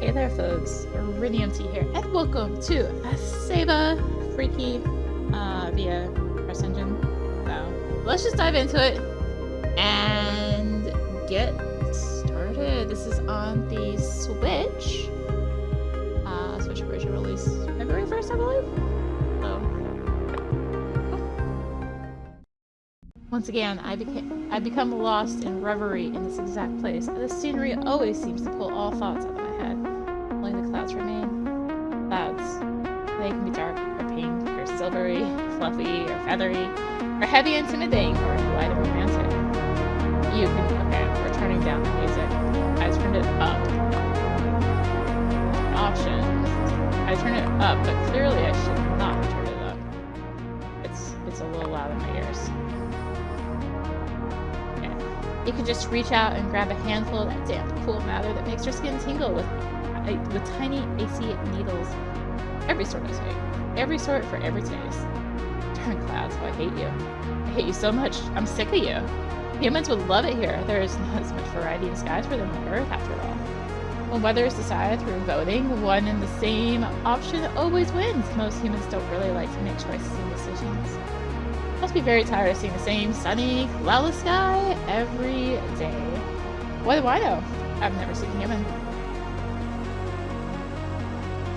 Hey there folks, rinimt here, and welcome to Ceiba Freaky via PressEngine. So let's just dive into it and get started. This is on the Switch. Switch version release February 1st, I believe. Once again, I become lost in reverie in this exact place. The scenery always seems to pull all thoughts out of my head. Only the clouds remain. Clouds. They can be dark, or pink, or silvery, fluffy, or feathery, or heavy and intimidating, or light and romantic. You can... Okay, we're turning down the music. I turned it up. Options. I turned it up, but clearly I should not have turned it up. It's a little loud in my ears. You can just reach out and grab a handful of that damp, cool matter that makes your skin tingle with tiny AC needles. Every sort of shape. Every sort for every taste. Darn clouds, how I hate you. I hate you so much. I'm sick of you. Humans would love it here. There is not as much variety in skies for them on Earth, after all. When weather is decided through voting, one and the same option always wins. Most humans don't really like to make choices and decisions. Must be very tired of seeing the same sunny, cloudless sky every day. What do I know? I've never seen a human.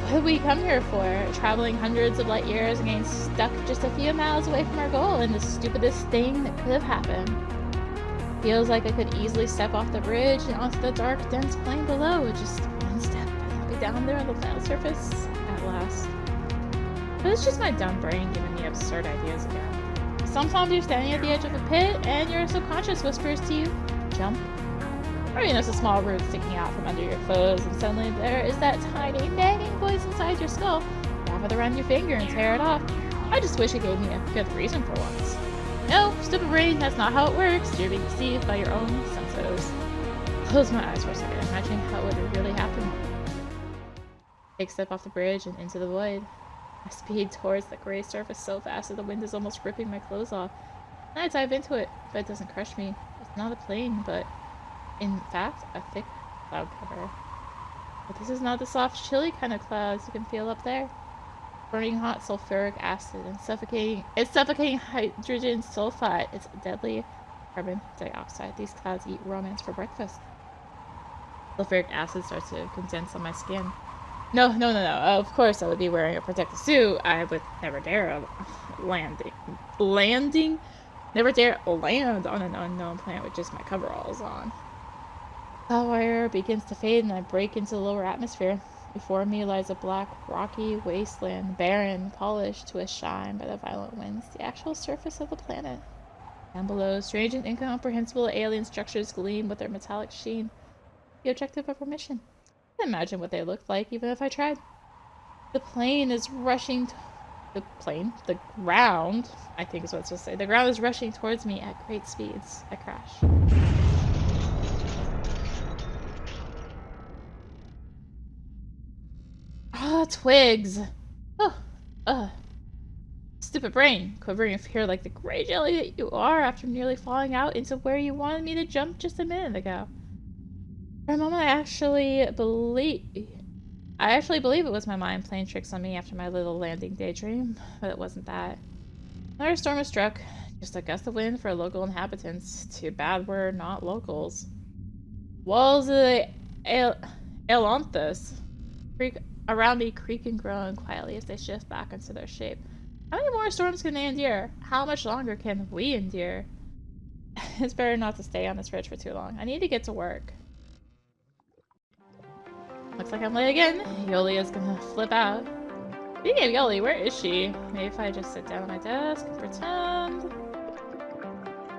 What did we come here for? Traveling hundreds of light years and getting stuck just a few miles away from our goal in the stupidest thing that could have happened. Feels like I could easily step off the bridge and onto the dark, dense plain below. Just one step and I'll be down there on the planet surface at last. But it's just my dumb brain giving me absurd ideas again. Sometimes you're standing at the edge of a pit and your subconscious whispers to you, jump. Or you notice a small root sticking out from under your clothes and suddenly there is that tiny nagging voice inside your skull. Wrap it around your finger and tear it off. I just wish it gave me a good reason for once. No, stupid brain, that's not how it works. You're being deceived by your own senses. Close my eyes for a second, imagining how it would really happen. Take a step off the bridge and into the void. I speed towards the gray surface so fast that the wind is almost ripping my clothes off. And I dive into it, but it doesn't crush me. It's not a plane, but in fact, a thick cloud cover. But this is not the soft, chilly kind of clouds you can feel up there. Burning hot sulfuric acid and suffocating hydrogen sulfide. It's deadly carbon dioxide. These clouds eat romance for breakfast. Sulfuric acid starts to condense on my skin. No. Of course I would be wearing a protective suit. I would never dare never dare land on an unknown planet with just my coveralls on. The wire begins to fade and I break into the lower atmosphere. Before me lies a black, rocky wasteland, barren, polished to a shine by the violent winds, the actual surface of the planet. Down below, strange and incomprehensible alien structures gleam with their metallic sheen. The objective of our mission. I can imagine what they looked like, even if I tried. The plane is rushing the ground, I think is what it's supposed to say. The ground is rushing towards me at great speeds. I crash. Ah, twigs! Stupid brain, quivering in fear like the gray jelly that you are after nearly falling out into where you wanted me to jump just a minute ago. For a moment, I actually believe it was my mind playing tricks on me after my little landing daydream, but it wasn't that. Another storm has struck. Just a gust of wind for local inhabitants. Too bad we're not locals. Walls of the Ailanthus around me creak and groan quietly as they shift back into their shape. How many more storms can they endure? How much longer can we endure? It's better not to stay on this ridge for too long. I need to get to work. Looks like I'm late again. Yoli is gonna flip out. Speaking of Yoli, where is she? Maybe if I just sit down at my desk and pretend.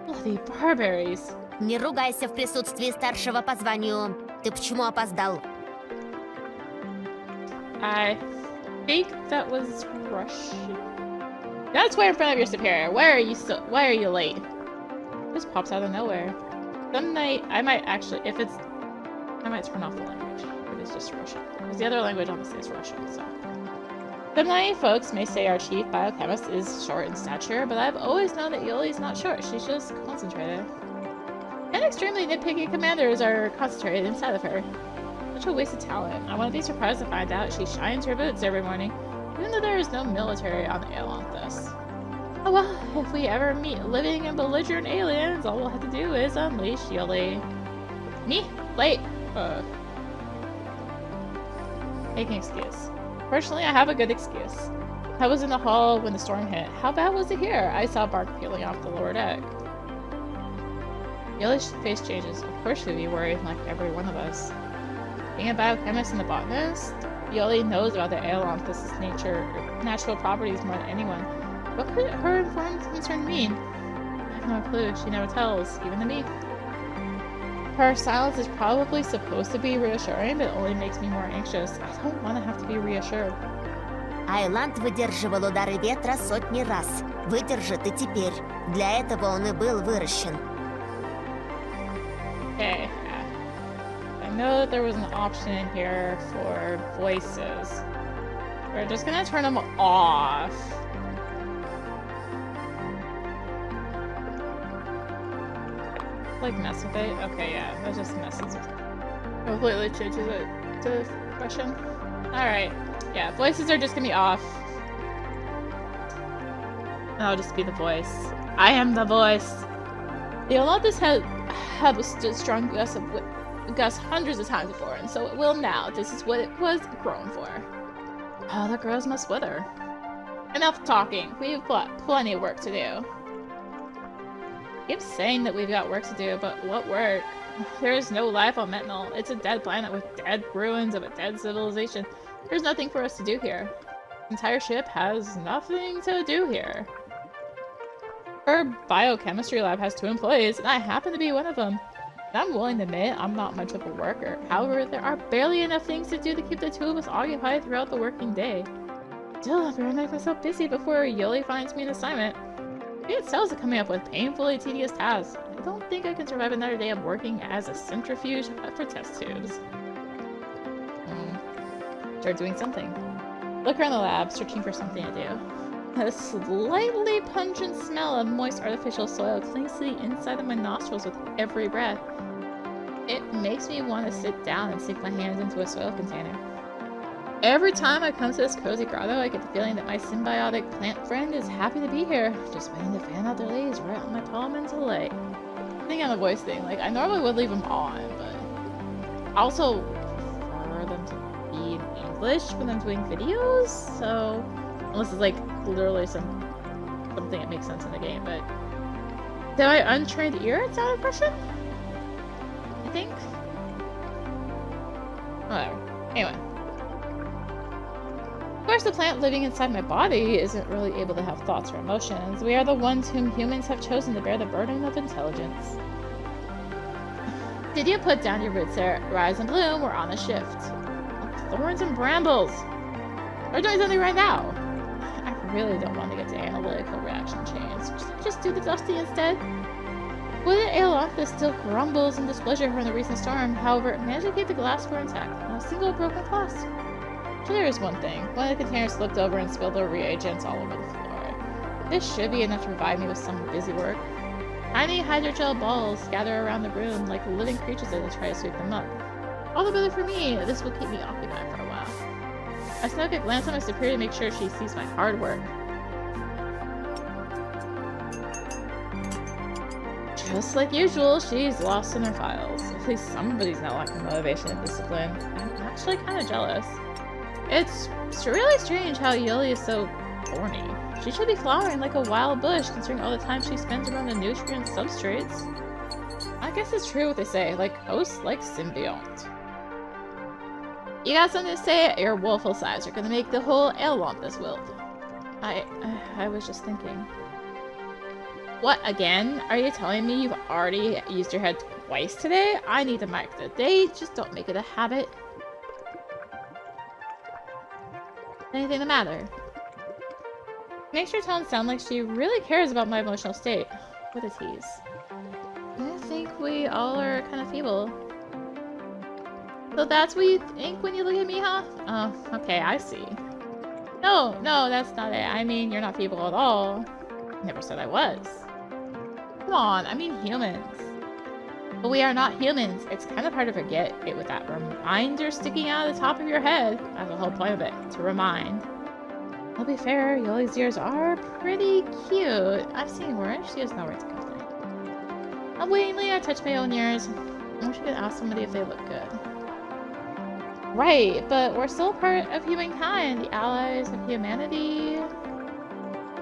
Bloody barberries. Не ругайся в присутствии старшего по званию. Ты почему опоздал? I think that was Russian. That's why in front of your superior. Why are you late? This pops out of nowhere. Some night I might turn off the language. It's just Russian. Because the other language on this is Russian, so. Some naive folks may say our chief biochemist is short in stature, but I've always known that Yoli's not short. She's just concentrated. And extremely nitpicky commanders are concentrated inside of her. Such a waste of talent. I wouldn't be surprised to find out she shines her boots every morning, even though there is no military on Ailanthus. Oh well, if we ever meet living and belligerent aliens, all we'll have to do is unleash Yuli. Me? Late. Make an excuse. Personally, I have a good excuse. I was in the hall when the storm hit. How bad was it here? I saw bark peeling off the lower deck. Yuli's face changes. Of course she'd be worried, like every one of us. Being a biochemist and a botanist, Yuli knows about the Ailanthus' natural properties more than anyone. What could her informed concern mean? I have no clue. She never tells, even to me. Her silence is probably supposed to be reassuring, but it only makes me more anxious. I don't want to have to be reassured. Айланд выдерживал удары ветра сотни раз. Выдержит и теперь. Для этого он и был выращен. Okay. I know that there was an option in here for voices. We're just gonna turn them off. Like mess with it? Okay, yeah, that just messes with it. Completely changes it to Russian. Alright. Yeah, voices are just gonna be off. And I'll just be the voice. I am the voice. The Ailanthus had withstood strong gusts hundreds of times before, and so it will now. This is what it was grown for. Oh, the grows must wither. Enough talking. We've got plenty of work to do. Keep saying that we've got work to do, but what work? There is no life on Metnal. It's a dead planet with dead ruins of a dead civilization. There's nothing for us to do here. The entire ship has nothing to do here. Her biochemistry lab has 2 employees, and I happen to be one of them. And I'm willing to admit I'm not much of a worker. However, there are barely enough things to do to keep the 2 of us occupied throughout the working day. Still, I better make myself busy before Yuli finds me an assignment. It itself is coming up with painfully tedious tasks. I don't think I can survive another day of working as a centrifuge for test tubes. Start doing something. Look around the lab, searching for something to do. A slightly pungent smell of moist artificial soil clings to the inside of my nostrils with every breath. It makes me want to sit down and sink my hands into a soil container. Every time I come to this cozy grotto, I get the feeling that my symbiotic plant friend is happy to be here, just waiting to fan out their leaves right on my tall mental lake. I think on the voice thing, like, I normally would leave them on, but I also prefer them to be in English when I'm doing videos, so unless it's like literally something that makes sense in the game, but did my untrained ear it sound impression? I think? Whatever. Anyway. Of course, the plant living inside my body isn't really able to have thoughts or emotions. We are the ones whom humans have chosen to bear the burden of intelligence. Did you put down your roots there? Rise and bloom, we're on a shift. Thorns and brambles! We're doing something right now! I really don't want to get to analytical reaction chains. Just do the dusty instead. Wooden Ailanthus still grumbles in displeasure from the recent storm. However, it managed to keep the glass door intact. Not a single broken glass. So there is one thing. One of the containers slipped over and spilled their reagents all over the floor. This should be enough to provide me with some busy work. Tiny hydrogel balls gather around the room like living creatures as I try to sweep them up. All the better for me. This will keep me occupied for a while. I snuck a glance at my superior to make sure she sees my hard work. Just like usual, she's lost in her files. At least somebody's not lacking motivation and discipline. I'm actually kind of jealous. It's really strange how Yuli is so thorny. She should be flowering like a wild bush, considering all the time she spends around the nutrient substrates. I guess it's true what they say, like host, like symbiont. You got something to say? Your woeful sighs are gonna make the whole Ailanthus wilt. I was just thinking. What, again? Are you telling me you've already used your head twice today? I need to mark the day, just don't make it a habit. Anything the matter? Makes her tone sound like she really cares about my emotional state. What a tease. I think we all are kind of feeble. So that's what you think when you look at me, huh? Oh, okay, I see. No, that's not it. I mean, you're not feeble at all. Never said I was. Come on, I mean humans. But we are not humans. It's kind of hard to forget it with that reminder sticking out of the top of your head. That's the whole point of it, to remind. I'll be fair, Yoli's ears are pretty cute. I've seen worse. She has no right to complain. Unwittingly, I touch my own ears. I wish I could ask somebody if they look good. Right, but we're still part of humankind, the allies of humanity.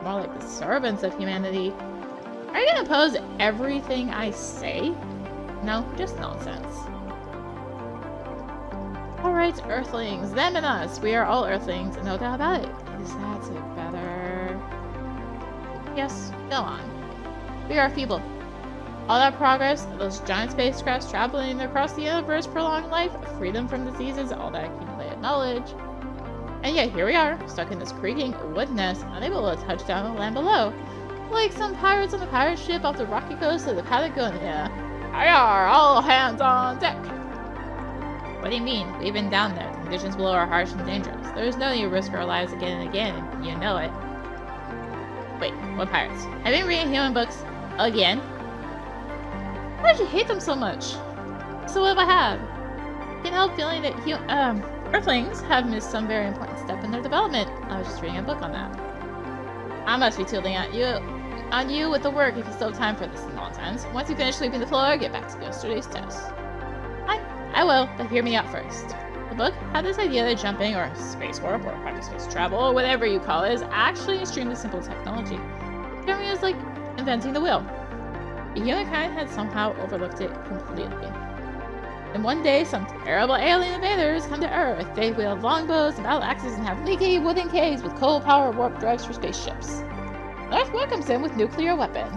More like the servants of humanity. Are you gonna oppose everything I say? No, just nonsense. Alright, Earthlings, them and us. We are all Earthlings, no doubt about it. Is that so better? Yes, go on. We are feeble. All that progress, those giant spacecrafts traveling across the universe, prolonged life, freedom from diseases, all that accumulated knowledge. And yet here we are, stuck in this creaking wood nest, unable to touch down the land below. Like some pirates on a pirate ship off the rocky coast of the Patagonia. Arr, all hands on deck! What do you mean? We've been down there. The conditions below are harsh and dangerous. There's no need to risk our lives again and again, and you know it. Wait, what pirates? I've been reading human books again. Why did you hate them so much? So what if I have? Can't help feeling that Earthlings have missed some very important step in their development. I was just reading a book on that. I must be tooling on you with the work if you still have time for this nonsense. Once you finish sweeping the floor, get back to yesterday's test. I will, but hear me out first. The book had this idea that jumping, or space warp, or hyperspace travel, or whatever you call it, is actually extremely simple technology. Jumping is like inventing the wheel. Humankind had somehow overlooked it completely. And one day, some terrible alien invaders come to Earth. They wield longbows and battle axes and have leaky wooden caves with coal-powered warp drives for spaceships. Earth welcomes them with nuclear weapon.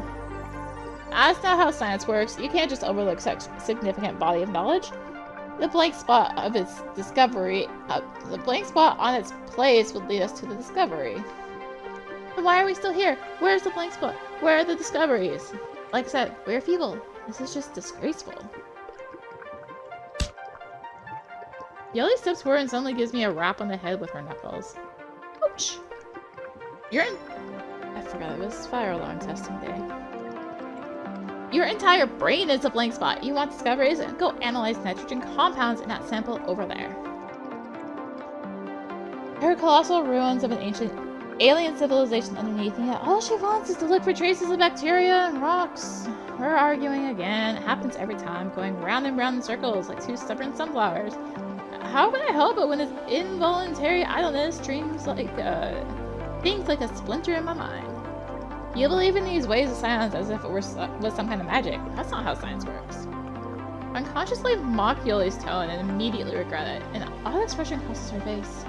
That's not how science works. You can't just overlook such a significant body of knowledge. The blank spot on its place would lead us to the discovery. But why are we still here? Where's the blank spot? Where are the discoveries? Like I said, we're feeble. This is just disgraceful. Yoli steps forward and suddenly gives me a rap on the head with her knuckles. Ouch! I forgot it was fire alarm testing day. Your entire brain is a blank spot. You want discoveries? Go analyze nitrogen compounds in that sample over there. There are colossal ruins of an ancient alien civilization underneath, and yet all she wants is to look for traces of bacteria and rocks. We're arguing again. It happens every time, going round and round in circles like two stubborn sunflowers. How can I help it when this involuntary idleness dreams like things like a splinter in my mind? You believe in these ways of science as if it was some kind of magic. That's not how science works. Unconsciously mock Yoli's tone and immediately regret it. An odd expression crosses her face.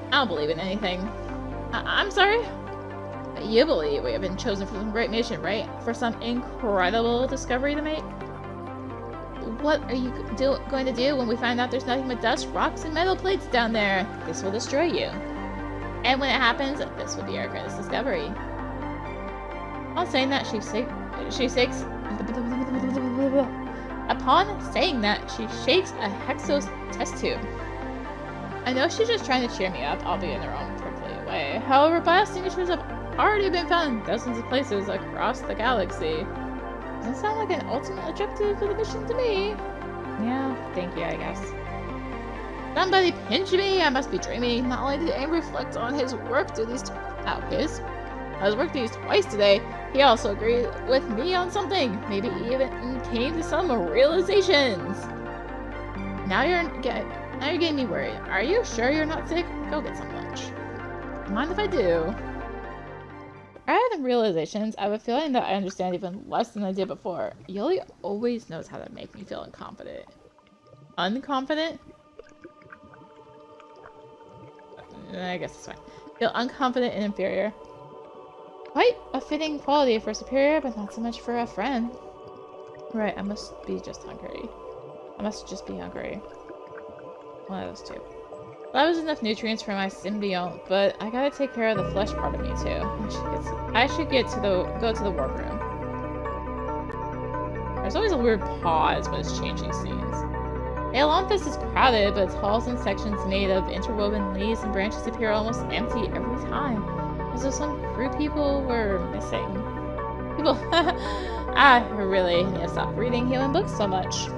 I don't believe in anything. I'm sorry? You believe we have been chosen for some great mission, right? For some incredible discovery to make? What are you going to do when we find out there's nothing but dust, rocks, and metal plates down there? This will destroy you. And when it happens, this will be our greatest discovery. Upon saying that, she shakes. Upon saying that, she shakes a Hexos test tube. I know she's just trying to cheer me up, albeit in her own prickly way. However, bioextinguishers have already been found in dozens of places across the galaxy. Doesn't sound like an ultimate objective for the mission to me. Yeah, thank you, I guess. Somebody pinch me! I must be dreaming. Not only did Aim reflect on his work duties twice today, he also agreed with me on something. Maybe even came to some realizations. Now you're getting me worried. Are you sure you're not sick? Go get some lunch. Mind if I do? Rather than realizations, I have a feeling that I understand even less than I did before. Yoli always knows how to make me feel incompetent. Unconfident? I guess it's fine. Feel unconfident and inferior. Quite a fitting quality for a superior, but not so much for a friend. Right, I must be just hungry. I must just be hungry. One of those two. That was enough nutrients for my symbiote, but I gotta take care of the flesh part of me too. I should go to the warp room. There's always a weird pause when it's changing scenes. Ailanthus is crowded, but its halls and sections made of interwoven leaves and branches appear almost empty every time. As though some crew people were missing. I really need to stop reading human books so much.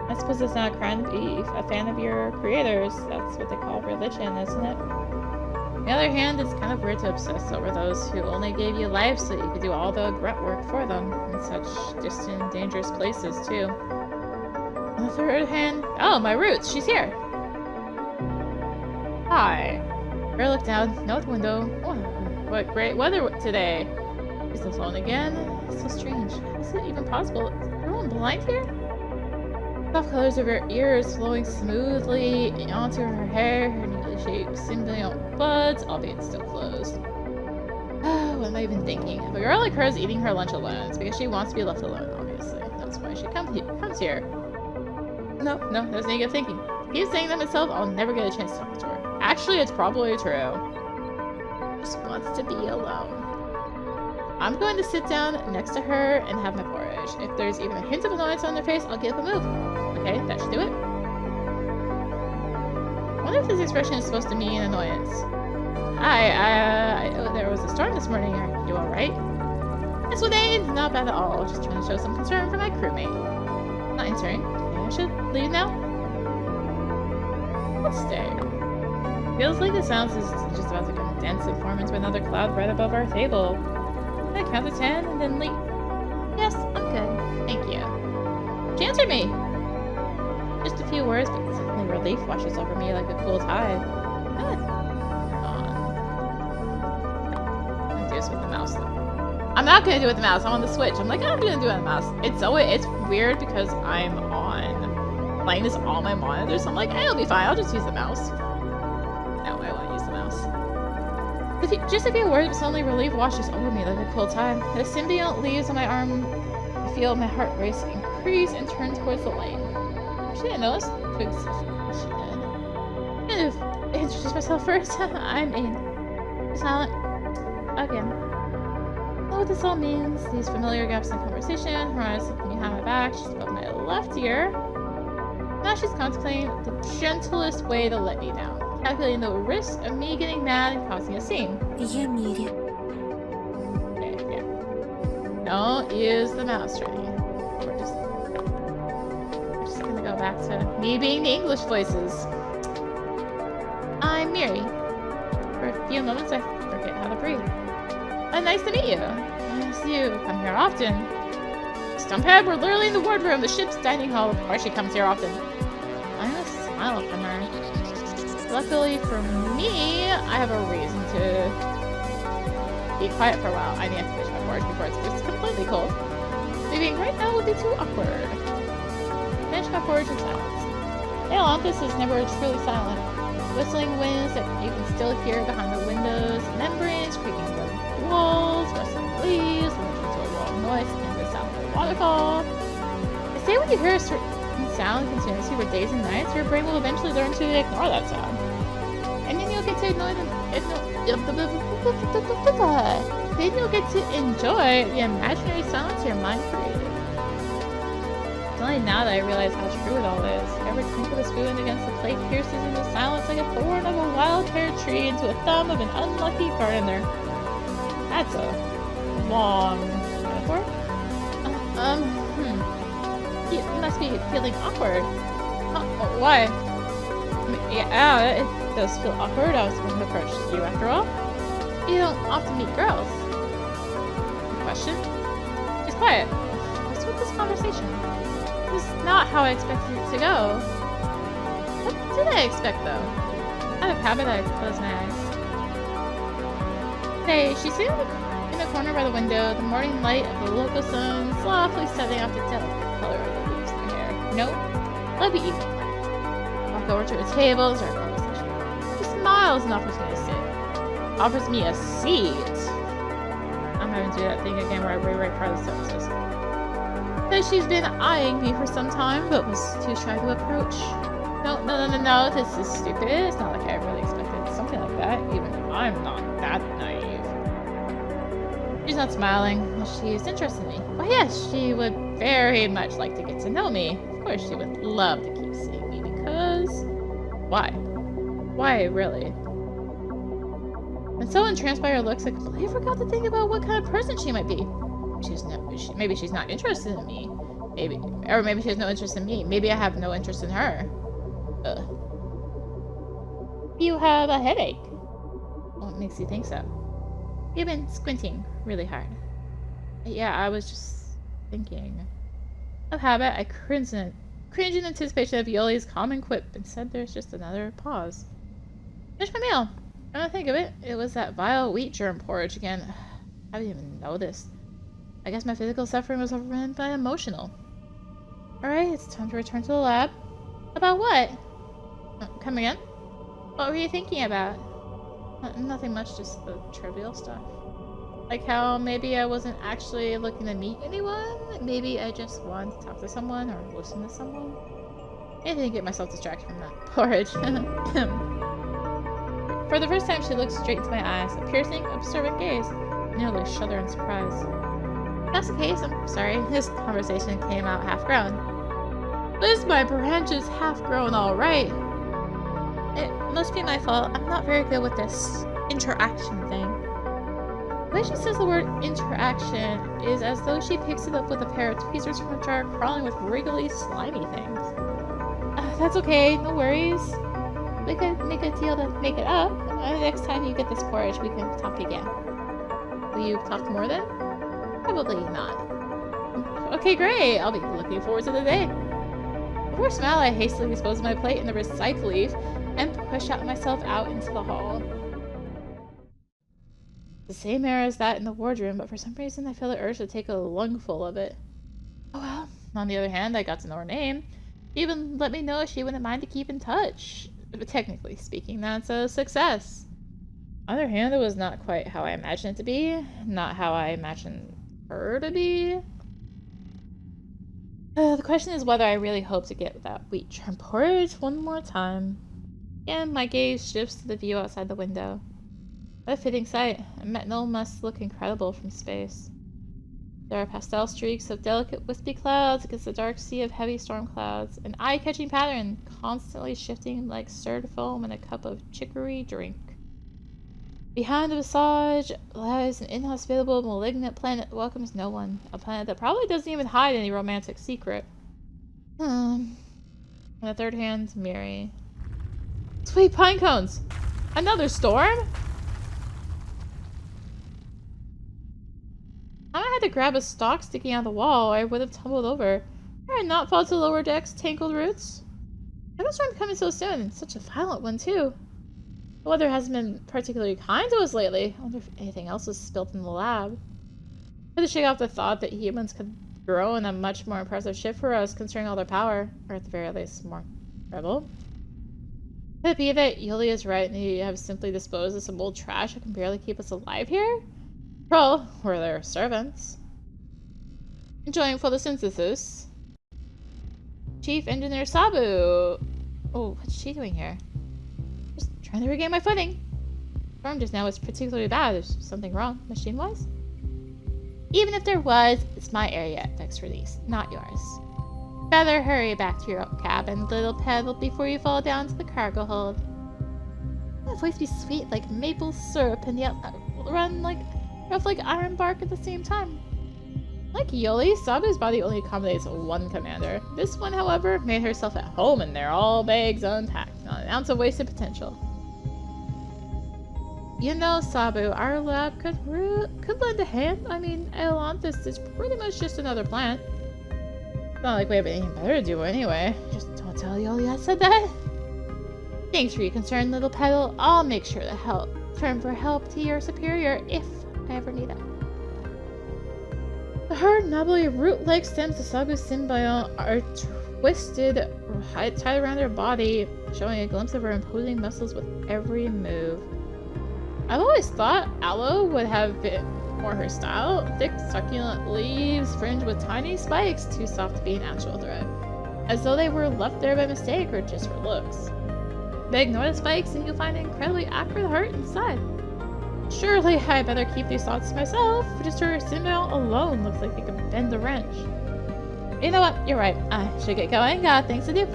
I suppose it's not a crime to be a fan of your creators. That's what they call religion, isn't it? On the other hand, it's kind of weird to obsess over those who only gave you life so you could do all the grunt work for them in such distant, dangerous places, too. On the third hand, oh, my roots, she's here! Hi. I looked down, no window. Oh, what great weather today. Is this alone again? It's so strange. Is it even possible? Is everyone blind here? Soft colors of her ears flowing smoothly onto her hair, her neatly shaped symbiont buds, albeit still closed. What am I even thinking? If a girl like her is eating her lunch alone, it's because she wants to be left alone, obviously. That's why she comes here. No, there's no good thinking. Keep saying that myself, I'll never get a chance to talk to her. Actually, it's probably true. Just wants to be alone. I'm going to sit down next to her and have my porridge. If there's even a hint of annoyance on their face, I'll give up a move. Okay, that should do it. I wonder if this expression is supposed to mean annoyance. Hi, there was a storm this morning. Are you alright? This one ain't not bad at all. Just trying to show some concern for my crewmate. Not answering. Maybe I should leave now? Let's stay. Feels like the sound is just about to condense and form into another cloud right above our table. I count to 10 and then leave. Yes, I'm good. Thank you. She answered me! Just a few words, but suddenly relief washes over me like a cool tide. Good. I'm gonna do this with the mouse though. I'm not gonna do it with the mouse, I'm on the Switch. I'm like, I'm gonna do it on the mouse. It's weird because I'm playing this on my monitor, so I'm like, hey, it'll be fine, I'll just use the mouse. No, I won't use the mouse. Just a few words, but suddenly relief washes over me like a cold tide. The symbiont leaves on my arm. I feel my heart race increase and turn towards the light. She didn't notice. She did. And introduce myself first. I'm in. Silent. Again. I know what this all means. These familiar gaps in conversation. Her eyes looking behind my back. She's above my left ear. Now she's contemplating the gentlest way to let me down. Calculating the risk of me getting mad and causing a scene. Я мире. Okay, yeah. Don't use the mouse, Trini. We're just gonna go back to me being the English voices. I'm Miri. For a few moments, I forget how to breathe. Nice to meet you. Yes, you come here often. Stumphead, we're literally in the wardroom, the ship's dining hall. Of course she comes here often. I'm gonna smile from her. Luckily for me, I have a reason to be quiet for a while. I need to finish my porridge before it's just completely cold. Leaving right now would be too awkward. Finish my porridge in silence. Ailanthus is never truly silent. Whistling winds that you can still hear behind the windows, membranes creaking the walls, rustling leaves, listening to a long noise in the sound of a waterfall. They say when you hear a certain sound continuously for days and nights, your brain will eventually learn to ignore that sound. And then you'll get to ignore them. Then you'll get to enjoy the imaginary sounds your mind created. It's only now that I realize how true it all is. Every crinkle of a spoon against the plate pierces into silence like a thorn of a wild pear tree into a thumb of an unlucky gardener. That's a long metaphor. You must be feeling awkward. Why? Yeah, it does feel awkward. I was going to approach you after all. You don't often meet girls. Question? She's quiet. What's with this conversation? This is not how I expected it to go. What did I expect, though? Out of habit, I close my eyes. Hey, she's sitting in the corner by the window, the morning light of the local sun softly setting off the delicate color of the leaves in her hair. Nope. Let me eat one. Walk over to her table and start a conversation. She smiles and offers me a sit. Offers me a seat. I'm having to do that thing again where I rewrite part of the sentences. Says she's been eyeing me for some time, but was too shy to approach. No, this is stupid. It's not like I really expected something like that, even if I'm not that naive. She's not smiling. She's interested in me. Well, yes, she would very much like to get to know me. Of course, she would love to keep seeing me because... Why? Why, really? And so entranced by her looks, I completely forgot to think about what kind of person she might be. Maybe she's not interested in me. Maybe she has no interest in me. Maybe I have no interest in her. Ugh. You have a headache. What makes you think so? You've been squinting really hard. Yeah, I was just thinking. Of habit, I cringe in anticipation of Yoli's common quip. Instead, there's just another pause. Finish my meal. When I think of it, it was that vile wheat germ porridge again. I didn't even know this. I guess my physical suffering was overrun by emotional. Alright, it's time to return to the lab. About what? Come again? What were you thinking about? Nothing much, just the trivial stuff. Like how maybe I wasn't actually looking to meet anyone? Maybe I just wanted to talk to someone or listen to someone? Anything to get myself distracted from that porridge. For the first time, she looked straight into my eyes, a piercing, observant gaze. I nearly shudder in surprise. If that's the case, I'm sorry. This conversation came out half-grown. At least my branch is half-grown alright. It must be my fault. I'm not very good with this interaction thing. The way she says the word interaction is as though she picks it up with a pair of tweezers from a jar crawling with wriggly, slimy things. That's okay, no worries. We could make a deal to make it up. Next time you get this porridge, we can talk again. Will you talk more then? Probably not. Okay, great. I'll be looking forward to the day. Before a smile, I hastily dispose of my plate in the recycle leaf and push myself out into the hall. The same air as that in the wardroom, but for some reason I feel the urge to take a lungful of it. Oh well. On the other hand, I got to know her name. She even let me know she wouldn't mind to keep in touch. But technically speaking, that's a success. On the other hand, it was not quite how I imagined it to be. Not how I imagined her to be. The question is whether I really hope to get that wheat germ porridge one more time. Again, my gaze shifts to the view outside the window. What a fitting sight. Metnal must look incredible from space. There are pastel streaks of delicate wispy clouds against the dark sea of heavy storm clouds. An eye-catching pattern, constantly shifting like stirred foam in a cup of chicory drink. Behind the visage lies an inhospitable, malignant planet that welcomes no one. A planet that probably doesn't even hide any romantic secret. On the third hand, Mary. Sweet pine cones! Another storm? I had to grab a stalk sticking out of the wall or I would have tumbled over. I had not fall to the lower deck's tangled roots. Why was the storm coming so soon? And such a violent one, too. The weather hasn't been particularly kind to us lately. I wonder if anything else was spilt in the lab. I had to shake off the thought that humans could grow in a much more impressive ship for us, considering all their power. Or at the very least, more rebel. Could it be that Yuli is right and you have simply disposed of some old trash that can barely keep us alive here? Well, we're their servants. Enjoying photosynthesis. Chief Engineer Sabu! Oh, what's she doing here? Just trying to regain my footing. The storm just now was particularly bad. There's something wrong, machine-wise? Even if there was, it's my area at Vex Release, not yours. Better hurry back to your cabin, little pedal, before you fall down to the cargo hold. That voice be sweet like maple syrup and yet run like rough like iron bark at the same time. Like Yoli, Sabu's body only accommodates one commander. This one, however, made herself at home in there, all bags unpacked, not an ounce of wasted potential. You know, Sabu, our lab could lend a hand. I mean, Ailanthus is pretty much just another plant. It's not like we have anything better to do anyway. Just don't tell Yoli I said that. Thanks for your concern, little pedal. I'll make sure to turn for help to your superior if I ever need it. The hard, knobbly root-like stems of Sabu's symbiont are twisted, tied around her body, showing a glimpse of her imposing muscles with every move. I've always thought aloe would have been more her style. Thick, succulent leaves fringed with tiny spikes, too soft to be an actual thread. As though they were left there by mistake or just for looks. But ignore the spikes and you'll find an incredibly acrid heart inside. Surely I better keep these thoughts to myself. Just her symbiont alone looks like they could bend a wrench. You know what? You're right. I should get going. Got things to do.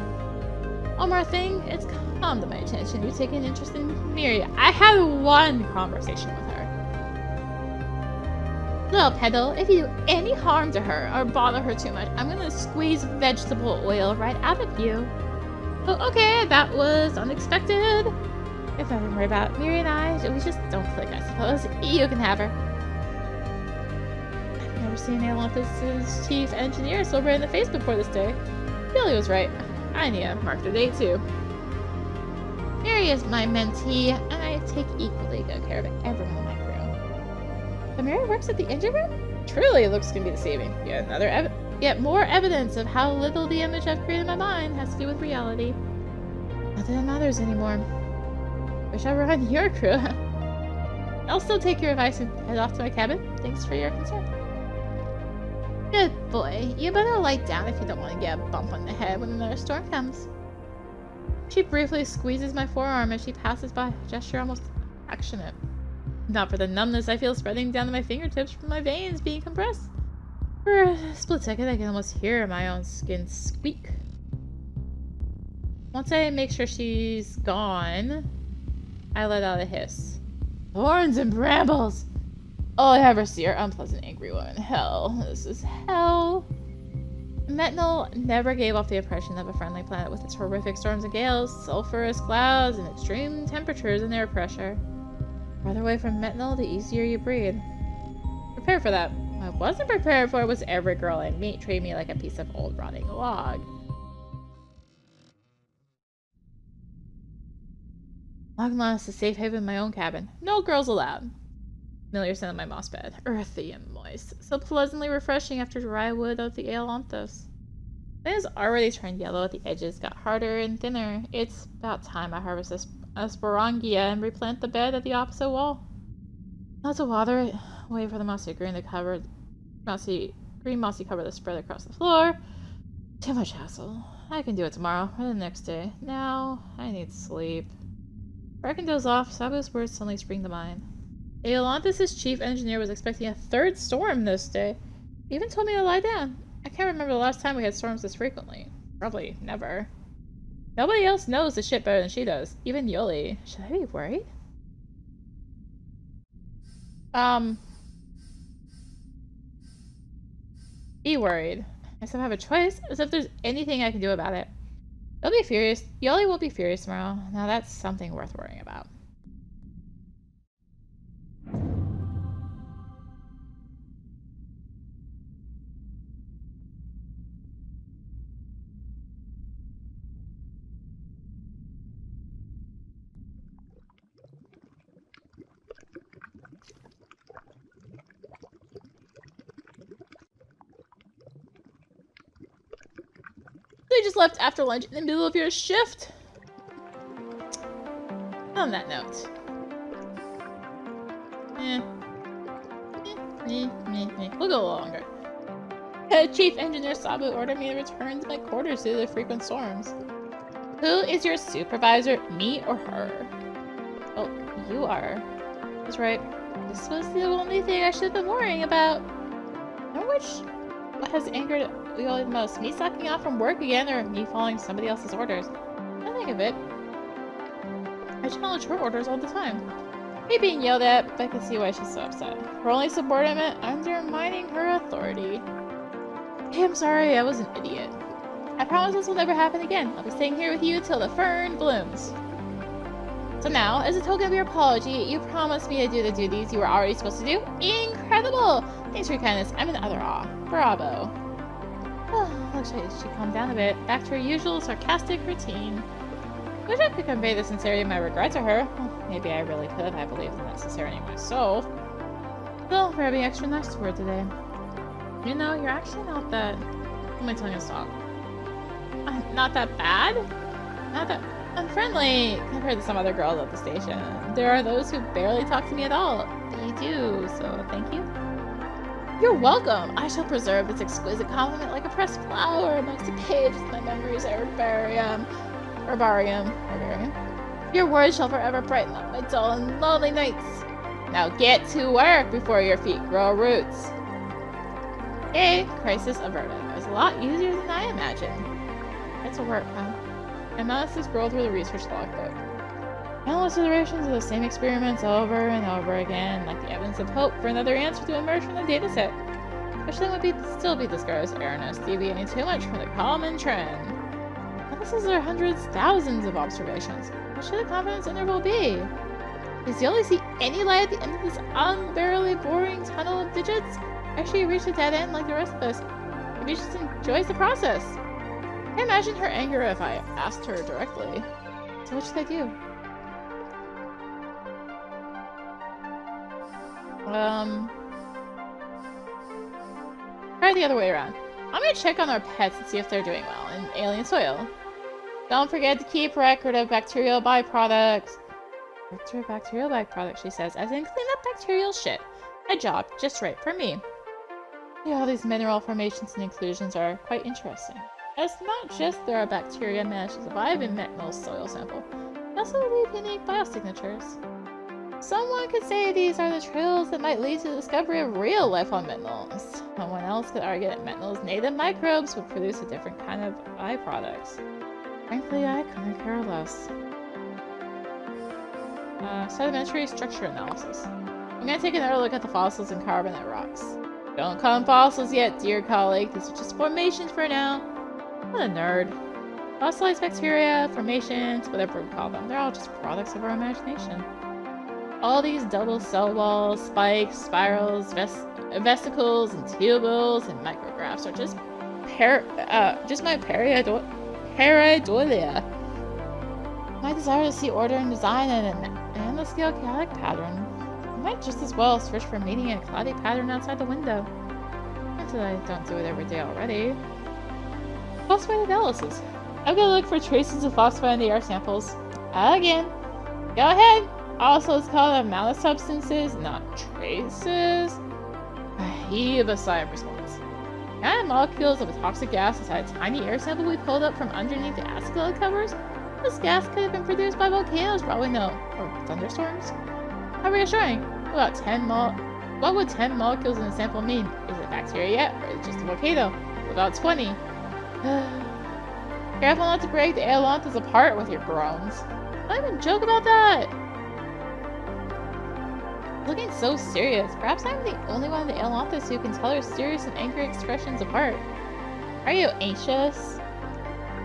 One more thing. It's come to my attention. You take an interest in Miri. I had one conversation with her. Little Petal, if you do any harm to her or bother her too much, I'm gonna squeeze vegetable oil right out of you. Oh, okay, that was unexpected. If nothing worry about Miri and I, we just don't click, I suppose. You can have her. I've never seen Ailanthus' chief engineer celebrating the face before this day. Billy was right. I need to mark the date too. Miri is my mentee, and I take equally good care of everyone in my crew. But Miri works at the engine room? Truly, it looks gonna be deceiving. Yet more evidence of how little the image I've created in my mind has to do with reality. Not that it matters anymore. Wish I were on your crew. I'll still take your advice and head off to my cabin. Thanks for your concern. Good boy. You better lie down if you don't want to get a bump on the head when another storm comes. She briefly squeezes my forearm as she passes by, a gesture almost affectionate. Not for the numbness I feel spreading down to my fingertips from my veins being compressed. For a split second, I can almost hear my own skin squeak. Once I make sure she's gone, I let out a hiss. Thorns and brambles! All I ever see are unpleasant, angry women. Hell. This is hell. Metnal never gave off the impression of a friendly planet with its horrific storms and gales, sulfurous clouds, and extreme temperatures and air pressure. The farther away from Metnal, the easier you breathe. Prepare for that. What I wasn't prepared for was every girl I meet treat me like a piece of old rotting log. Long lost a safe haven in my own cabin. No girls allowed. Familiar scent of my moss bed. Earthy and moist. So pleasantly refreshing after dry wood of the Ailanthus. It has already turned yellow at the edges, got harder and thinner. It's about time I harvest this sporangia and replant the bed at the opposite wall. Not to water it. Wait for the mossy green to cover mossy cover to spread across the floor. Too much hassle. I can do it tomorrow or the next day. Now I need sleep. Before I can doze off, Sabu's words suddenly spring to mind. Ailanthus' chief engineer was expecting a third storm this day. He even told me to lie down. I can't remember the last time we had storms this frequently. Probably never. Nobody else knows the shit better than she does. Even Yoli. Should I be worried? Be worried. I guess I have a choice, as if there's anything I can do about it. They'll be furious. Yoli will be furious tomorrow. Now that's something worth worrying about. They just left after lunch in the middle of your shift. On that note. We'll go longer. Chief Engineer Sabu ordered me to return to my quarters due to the frequent storms. Who is your supervisor, me or her? Oh, you are. That's right. This was the only thing I should have been worrying about. What has angered you all the most? Me slacking off from work again, or me following somebody else's orders? I think of it. I challenge her orders all the time. Me being yelled at, but I can see why she's so upset. Her only subordinate undermining her authority. Hey, I'm sorry, I was an idiot. I promise this will never happen again. I'll be staying here with you till the fern blooms. So now, as a token of your apology, you promised me to do the duties you were already supposed to do? Incredible! Thanks for your kindness. I'm in utter awe. Bravo. Oh, looks like she calmed down a bit. Back to her usual sarcastic routine. Wish I could convey the sincerity of my regret to her. Well, maybe I really could. I believe in that sincerity myself. Still, for being extra nice to her today. You know, you're actually not that... My tongue is stop. Not that bad? Not that unfriendly compared to some other girls at the station. There are those who barely talk to me at all. But you do, so thank you. You're welcome. I shall preserve this exquisite compliment like a pressed flower amongst the pages of my memories herbarium. Your words shall forever brighten up my dull and lonely nights. Now get to work before your feet grow roots. Yay, crisis averted. It was a lot easier than I imagined. It's a work, huh? I must scroll through the research logbook. Countless iterations of the same experiments over and over again, like the evidence of hope for another answer to emerge from the dataset. Especially would still be discouraged erroneous, deviating too much from the common trend. Analysis are hundreds, thousands of observations. What should the confidence interval be? Does Yoli see any light at the end of this unbearably boring tunnel of digits? Or should she reach a dead end like the rest of us? Maybe she just enjoys the process. I imagine her anger if I asked her directly. So what should I do? Try the other way around. I'm gonna check on our pets and see if they're doing well in alien soil. Don't forget to keep record of bacterial byproducts. Bacterial byproducts, she says, as in clean up bacterial shit. A job just right for me. Yeah, all these mineral formations and inclusions are quite interesting. It's not just there are bacteria managed to survive in Metnal's soil sample, they also leave unique biosignatures. Someone could say these are the trails that might lead to the discovery of real life on Metnal. Someone else could argue that Metnal's native microbes would produce a different kind of byproducts. Frankly, I couldn't care less. Sedimentary structure analysis. I'm gonna take another look at the fossils and carbonate rocks. Don't call them fossils yet, dear colleague. These are just formations for now. What a nerd. Fossilized bacteria, formations, whatever we call them, they're all just products of our imagination. All these double cell walls, spikes, spirals, vesicles, and tubules, and micrographs are just my pareidolia. My desire to see order and design and the scale chaotic pattern. I might just as well search for meaning in a cloudy pattern outside the window. Until I don't do it every day already. Phosphide analysis. I'm gonna look for traces of phosphide in the air samples. Again. Go ahead. Also, it's called amount of substances, not traces. I heave a sigh of response. Giant molecules of a toxic gas inside a tiny air sample we pulled up from underneath the acetyl covers? This gas could have been produced by volcanoes, probably no. Or thunderstorms? How reassuring. What would 10 molecules in a sample mean? Is it bacteria yet, or is it just a volcano? What about 20? Careful not to break the Ailanthus apart with your groans. Don't even joke about that! Looking so serious. Perhaps I'm the only one in the Ailanthus who can tell her serious and angry expressions apart. Are you anxious?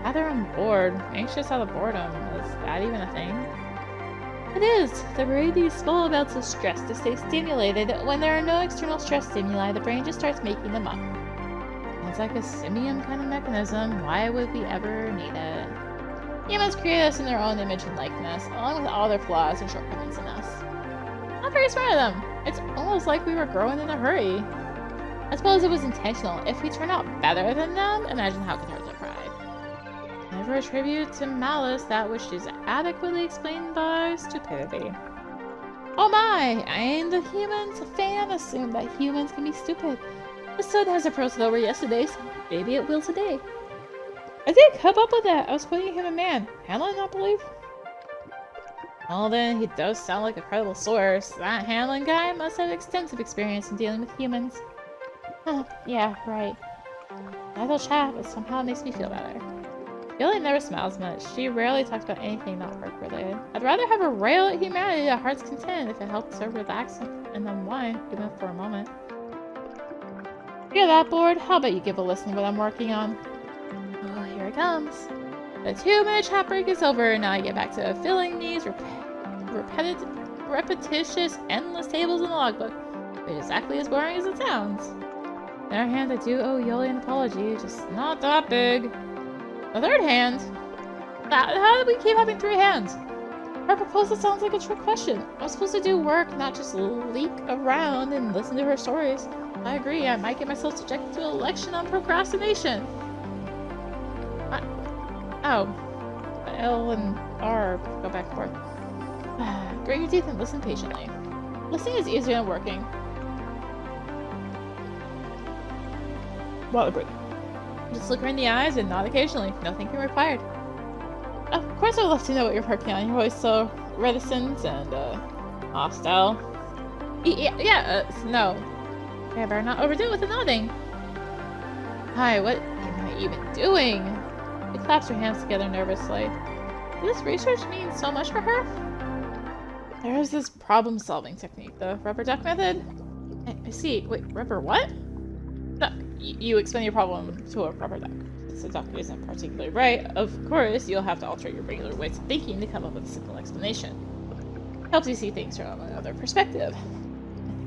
Rather, I'm bored. Anxious out of boredom. Is that even a thing? It is. The brain needs small amounts of stress to stay stimulated. When there are no external stress stimuli, the brain just starts making them up. It's like a simian kind of mechanism. Why would we ever need it? Humans create us in their own image and likeness, along with all their flaws and shortcomings in us. Not very smart of them. It's almost like we were growing in a hurry. I suppose it was intentional. If we turn out better than them, imagine how it could hurt their pride. Never attribute to malice that which is adequately explained by stupidity. Oh my! And the humans fan assume that humans can be stupid. The sun hasn't frozen over yesterday, so maybe it will today. I didn't come up with that. I was quoting him a man. Hanlon, I believe? Well then, he does sound like a credible source. That Hanlon guy must have extensive experience in dealing with humans. Huh, yeah, right. Idle chat, but somehow it makes me feel better. Yoli never smiles much. She rarely talks about anything not work-related. I'd rather have her rail at humanity at heart's content if it helps her relax and unwind, even for a moment. You're that bored? How about you give a listen to what I'm working on? Oh, here it comes. The 2-minute chat break is over, and now I get back to filling these repetitious, endless tables in the logbook. Which is exactly as boring as it sounds. On the other hand, I do owe Yoli an apology, just not that big. The third hand? How did we keep having 3 hands? Her proposal sounds like a trick question. I'm supposed to do work, not just leak around and listen to her stories. I agree, I might get myself subjected to an election on procrastination. Oh. L and R go back and forth. Grit your teeth and listen patiently. Listening is easier than working. Water break. Just look her in the eyes and nod occasionally. No thinking required. Of course I'd love to know what you're working on. You're always so reticent and, hostile. No. Okay, I better not overdo it with the nodding. Hi, what am I even doing? She claps her hands together nervously. Does this research mean so much for her? there's this problem-solving technique, the rubber duck method. I see. Wait, rubber what? No, you explain your problem to a rubber duck. Since the duck isn't particularly bright, of course, you'll have to alter your regular ways of thinking to come up with a simple explanation. Helps you see things from another perspective.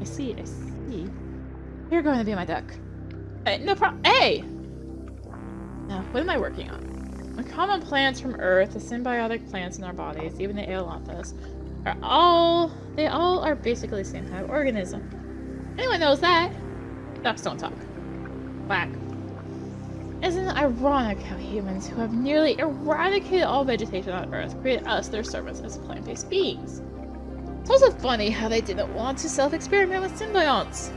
I see. You're going to be my duck. No problem. Hey! Now, what am I working on? The common plants from Earth, the symbiotic plants in our bodies, even the Ailanthus, they all are basically the same kind of organism. Anyone knows that? Ducks don't talk. Quack. Isn't it ironic how humans, who have nearly eradicated all vegetation on Earth, created us, their servants, as plant-based beings? It's also funny how they didn't want to self-experiment with symbionts.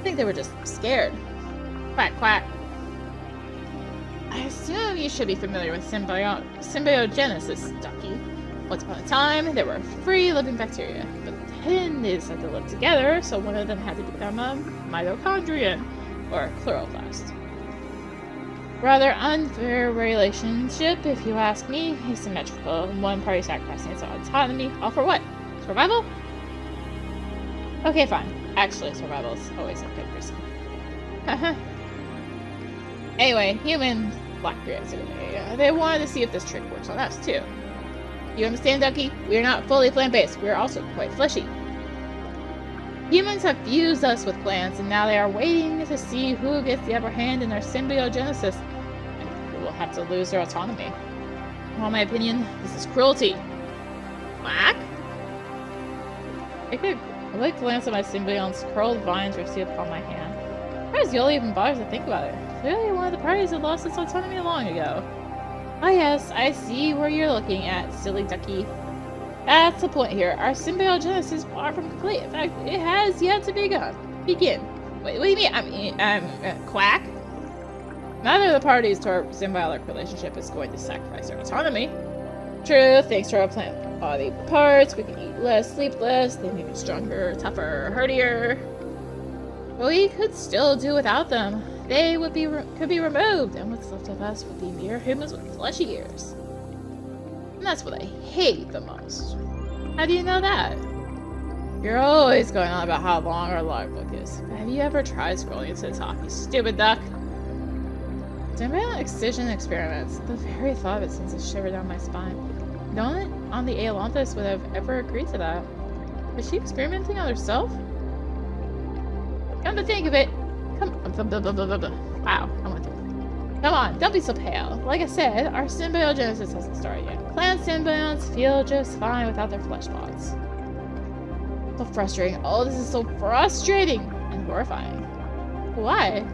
I think they were just scared. Quack, quack. I assume you should be familiar with symbiogenesis, ducky. Once upon a time, there were free living bacteria, but then they decided to live together, so one of them had to become a mitochondrion, or a chloroplast. Rather unfair relationship, if you ask me. Asymmetrical, one party sacrificing its autonomy, all for what? Survival? Okay, fine. Actually, survival is always a good reason. Anyway, human lack creativity. They wanted to see if this trick works on us, too. You understand, Ducky? We are not fully plant-based. We are also quite fleshy. Humans have fused us with plants, and now they are waiting to see who gets the upper hand in their symbiogenesis, and who will have to lose their autonomy. In my opinion, this is cruelty. Quack? I like glance at my symbiont's curled vines received upon my hand. Why does Yoli even bother to think about it? Clearly one of the parties had lost its autonomy long ago. Oh yes, I see where you're looking at, silly ducky. That's the point here. Our symbiogenesis is far from complete. In fact, it has yet to begin. Wait, what do you mean? Quack? Neither of the parties to our symbiotic relationship is going to sacrifice their autonomy. True, thanks to our plant body parts, we can eat less, sleep less, they may be stronger, tougher, hardier. But we could still do without them. They could be removed, and what's left of us would be mere humans with fleshy ears. And that's what I hate the most. How do you know that? You're always going on about how long our logbook is. Have you ever tried scrolling into the top, you stupid duck? Symbiotic excision experiments. The very thought of it sends a shiver down my spine. No one on the Ailanthus would have ever agreed to that. Was she experimenting on herself? Come to think of it, wow, I went through. Come on, don't be so pale. Like I said, our symbiogenesis hasn't started yet. Plant symbionts feel just fine without their flesh pods. So frustrating. Oh, this is so frustrating and horrifying. Why?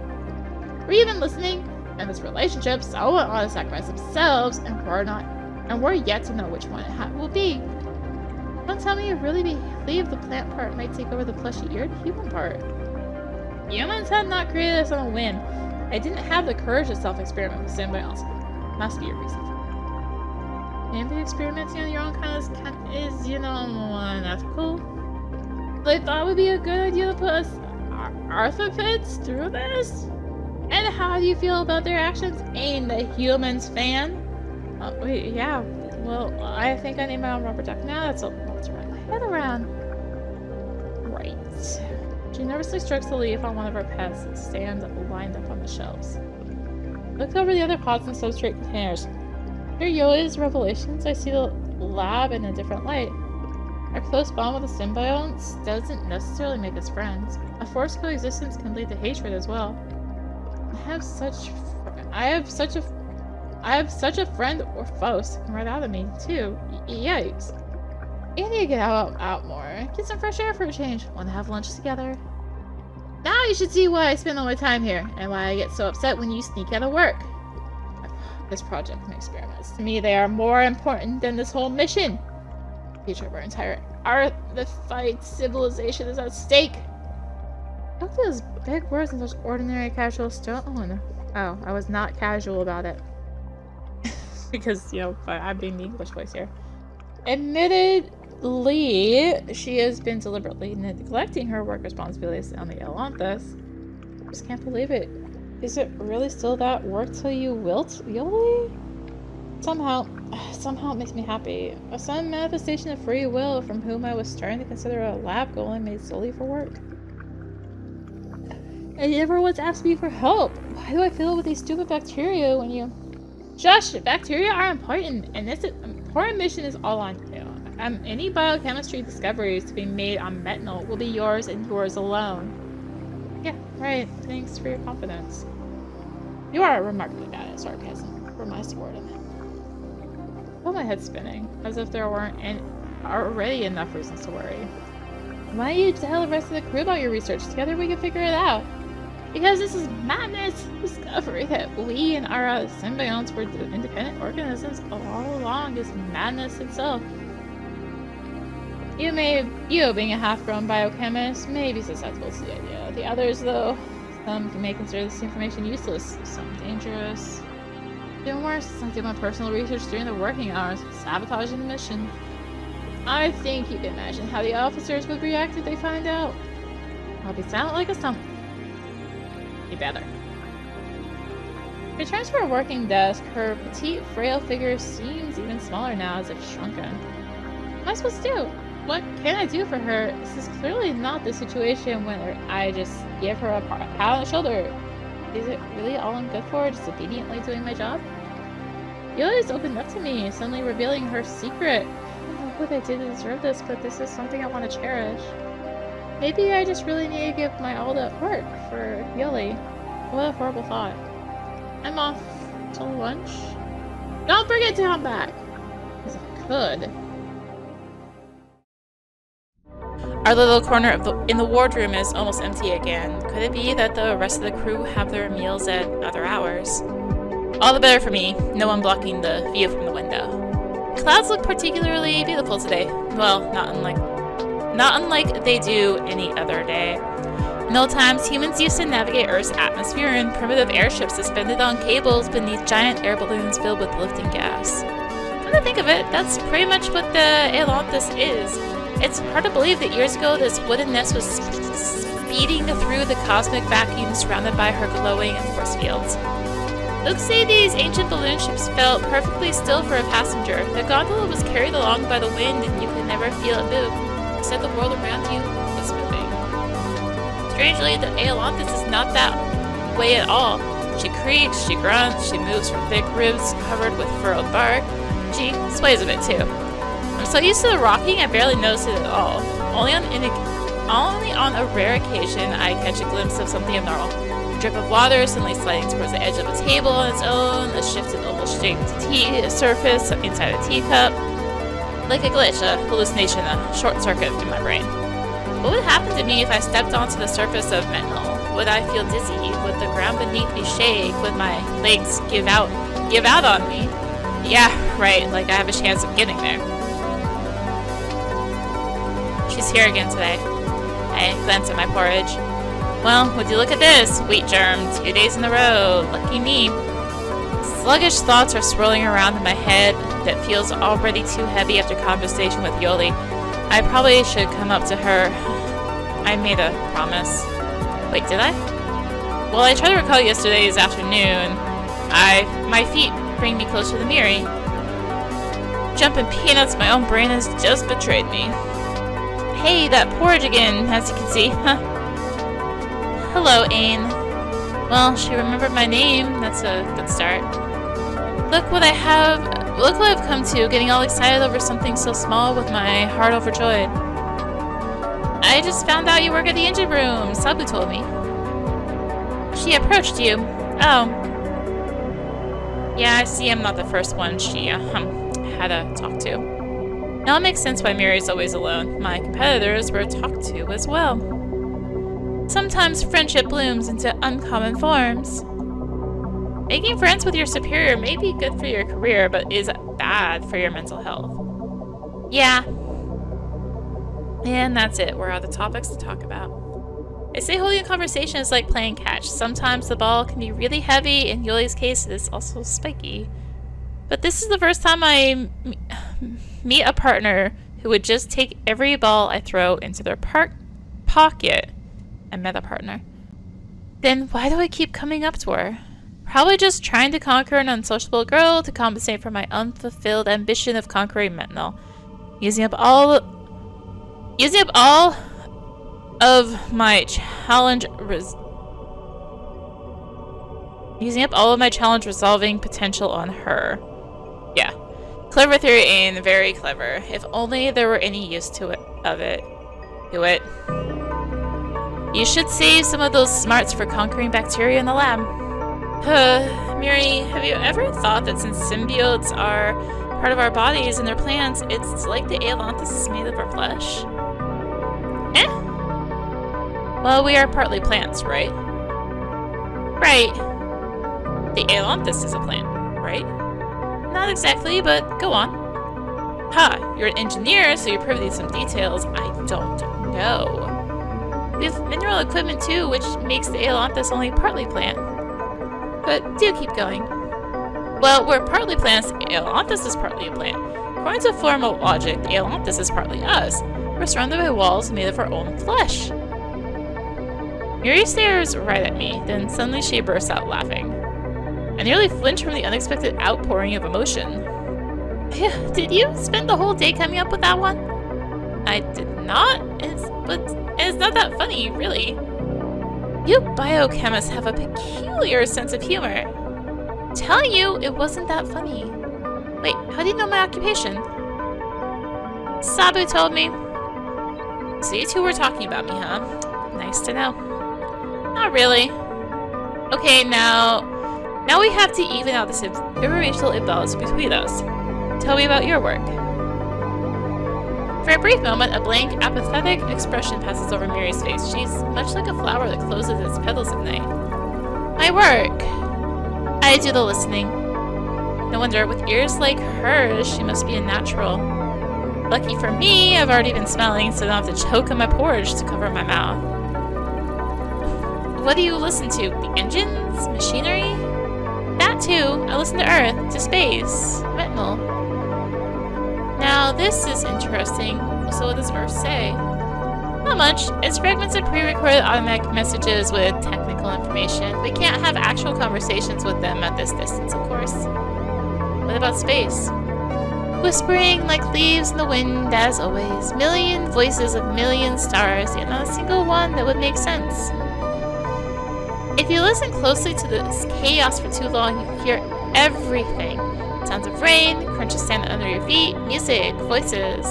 Were you even listening? In this relationship, someone ought to sacrifice themselves, and we're yet to know which one it will be. Don't tell me you really believe the plant part might take over the fleshy-eared human part. Humans had not created us on a whim. I didn't have the courage to self-experiment with symbionts. Must be a reason. Maybe experimenting on your own kind is, unethical. They thought it would be a good idea to put us arthropods through this? And how do you feel about their actions? Ain't the humans fan? Yeah. Well, I think I need my own rubber duck now. That's a lot to wrap my head around. Right. She nervously strokes the leaf on one of her pets that stands lined up on the shelves. Looked over the other pots and substrate containers. Through Yoli's revelations, I see the lab in a different light. Our close bond with the symbionts doesn't necessarily make us friends. A forced coexistence can lead to hatred as well. I have such a friend or foe sticking right out of me, too. Yikes. You need to get out more. Get some fresh air for a change. Want to have lunch together? Now you should see why I spend all my time here, and why I get so upset when you sneak out of work. This project and experiments. To me, they are more important than this whole mission. The future of our entire artified civilization is at stake. Don't those big words in such ordinary casual tone. Oh, I was not casual about it. Because, I'm being the English voice here. Admittedly, she has been deliberately neglecting her work responsibilities on the Ailanthus. I just can't believe it. Is it really still that work till you wilt, Yoli? Somehow it makes me happy. Some manifestation of free will from whom I was starting to consider a lab goal I made solely for work. And you never once asked me for help. Why do I fill with these stupid bacteria when you... Shush! Bacteria are important, and this important mission is all on you. Any biochemistry discoveries to be made on Metnal will be yours and yours alone. Yeah, right. Thanks for your confidence. You are remarkably bad at sarcasm, for my subordinate. I feel my head spinning, as if there weren't already enough reasons to worry. Why don't you tell the rest of the crew about your research? Together we can figure it out. Because this is madness! Discovery that we and our symbionts were independent organisms all along is madness itself. You, being a half-grown biochemist, may be susceptible to the idea. The others, though, some may consider this information useless, some dangerous. Even worse, I do my personal research during the working hours, sabotaging the mission. I think you can imagine how the officers would react if they find out. I'll be silent like a stump. You better. Returns to her working desk, her petite, frail figure seems even smaller now, as if shrunken. What am I supposed to do? What can I do for her? This is clearly not the situation where I just give her a pat on the shoulder. Is it really all I'm good for, just obediently doing my job? Yoli's opened up to me, suddenly revealing her secret. I don't know what I did to deserve this, but this is something I want to cherish. Maybe I just really need to give my all to work for Yoli. What a horrible thought. I'm off till lunch. Don't forget to come back! Because if I could... Our little corner in the wardroom is almost empty again. Could it be that the rest of the crew have their meals at other hours? All the better for me, no one blocking the view from the window. Clouds look particularly beautiful today. Well, not unlike they do any other day. In old times, humans used to navigate Earth's atmosphere in primitive airships suspended on cables beneath giant air balloons filled with lifting gas. Come to think of it, that's pretty much what the Ailanthus is. It's hard to believe that years ago this wooden nest was speeding through the cosmic vacuum surrounded by her glowing force fields. Look, say these ancient balloon ships felt perfectly still for a passenger. The gondola was carried along by the wind and you could never feel it move. Instead, the world around you was moving. Strangely, the Ailanthus is not that way at all. She creaks, she grunts, she moves from thick ribs covered with furrowed bark. She sways a bit too. I'm so used to the rocking, I barely notice it at all. Only on a rare occasion, I catch a glimpse of something abnormal. A drip of water suddenly sliding towards the edge of a table on its own, a shifted oval-shaped tea surface inside a teacup. Like a glitch, a hallucination, a short circuit in my brain. What would happen to me if I stepped onto the surface of Metnal? Would I feel dizzy? Would the ground beneath me shake? Would my legs give out on me? Yeah, right, like I have a chance of getting there. She's here again today. I glance at my porridge. Well, would you look at this? Wheat germ, 2 days in a row. Lucky me. Sluggish thoughts are swirling around in my head that feels already too heavy after conversation with Yoli. I probably should come up to her. I made a promise. Wait, did I? Well, I tried to recall yesterday's afternoon. My feet bring me closer to the mirror. Jumping peanuts, my own brain has just betrayed me. Hey, that porridge again, as you can see. Hello, Ain. Well, she remembered my name. That's a good start. Look what I've come to, getting all excited over something so small with my heart overjoyed. I just found out you work at the engine room, Sabu told me. She approached you. Oh. Yeah, I see I'm not the first one she had to talk to. Now it makes sense why Miri's always alone. My competitors were talked to as well. Sometimes friendship blooms into uncommon forms. Making friends with your superior may be good for your career, but is bad for your mental health. Yeah. And that's it. We're out of topics to talk about. They say holding a conversation is like playing catch. Sometimes the ball can be really heavy. In Yoli's case, it is also spiky. But this is the first time I meet a partner who would just take every ball I throw into their pocket. I met a partner. Then why do I keep coming up to her? Probably just trying to conquer an unsociable girl to compensate for my unfulfilled ambition of conquering Metnal. Using up all of my challenge resolving potential on her. Yeah. Clever theory and very clever. If only there were any use to it. You should save some of those smarts for conquering bacteria in the lab. Miri, have you ever thought that since symbiotes are part of our bodies and their plants, it's like the Ailanthus is made of our flesh? Well, we are partly plants, right? Right. The Ailanthus is a plant, right? Not exactly, but go on. Ha, you're an engineer, so you're privy to some details I don't know. We have mineral equipment too, which makes the Ailanthus only partly plant. But do keep going. Well, we're partly plants, the Ailanthus is partly a plant. According to formal logic, the Ailanthus is partly us. We're surrounded by walls made of our own flesh. Miri stares right at me, then suddenly she bursts out laughing. I nearly flinch from the unexpected outpouring of emotion. Did you spend the whole day coming up with that one? I did not. It's not that funny, really. You biochemists have a peculiar sense of humor. I'm telling you, it wasn't that funny. Wait, how do you know my occupation? Sabu told me. So you two were talking about me, huh? Nice to know. Not really. Okay, now we have to even out this irrational imbalance between us. Tell me about your work. For a brief moment, a blank, apathetic expression passes over Miri's face. She's much like a flower that closes its petals at night. My work. I do the listening. No wonder, with ears like hers, she must be a natural. Lucky for me, I've already been smelling, so I don't have to choke on my porridge to cover my mouth. What do you listen to? The engines? Machinery? That too. I listen to Earth, to space, Metnal. Now this is interesting. So what does Earth say? Not much. It's fragments of pre-recorded automatic messages with technical information. We can't have actual conversations with them at this distance, of course. What about space? Whispering like leaves in the wind, as always. Million voices of million stars, yet not a single one that would make sense. If you listen closely to this chaos for too long, you hear everything. Sounds of rain, crunch of sand under your feet, music, voices.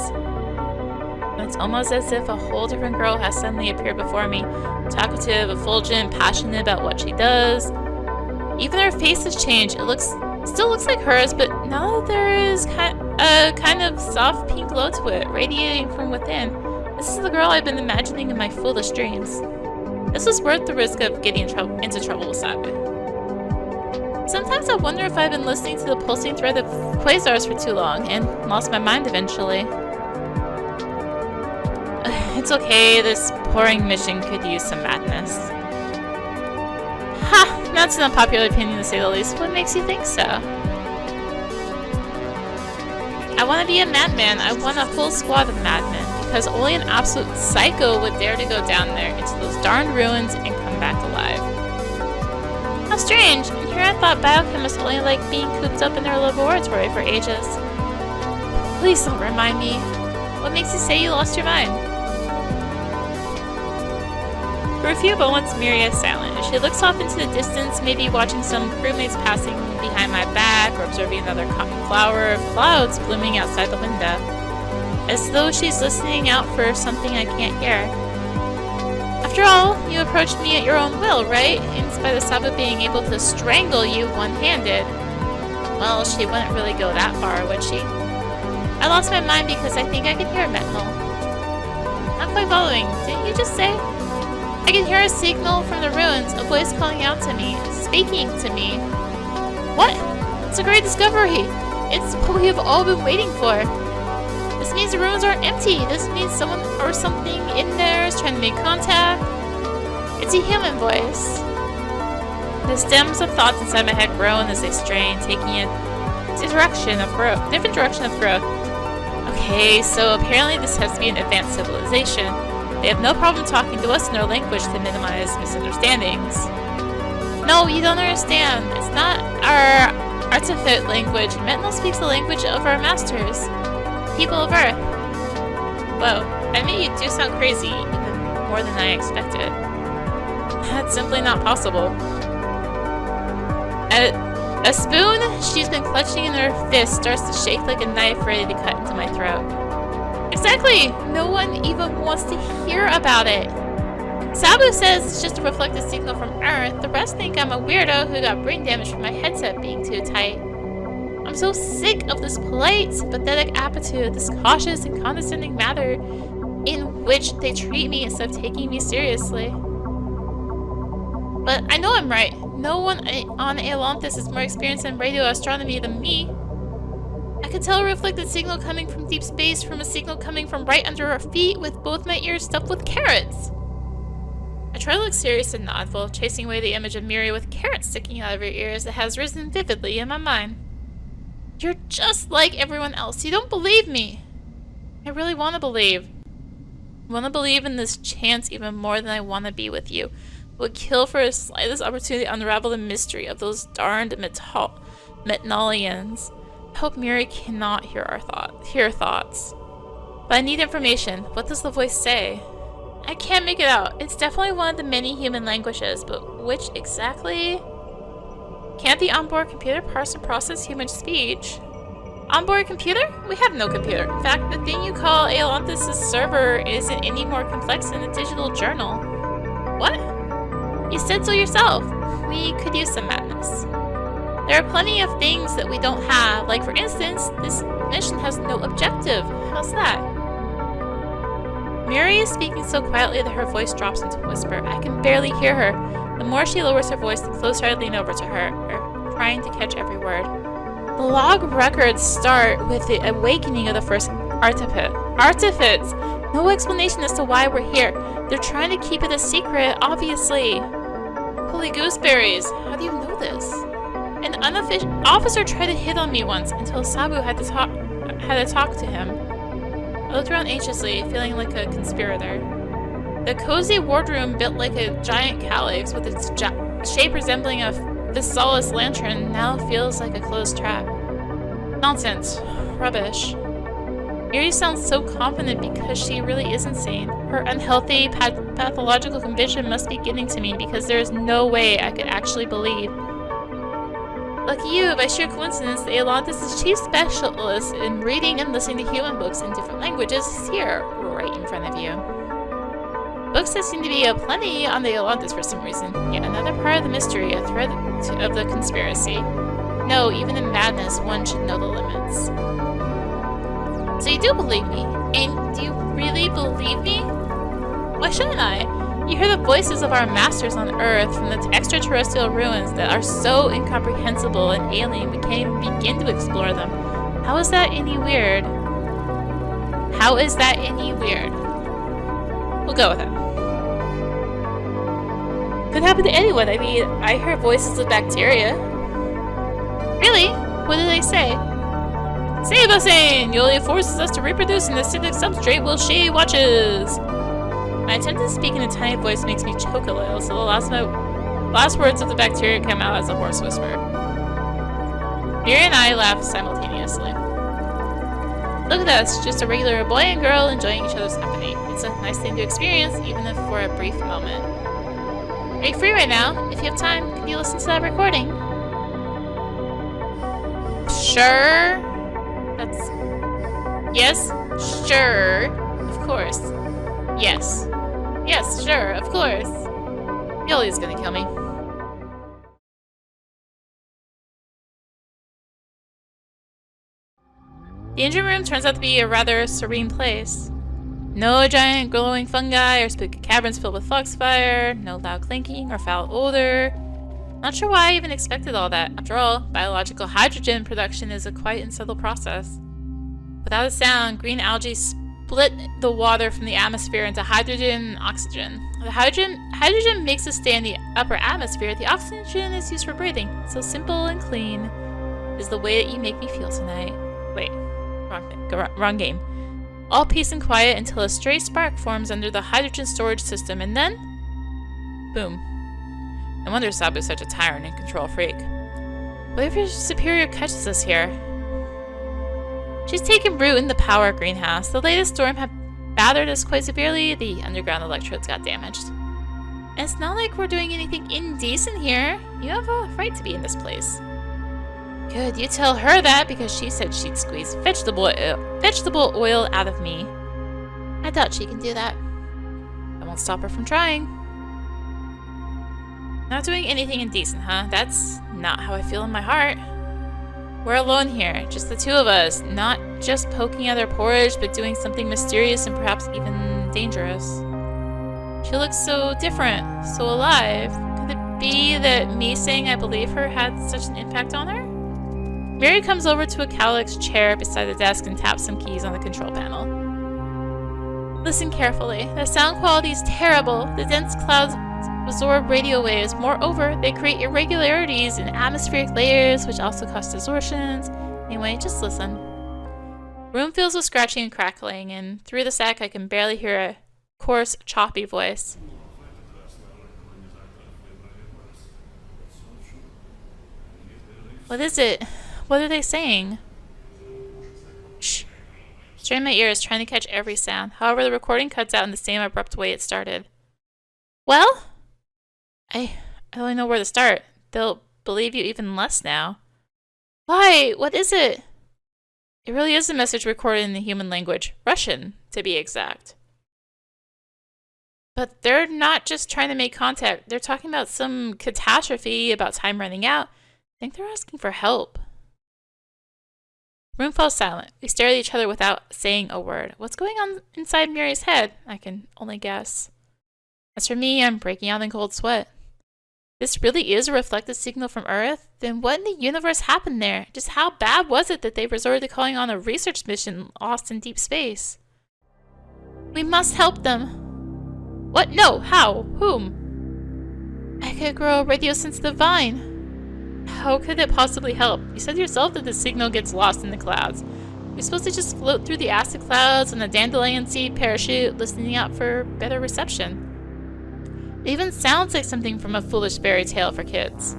It's almost as if a whole different girl has suddenly appeared before me. Talkative, effulgent, passionate about what she does. Even her face has changed. It still looks like hers, but now there is a kind of soft pink glow to it, radiating from within. This is the girl I've been imagining in my foolish dreams. This was worth the risk of getting into trouble with Sabu. Sometimes I wonder if I've been listening to the pulsing thread of quasars for too long and lost my mind eventually. It's okay, this boring mission could use some madness. Ha! That's an unpopular opinion to say the least. What makes you think so? I want to be a madman. I want a whole squad of madmen, because only an absolute psycho would dare to go down there into those darned ruins and come back alive. How strange! And here I thought biochemists only like being cooped up in their laboratory for ages. Please don't remind me. What makes you say you lost your mind? For a few moments, Miri is silent. She looks off into the distance, maybe watching some crewmates passing behind my back or observing another cotton flower of clouds blooming outside the window. As though she's listening out for something I can't hear. After all, you approached me at your own will, right? In spite of Sabu being able to strangle you one-handed. Well, she wouldn't really go that far, would she? I lost my mind because I think I can hear Metnal. Not quite following. Didn't you just say? I can hear a signal from the ruins, a voice calling out to me, speaking to me. What? It's a great discovery! It's what we have all been waiting for. This means the ruins aren't empty. This means someone or something in there is trying to make contact. It's a human voice. The stems of thoughts inside my head groan as they strain, taking a different direction of growth. Okay, so apparently this has to be an advanced civilization. They have no problem talking to us in their language to minimize misunderstandings. No, you don't understand. It's not our artifact language. Metnal speaks the language of our masters. People of Earth. Whoa, I mean, you do sound crazy, even more than I expected. That's simply not possible. A spoon she's been clutching in her fist starts to shake like a knife ready to cut into my throat. Exactly! No one even wants to hear about it. Sabu says it's just a reflected signal from Earth. The rest think I'm a weirdo who got brain damage from my headset being too tight. I'm so sick of this polite, pathetic attitude, this cautious and condescending manner in which they treat me instead of taking me seriously. But I know I'm right. No one on Ailanthus is more experienced in radio astronomy than me. I could tell a reflected signal coming from deep space from a signal coming from right under our feet with both my ears stuffed with carrots. I try to look serious and nod while chasing away the image of Miri with carrots sticking out of her ears that has risen vividly in my mind. You're just like everyone else. You don't believe me. I really want to believe. I want to believe in this chance even more than I want to be with you. I would kill for the slightest opportunity to unravel the mystery of those darned Metnalians. I hope Miri cannot hear our thoughts. But I need information. What does the voice say? I can't make it out. It's definitely one of the many human languages, but which exactly? Can't the onboard computer parse and process human speech? Onboard computer? We have no computer. In fact, the thing you call Ailanthus' server isn't any more complex than a digital journal. What? You said so yourself. We could use some madness. There are plenty of things that we don't have. Like, for instance, this mission has no objective. How's that? Miri is speaking so quietly that her voice drops into a whisper. I can barely hear her. The more she lowers her voice, the closer I lean over to her, trying to catch every word. The log records start with the awakening of the first artifacts. No explanation as to why we're here. They're trying to keep it a secret, obviously. Holy gooseberries! How do you know this? An unofficial officer tried to hit on me once until Sabu had to talk to him. I looked around anxiously, feeling like a conspirator. The cozy wardroom, built like a giant calyx with its shape resembling a Visalis lantern, now feels like a closed trap. Nonsense. Rubbish. Miri sounds so confident because she really is insane. Her unhealthy, pathological condition must be getting to me because there is no way I could actually believe. Lucky you, by sheer coincidence, the Ailanthus' chief specialist in reading and listening to human books in different languages is here, right in front of you. Books that seem to be aplenty on the Ailanthus for some reason. Yet another part of the mystery, a thread of the conspiracy. No, even in madness, one should know the limits. So you do believe me? And do you really believe me? Why shouldn't I? You hear the voices of our masters on Earth from the extraterrestrial ruins that are so incomprehensible and alien we can't even begin to explore them. How is that any weird? How is that any weird? We'll go with it. Could happen to anyone. I mean, I hear voices of bacteria. Really? What did they say? Ceiba Let! Yulia forces us to reproduce an acidic substrate while she watches. My attempt to speak in a tiny voice makes me choke a little, so the last words of the bacteria come out as a hoarse whisper. Miri and I laugh simultaneously. Look at us, just a regular boy and girl enjoying each other's company. It's a nice thing to experience, even if for a brief moment. Are you free right now? If you have time, can you listen to that recording? Sure. Yes, sure. Of course. Yes. Yes, sure, of course. Yulia's gonna kill me. The engine room turns out to be a rather serene place. No giant glowing fungi or spooky caverns filled with foxfire, no loud clinking or foul odor. Not sure why I even expected all that. After all, biological hydrogen production is a quite and subtle process. Without a sound, green algae split the water from the atmosphere into hydrogen and oxygen. The hydrogen makes it stay in the upper atmosphere. The oxygen is used for breathing. So simple and clean is the way that you make me feel tonight. Wait, wrong game. All peace and quiet until a stray spark forms under the hydrogen storage system, and then, boom. No wonder Sabu's such a tyrant and control freak. What if your superior catches us here? She's taken root in the power greenhouse. The latest storm had battered us quite severely. The underground electrodes got damaged. And it's not like we're doing anything indecent here. You have a right to be in this place. Good, you tell her that because she said she'd squeeze vegetable oil out of me. I doubt she can do that. I won't stop her from trying. Not doing anything indecent, huh? That's not how I feel in my heart. We're alone here, just the two of us, not just poking at our porridge, but doing something mysterious and perhaps even dangerous. She looks so different, so alive. Could it be that me saying I believe her had such an impact on her? Mary comes over to a cowlick's chair beside the desk and taps some keys on the control panel. Listen carefully. The sound quality is terrible. The dense clouds absorb radio waves. Moreover, they create irregularities in atmospheric layers, which also cause distortions. Anyway, just listen. Room fills with scratching and crackling, and through the sack I can barely hear a coarse, choppy voice. What is it? What are they saying? Shh. Strain my ears, trying to catch every sound. However, the recording cuts out in the same abrupt way it started. Well? I don't even know where to start. They'll believe you even less now. Why? What is it? It really is a message recorded in the human language. Russian, to be exact. But they're not just trying to make contact. They're talking about some catastrophe, about time running out. I think they're asking for help. Room falls silent. We stare at each other without saying a word. What's going on inside Mary's head? I can only guess. As for me, I'm breaking out in cold sweat. This really is a reflected signal from Earth? Then what in the universe happened there? Just how bad was it that they resorted to calling on a research mission lost in deep space? We must help them. What? No. How? Whom? I could grow a radio-sensitive vine. How could it possibly help? You said yourself that the signal gets lost in the clouds. You're supposed to just float through the acid clouds on a dandelion seed parachute, listening out for better reception. It even sounds like something from a foolish fairy tale for kids.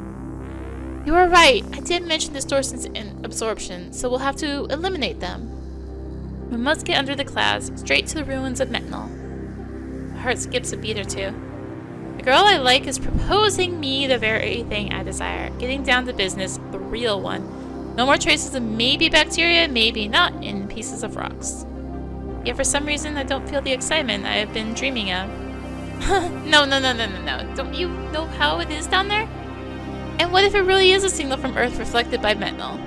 You are right. I did mention distortions and absorption, so we'll have to eliminate them. We must get under the clouds, straight to the ruins of Metnal. My heart skips a beat or two. The girl I like is proposing me the very thing I desire. Getting down to business, the real one. No more traces of maybe bacteria, maybe not, in pieces of rocks. Yet for some reason I don't feel the excitement I have been dreaming of. No. Don't you know how it is down there? And what if it really is a signal from Earth reflected by Metnal?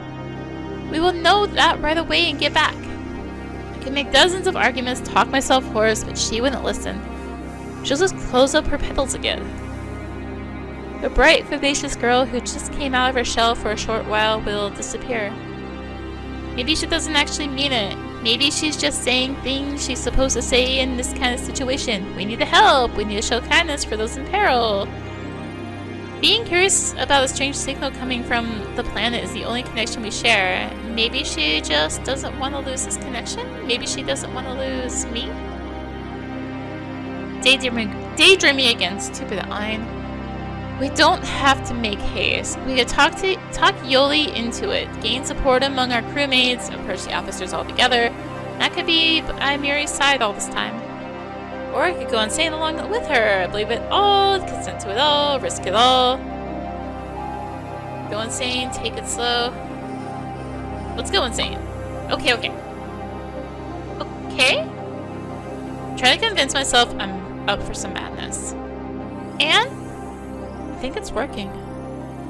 We will know that right away and get back. I could make dozens of arguments, talk myself hoarse, but she wouldn't listen. She'll just close up her petals again. The bright, vivacious girl who just came out of her shell for a short while will disappear. Maybe she doesn't actually mean it. Maybe she's just saying things she's supposed to say in this kind of situation. We need to help. We need to show kindness for those in peril. Being curious about a strange signal coming from the planet is the only connection we share. Maybe she just doesn't want to lose this connection? Maybe she doesn't want to lose me? Daydreaming again, stupid Ein. We don't have to make haste. We could talk Yoli into it, gain support among our crewmates, approach the officers all together. That could be by Miri's side all this time. Or I could go insane along with her, believe it all, consent to it all, risk it all. Go insane, take it slow. Let's go insane. Okay. Trying to convince myself I'm up for some madness. And I think it's working.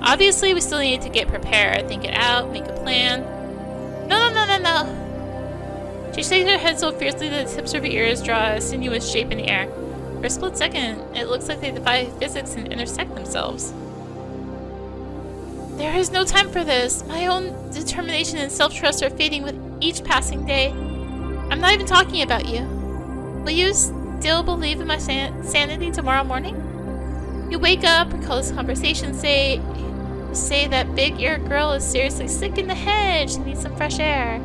Obviously, we still need to get prepared, think it out, make a plan. No. She shakes her head so fiercely that the tips of her ears draw a sinuous shape in the air. For a split second, it looks like they defy physics and intersect themselves. There is no time for this. My own determination and self-trust are fading with each passing day. I'm not even talking about you. Will you still believe in my sanity tomorrow morning? You wake up, recall this conversation, say that big-eared girl is seriously sick in the head. She needs some fresh air.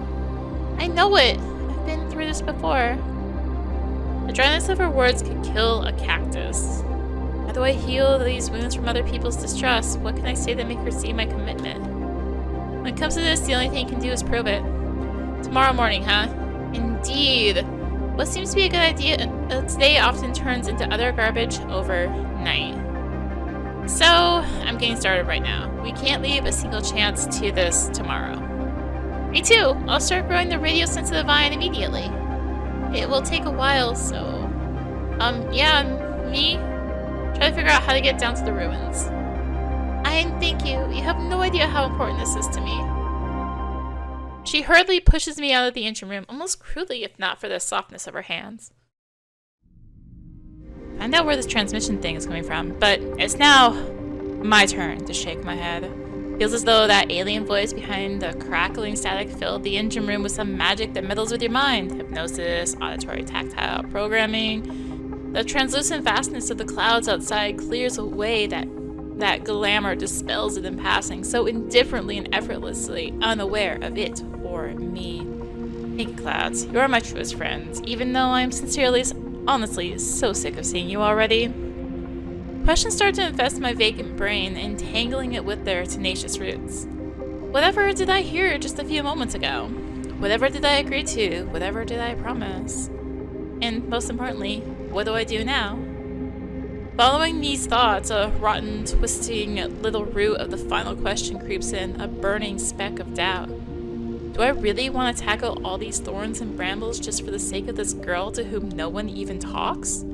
I know it. I've been through this before. The dryness of her words could kill a cactus. How do I heal these wounds from other people's distrust? What can I say to make her see my commitment? When it comes to this, the only thing you can do is prove it. Tomorrow morning, huh? Indeed. What seems to be a good idea today often turns into other garbage overnight. So, I'm getting started right now. We can't leave a single chance to this tomorrow. Me too! I'll start growing the radio-sensitive vine immediately. It will take a while, so... yeah, me? Try to figure out how to get down to the ruins. Thank you. You have no idea how important this is to me. She hurriedly pushes me out of the engine room, almost crudely if not for the softness of her hands. Find out where this transmission thing is coming from, but it's now my turn to shake my head. Feels as though that alien voice behind the crackling static filled the engine room with some magic that meddles with your mind. Hypnosis, auditory tactile programming. The translucent vastness of the clouds outside clears away that glamour, dispels it in passing, so indifferently and effortlessly, unaware of it or me. Thank you, clouds. You are my truest friends, even though I am sincerely, honestly, so sick of seeing you already. Questions start to infest my vacant brain, entangling it with their tenacious roots. Whatever did I hear just a few moments ago? Whatever did I agree to? Whatever did I promise? And most importantly, what do I do now? Following these thoughts, a rotten, twisting little root of the final question creeps in, a burning speck of doubt. Do I really want to tackle all these thorns and brambles just for the sake of this girl to whom no one even talks?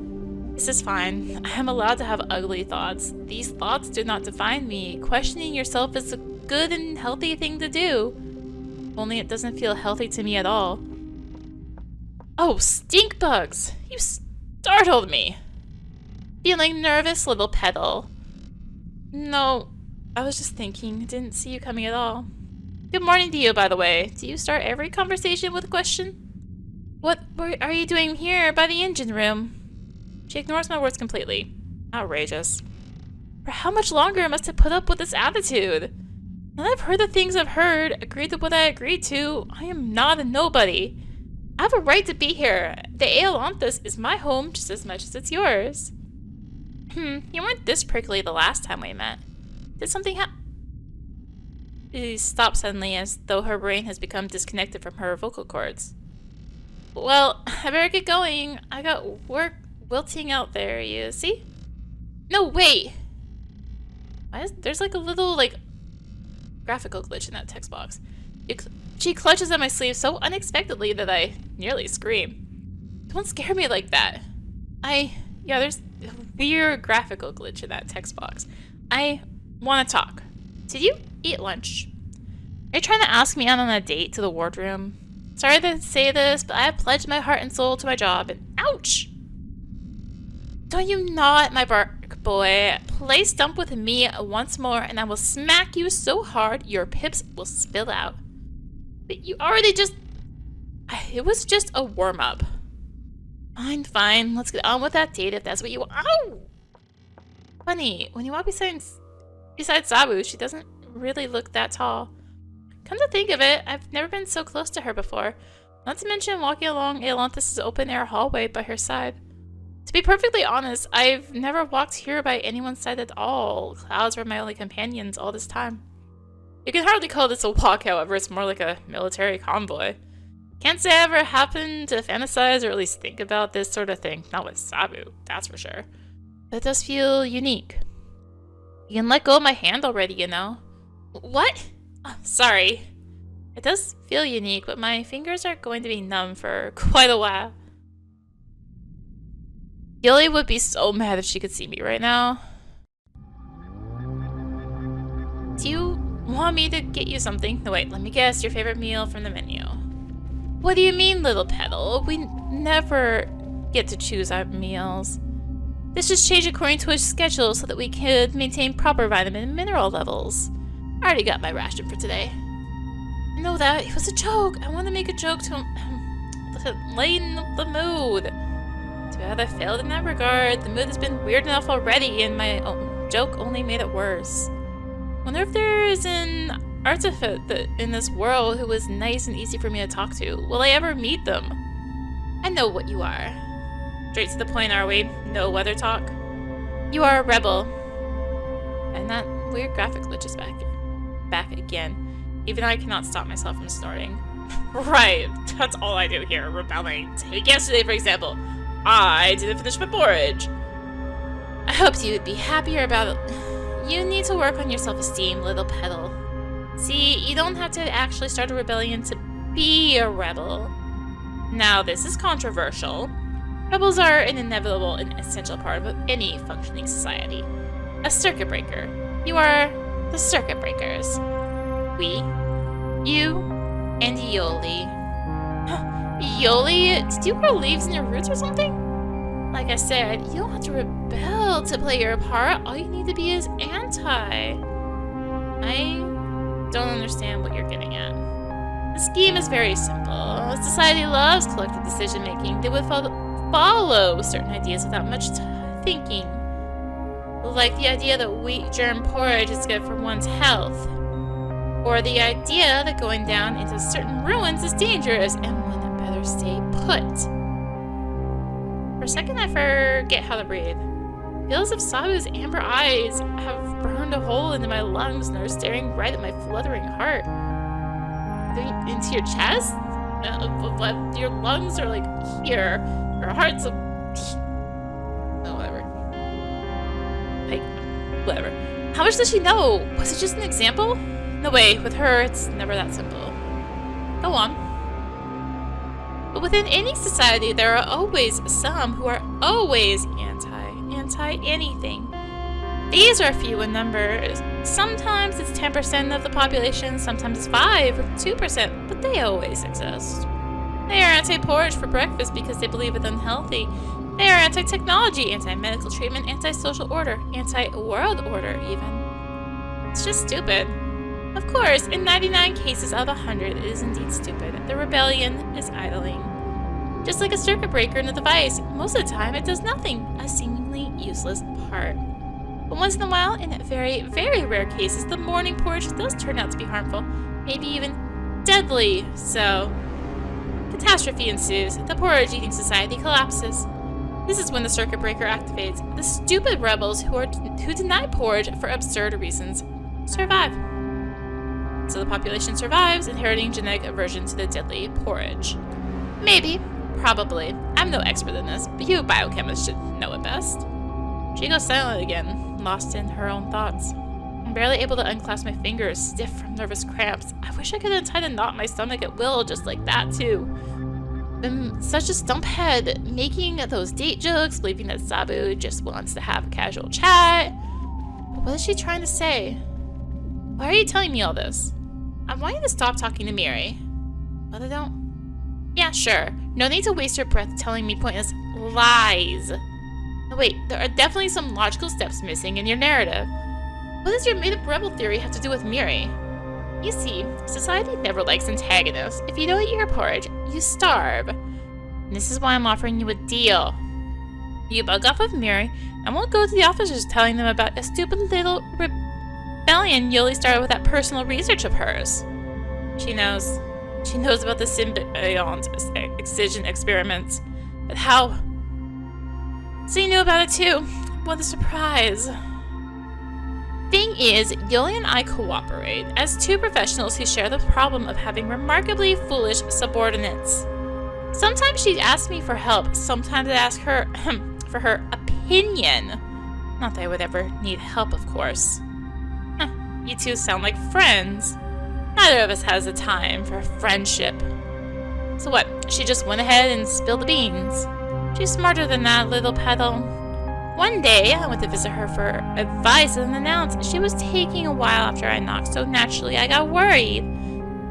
This is fine. I am allowed to have ugly thoughts. These thoughts do not define me. Questioning yourself is a good and healthy thing to do. Only it doesn't feel healthy to me at all. Oh, stink bugs! You startled me! Feeling nervous, little petal? No, I was just thinking. Didn't see you coming at all. Good morning to you, by the way. Do you start every conversation with a question? What are you doing here by the engine room? She ignores my words completely. Outrageous. For how much longer must I put up with this attitude? Now that I've heard the things I've heard, agreed to what I agreed to, I am not a nobody. I have a right to be here. The Ailanthus is my home just as much as it's yours. You weren't this prickly the last time we met. Did something happen? She stops suddenly as though her brain has become disconnected from her vocal cords. Well, I better get going. I got work wilting out there, you see? No, wait! There's like a little, graphical glitch in that text box. She clutches at my sleeve so unexpectedly that I nearly scream. Don't scare me like that. Yeah, there's a weird graphical glitch in that text box. I want to talk. Did you eat lunch? Are you trying to ask me out on a date to the wardroom? Sorry to say this, but I have pledged my heart and soul to my job, and ouch! Don't you gnaw at my bark, boy. Play stump with me once more, and I will smack you so hard your pips will spill out. But you already just... It was just a warm-up. Fine. Let's get on with that date if that's what you want. Ow! Funny, when you walk beside Sabu, she doesn't really look that tall. Come to think of it, I've never been so close to her before. Not to mention walking along Ailanthus' open-air hallway by her side. To be perfectly honest, I've never walked here by anyone's side at all. Clouds were my only companions all this time. You can hardly call this a walk, however. It's more like a military convoy. Can't say I ever happened to fantasize or at least think about this sort of thing. Not with Sabu, that's for sure. But it does feel unique. You can let go of my hand already, you know. What? Oh, sorry. It does feel unique, but my fingers are going to be numb for quite a while. Gilly would be so mad if she could see me right now. Do you want me to get you something? No, wait, let me guess. Your favorite meal from the menu. What do you mean, little petal? We never get to choose our meals. This just changed according to a schedule so that we could maintain proper vitamin and mineral levels. I already got my ration for today. I know that. It was a joke. I want to make a joke to lighten the mood. Too bad I failed in that regard. The mood has been weird enough already, and my joke only made it worse. Wonder if there is an artifact in this world who is nice and easy for me to talk to. Will I ever meet them? I know what you are. Straight to the point, are we? No weather talk? You are a rebel. And that weird graphic glitch is back again. Even I cannot stop myself from snorting. Right, that's all I do here, rebelling. Take yesterday, for example. I didn't finish my porridge. I hoped you would be happier about it. You need to work on your self-esteem, little petal. See, you don't have to actually start a rebellion to be a rebel. Now, this is controversial. Rebels are an inevitable and essential part of any functioning society. A circuit breaker. You are the circuit breakers. We, you, and Yoli. Yoli, did you grow leaves in your roots or something? Like I said, you don't have to rebel to play your part. All you need to be is anti. I don't understand what you're getting at. The scheme is very simple. Society loves collective decision making. They would follow certain ideas without much thinking. Like the idea that wheat germ porridge is good for one's health. Or the idea that going down into certain ruins is dangerous and one had better stay put. For a second I forget how to breathe. It feels as if Sabu's amber eyes have burned a hole into my lungs and are staring right at my fluttering heart. Into your chest? Your lungs are like here. Your heart's oh, whatever. Like, whatever. How much does she know? Was it just an example? No way, with her, it's never that simple. Go on. But within any society, there are always some who are always anti-anything. These are few in number. Sometimes it's 10% of the population, sometimes it's 5 or 2%, but they always exist. They are anti-porridge for breakfast because they believe it's unhealthy. They are anti-technology, anti-medical treatment, anti-social order, anti-world order even. It's just stupid. Of course, in 99 cases out of 100, it is indeed stupid. The rebellion is idling. Just like a circuit breaker in a device, most of the time it does nothing, a seemingly useless part. But once in a while, in very, very rare cases, the morning porridge does turn out to be harmful, maybe even deadly. So, catastrophe ensues. The porridge-eating society collapses. This is when the circuit breaker activates. The stupid rebels who deny porridge for absurd reasons survive. So the population survives, inheriting genetic aversion to the deadly porridge. Maybe, probably. I'm no expert in this, but you biochemists should know it best. She goes silent again, lost in her own thoughts. I'm barely able to unclasp my fingers, stiff from nervous cramps. I wish I could untie the knot in my stomach at will, just like that too. I'm such a stumphead, making those date jokes, believing that Sabu just wants to have a casual chat. But what is she trying to say? Why are you telling me all this? I want you to stop talking to Miri. But I don't. Yeah, sure. No need to waste your breath telling me pointless lies. No, wait, there are definitely some logical steps missing in your narrative. What does your made-up rebel theory have to do with Miri? You see, society never likes antagonists. If you don't eat your porridge, you starve. And this is why I'm offering you a deal. You bug off of Miri, and we'll go to the officers telling them about a stupid little rebellion Yoli started with that personal research of hers. She knows. She knows about the symbiont excision experiments. But how? So you knew about it too. What a surprise. Thing is, Yoli and I cooperate as two professionals who share the problem of having remarkably foolish subordinates. Sometimes she'd ask me for help, sometimes I'd ask her for her opinion. Not that I would ever need help, of course. You two sound like friends. Neither of us has the time for friendship. So what, she just went ahead and spilled the beans. She's smarter than that, little petal. One day, I went to visit her for advice and announced she was taking a while after I knocked, so naturally I got worried.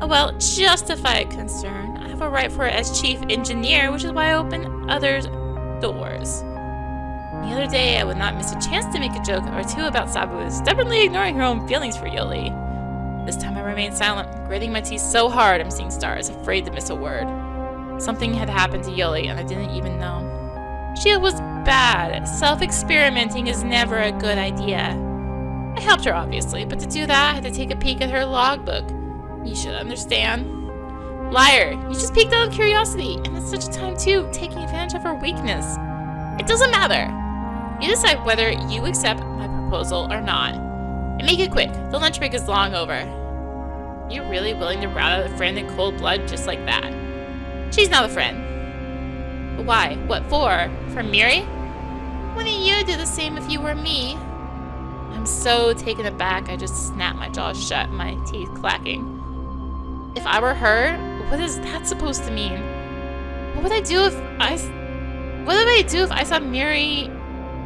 Oh well, justified concern. I have a right for it as chief engineer, which is why I open others' doors. The other day, I would not miss a chance to make a joke or two about Sabu stubbornly ignoring her own feelings for Yoli. This time I remained silent, gritting my teeth so hard I'm seeing stars, afraid to miss a word. Something had happened to Yoli and I didn't even know. She was bad. Self-experimenting is never a good idea. I helped her, obviously, but to do that, I had to take a peek at her logbook. You should understand. Liar, you just peeked out of curiosity, and at such a time, too, taking advantage of her weakness. It doesn't matter. You decide whether you accept my proposal or not. And make it quick. The lunch break is long over. You're really willing to rat out a friend in cold blood just like that? She's not a friend. But why? What for? For Miri? Wouldn't you do the same if you were me? I'm so taken aback I just snapped my jaw shut, my teeth clacking. If I were her, what is that supposed to mean? What would I do if I saw Miri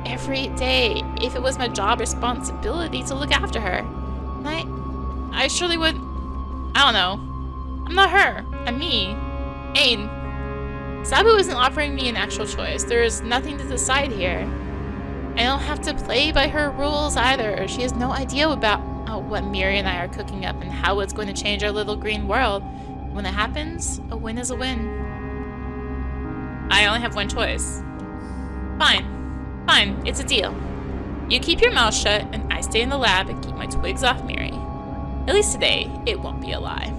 every day, if it was my job responsibility to look after her? I surely would. I don't know. I'm not her. I'm me. Ain. Sabu isn't offering me an actual choice. There is nothing to decide here. I don't have to play by her rules either. She has no idea about what Miri and I are cooking up and how it's going to change our little green world. When it happens, a win is a win. I only have one choice. Fine. Fine, it's a deal. You keep your mouth shut, and I stay in the lab and keep my twigs off Miri. At least today, it won't be a lie.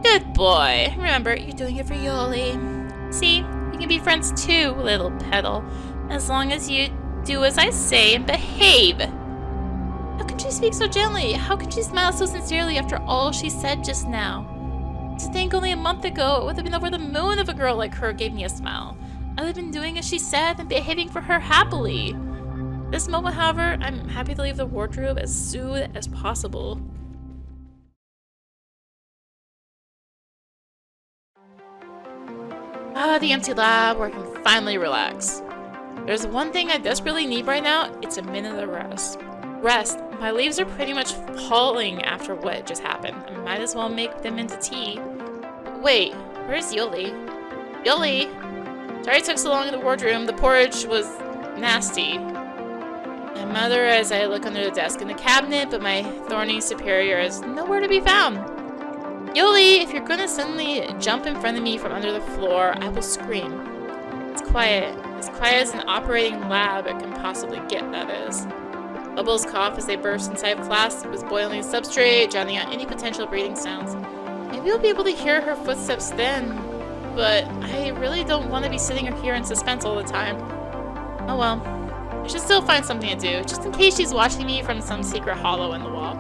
Good boy. Remember, you're doing it for Yoli. See, we can be friends too, little petal. As long as you do as I say and behave. How can she speak so gently? How can she smile so sincerely after all she said just now? To think only a month ago, it would have been over the moon if a girl like her gave me a smile. I would have been doing as she said and behaving for her happily. This moment, however, I'm happy to leave the wardrobe as soon as possible. The empty lab where I can finally relax. There's one thing I desperately need right now, it's a minute of rest. My leaves are pretty much falling after what just happened. I might as well make them into tea. Wait, where's Yoli? Yoli! Sorry it took so long in the wardroom. The porridge was nasty. I mutter as I look under the desk in the cabinet, but my thorny superior is nowhere to be found. Yoli, if you're gonna suddenly jump in front of me from under the floor, I will scream. It's quiet. As quiet as an operating lab it can possibly get, that is. Bubbles cough as they burst inside a flask with boiling substrate, drowning out any potential breathing sounds. Maybe we'll be able to hear her footsteps then, but I really don't want to be sitting here in suspense all the time. Oh well. I should still find something to do, just in case she's watching me from some secret hollow in the wall.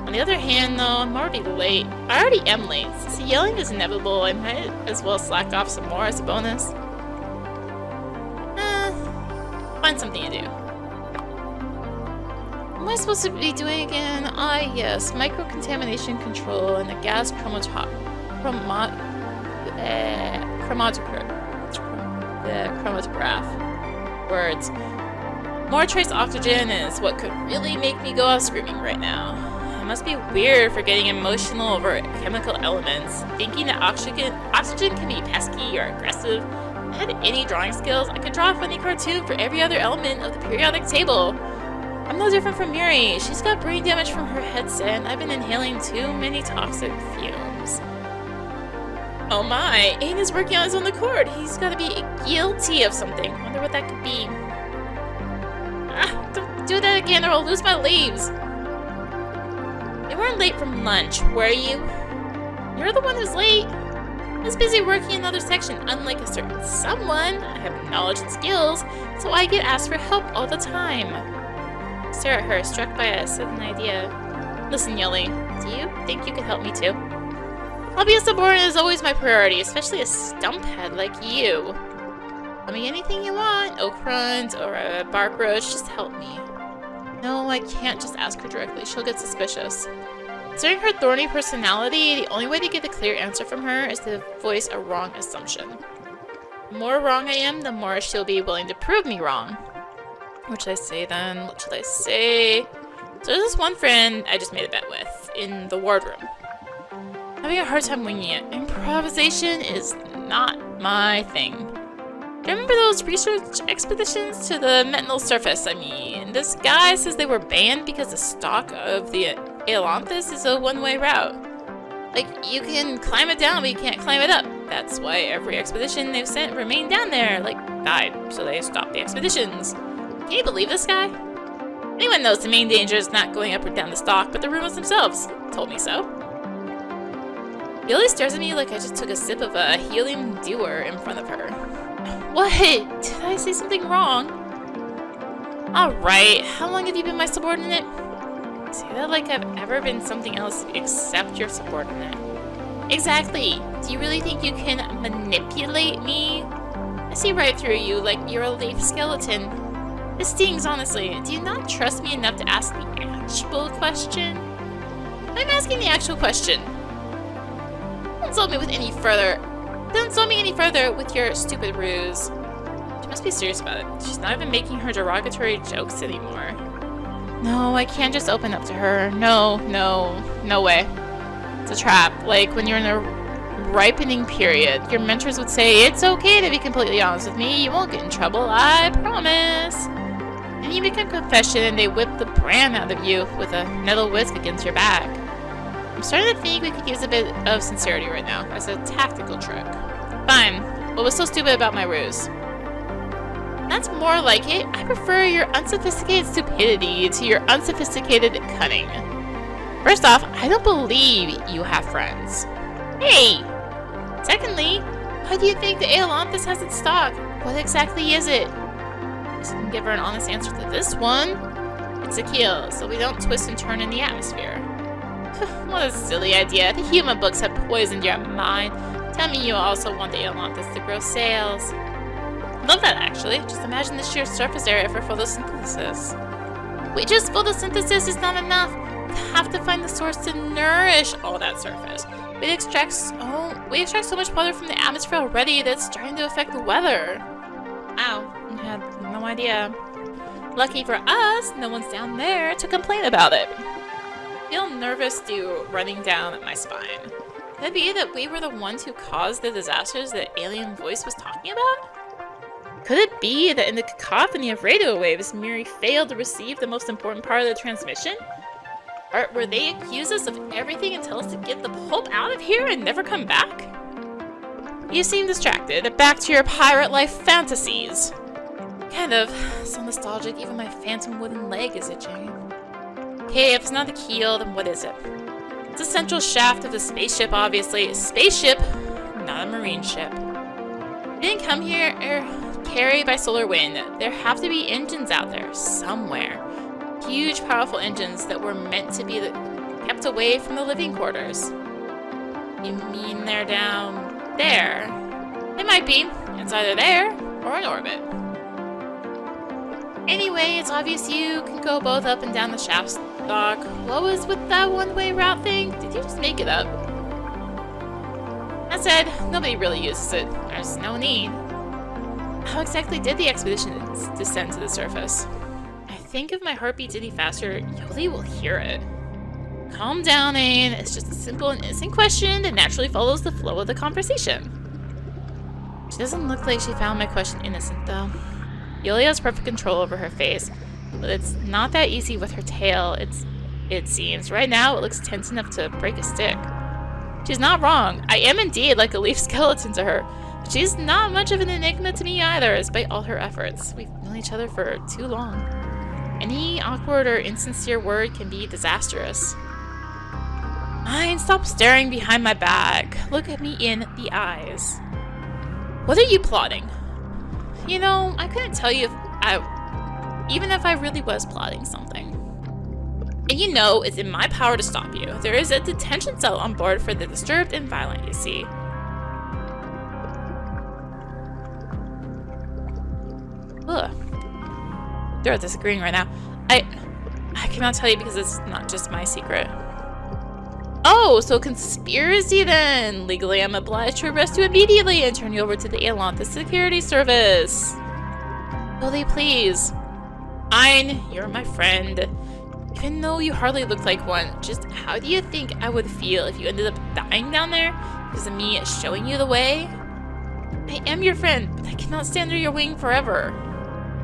On the other hand, though, I'm already late. I already am late. Since yelling is inevitable, I might as well slack off some more as a bonus. Find something to do. What am I supposed to be doing again? Ah, yes, microcontamination control and the gas chromatograph. Words. More trace oxygen is what could really make me go off screaming right now. It must be weird for getting emotional over chemical elements, thinking that oxygen can be pesky or aggressive. If I had any drawing skills, I could draw a funny cartoon for every other element of the periodic table. I'm no different from Miri. She's got brain damage from her headset, and I've been inhaling too many toxic fumes. Oh my, Ain is working on his own accord. He's gotta be guilty of something. Wonder what that could be. Don't do that again or I'll lose my leaves. You weren't late from lunch, were you? You're the one who's late. I was busy working in another section. Unlike a certain someone, I have knowledge and skills, so I get asked for help all the time. I stare at her, struck by a sudden idea. Listen, Yoli, do you think you could help me too? I'll be a subordinate is always my priority, especially a stumphead like you. Tell me anything you want, oak runt or a bark roach, just help me. No, I can't just ask her directly. She'll get suspicious. Considering her thorny personality, the only way to get a clear answer from her is to voice a wrong assumption. The more wrong I am, the more she'll be willing to prove me wrong. What should I say then? What should I say? So there's this one friend I just made a bet with in the wardroom. Having a hard time winging it. Improvisation is not my thing. Do you remember those research expeditions to the Metnal surface? I mean, this guy says they were banned because the stock of the Ailanthus is a one-way route. Like, you can climb it down, but you can't climb it up. That's why every expedition they've sent remained down there, like, died, so they stopped the expeditions. Can you believe this guy? Anyone knows the main danger is not going up or down the stock, but the rumors themselves told me so. Billy stares at me like I just took a sip of a helium dewer in front of her. What? Did I say something wrong? Alright, how long have you been my subordinate? Say that like I've ever been something else except your subordinate. Exactly. Do you really think you can manipulate me? I see right through you like you're a leaf skeleton. This stings, honestly. Do you not trust me enough to ask the actual question? I'm asking the actual question. Don't insult me any further with your stupid ruse. She must be serious about it. She's not even making her derogatory jokes anymore. No, I can't just open up to her. No way. It's a trap. Like when you're in a ripening period, your mentors would say, it's okay to be completely honest with me. You won't get in trouble, I promise. And you make a confession and they whip the bran out of you with a nettle whisk against your back. I'm starting to think we could use a bit of sincerity right now as a tactical trick. Fine. What was so stupid about my ruse? That's more like it. I prefer your unsophisticated stupidity to your unsophisticated cunning. First off, I don't believe you have friends. Hey! Secondly, how do you think the Ailanthus has its stock? What exactly is it? I guess I can give her an honest answer to this one. It's a keel, so we don't twist and turn in the atmosphere. What a silly idea. The human books have poisoned your mind. Tell me you also want the Ailanthus to grow sails. Love that, actually. Just imagine the sheer surface area for photosynthesis. Wait, just photosynthesis is not enough. We have to find the source to nourish all that surface. We extract so much water from the atmosphere already that it's starting to affect the weather. Wow, I had no idea. Lucky for us, no one's down there to complain about it. I feel nervous due running down my spine. Could it be that we were the ones who caused the disasters that alien voice was talking about? Could it be that in the cacophony of radio waves, Miri failed to receive the most important part of the transmission? Or were they accuse us of everything and tell us to get the pulp out of here and never come back? You seem distracted. Back to your pirate life fantasies. Kind of. So nostalgic, even my phantom wooden leg is itching. Okay, if it's not the keel, then what is it? It's a central shaft of the spaceship, obviously. A spaceship, not a marine ship. We didn't come here carried by solar wind. There have to be engines out there, somewhere. Huge, powerful engines that were meant to be kept away from the living quarters. You mean they're down there? They might be. It's either there or in orbit. Anyway, it's obvious you can go both up and down the shaft dock. What was with that one-way route thing? Did you just make it up? That said, nobody really uses it. There's no need. How exactly did the expedition descend to the surface? I think if my heart beats any faster, Yoli will hear it. Calm down, Ain. It's just a simple and innocent question that naturally follows the flow of the conversation. She doesn't look like she found my question innocent, though. Yoli has perfect control over her face, but it's not that easy with her tail, it seems. Right now, it looks tense enough to break a stick. She's not wrong. I am indeed like a leaf skeleton to her. But she's not much of an enigma to me either, despite all her efforts. We've known each other for too long. Any awkward or insincere word can be disastrous. Mine, stop staring behind my back. Look at me in the eyes. What are you plotting? You know, I couldn't tell you even if I really was plotting something. And you know, it's in my power to stop you. There is a detention cell on board for the disturbed and violent, you see. Ugh. They're disagreeing right now. I cannot tell you because it's not just my secret. Oh, so conspiracy then! Legally, I'm obliged to arrest you immediately and turn you over to the Ailanthus Security Service. Yoli, please. Fine, you're my friend. Even though you hardly look like one, just how do you think I would feel if you ended up dying down there because of me showing you the way? I am your friend, but I cannot stand under your wing forever.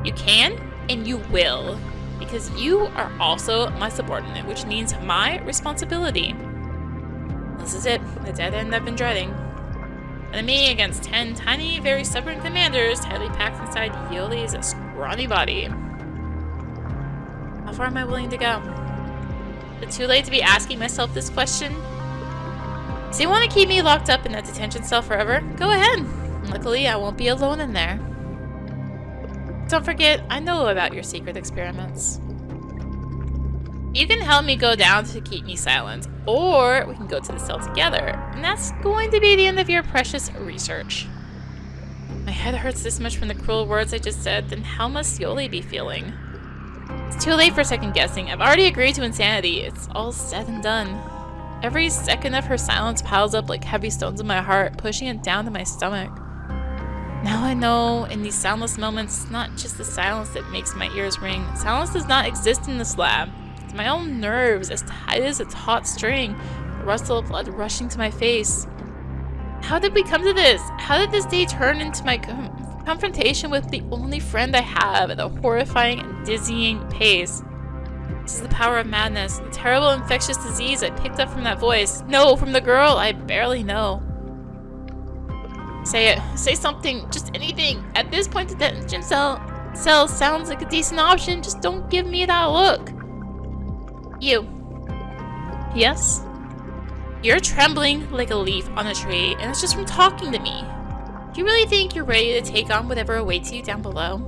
You can, and you will, because you are also my subordinate, which means my responsibility. This is it, the dead end I've been dreading. Enemy against 10 tiny, very stubborn commanders tightly packed inside Yoli's scrawny body. How far am I willing to go? Is it too late to be asking myself this question? So you want to keep me locked up in that detention cell forever? Go ahead. Luckily, I won't be alone in there. Don't forget, I know about your secret experiments. You can help me go down to keep me silent, or we can go to the cell together, and that's going to be the end of your precious research. My head hurts this much from the cruel words I just said, then how must Yoli be feeling? It's too late for second guessing. I've already agreed to insanity. It's all said and done. Every second of her silence piles up like heavy stones in my heart, pushing it down to my stomach. Now I know in these soundless moments, it's not just the silence that makes my ears ring. Silence does not exist in this lab. It's my own nerves, as tight as a taut string, the rustle of blood rushing to my face. How did we come to this? How did this day turn into my confrontation with the only friend I have at a horrifying and dizzying pace? This is the power of madness, the terrible infectious disease I picked up from that voice. No, from the girl I barely know. Say it. Say something. Just anything. At this point, the detention cell sounds like a decent option. Just don't give me that look. You. Yes? You're trembling like a leaf on a tree, and it's just from talking to me. Do you really think you're ready to take on whatever awaits you down below?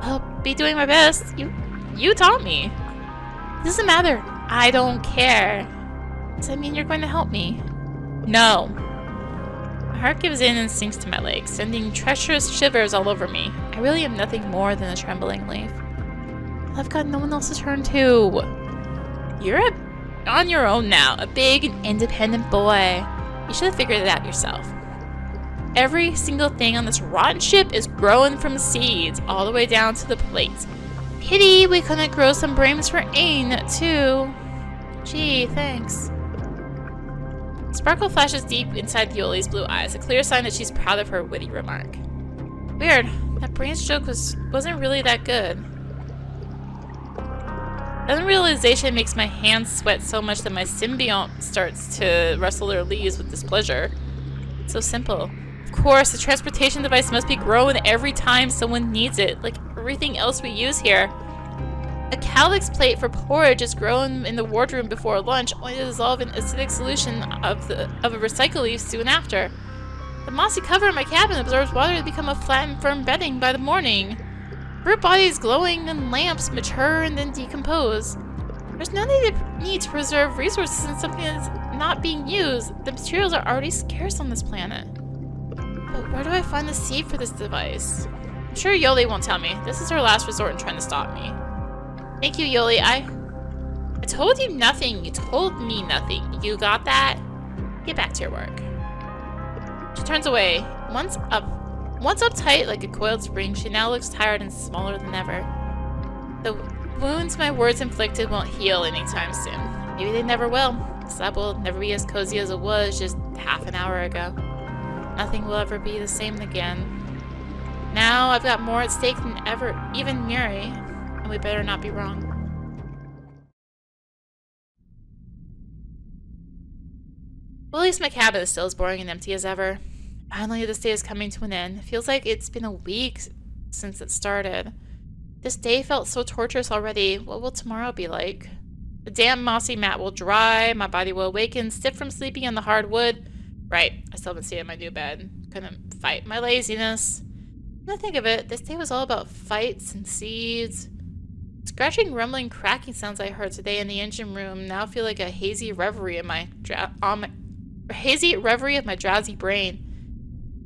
I'll be doing my best. You taught me. It doesn't matter. I don't care. Does that mean you're going to help me? No. My heart gives in and sinks to my legs, sending treacherous shivers all over me. I really am nothing more than a trembling leaf. I've got no one else to turn to. You're on your own now, a big and independent boy. You should have figured it out yourself. Every single thing on this rotten ship is growing from seeds all the way down to the plates. Pity we couldn't grow some brains for Ain, too. Gee, thanks. Sparkle flashes deep inside Yoli's blue eyes, a clear sign that she's proud of her witty remark. Weird, that brains joke wasn't really that good. Then realization makes my hands sweat so much that my symbiont starts to rustle their leaves with displeasure. It's so simple. Of course, the transportation device must be grown every time someone needs it, like everything else we use here. A calyx plate for porridge is grown in the wardroom before lunch, only to dissolve in acidic solution of a recycle leaf soon after. The mossy cover of my cabin absorbs water to become a flat and firm bedding by the morning. Fruit bodies glowing in lamps mature and then decompose. There's no need to preserve resources in something that's not being used. The materials are already scarce on this planet. But where do I find the seed for this device? I'm sure Yoli won't tell me. This is her last resort in trying to stop me. Thank you, Yoli. I told you nothing. You told me nothing. You got that? Get back to your work. She turns away. Once uptight like a coiled spring, she now looks tired and smaller than ever. The wounds my words inflicted won't heal anytime soon. Maybe they never will. This lab will never be as cozy as it was just half an hour ago. Nothing will ever be the same again. Now I've got more at stake than ever, even Miri, and we better not be wrong. Well, at least my cabin is still as boring and empty as ever. Finally, this day is coming to an end. It feels like it's been a week since it started. This day felt so torturous already. What will tomorrow be like? The damp mossy mat will dry, my body will awaken, stiff from sleeping on the hard wood. Right, I still haven't stayed in my new bed. Couldn't fight my laziness. When I think of it, this day was all about fights and seeds. Scratching, rumbling, cracking sounds I heard today in the engine room now feel like a hazy reverie of my drowsy brain.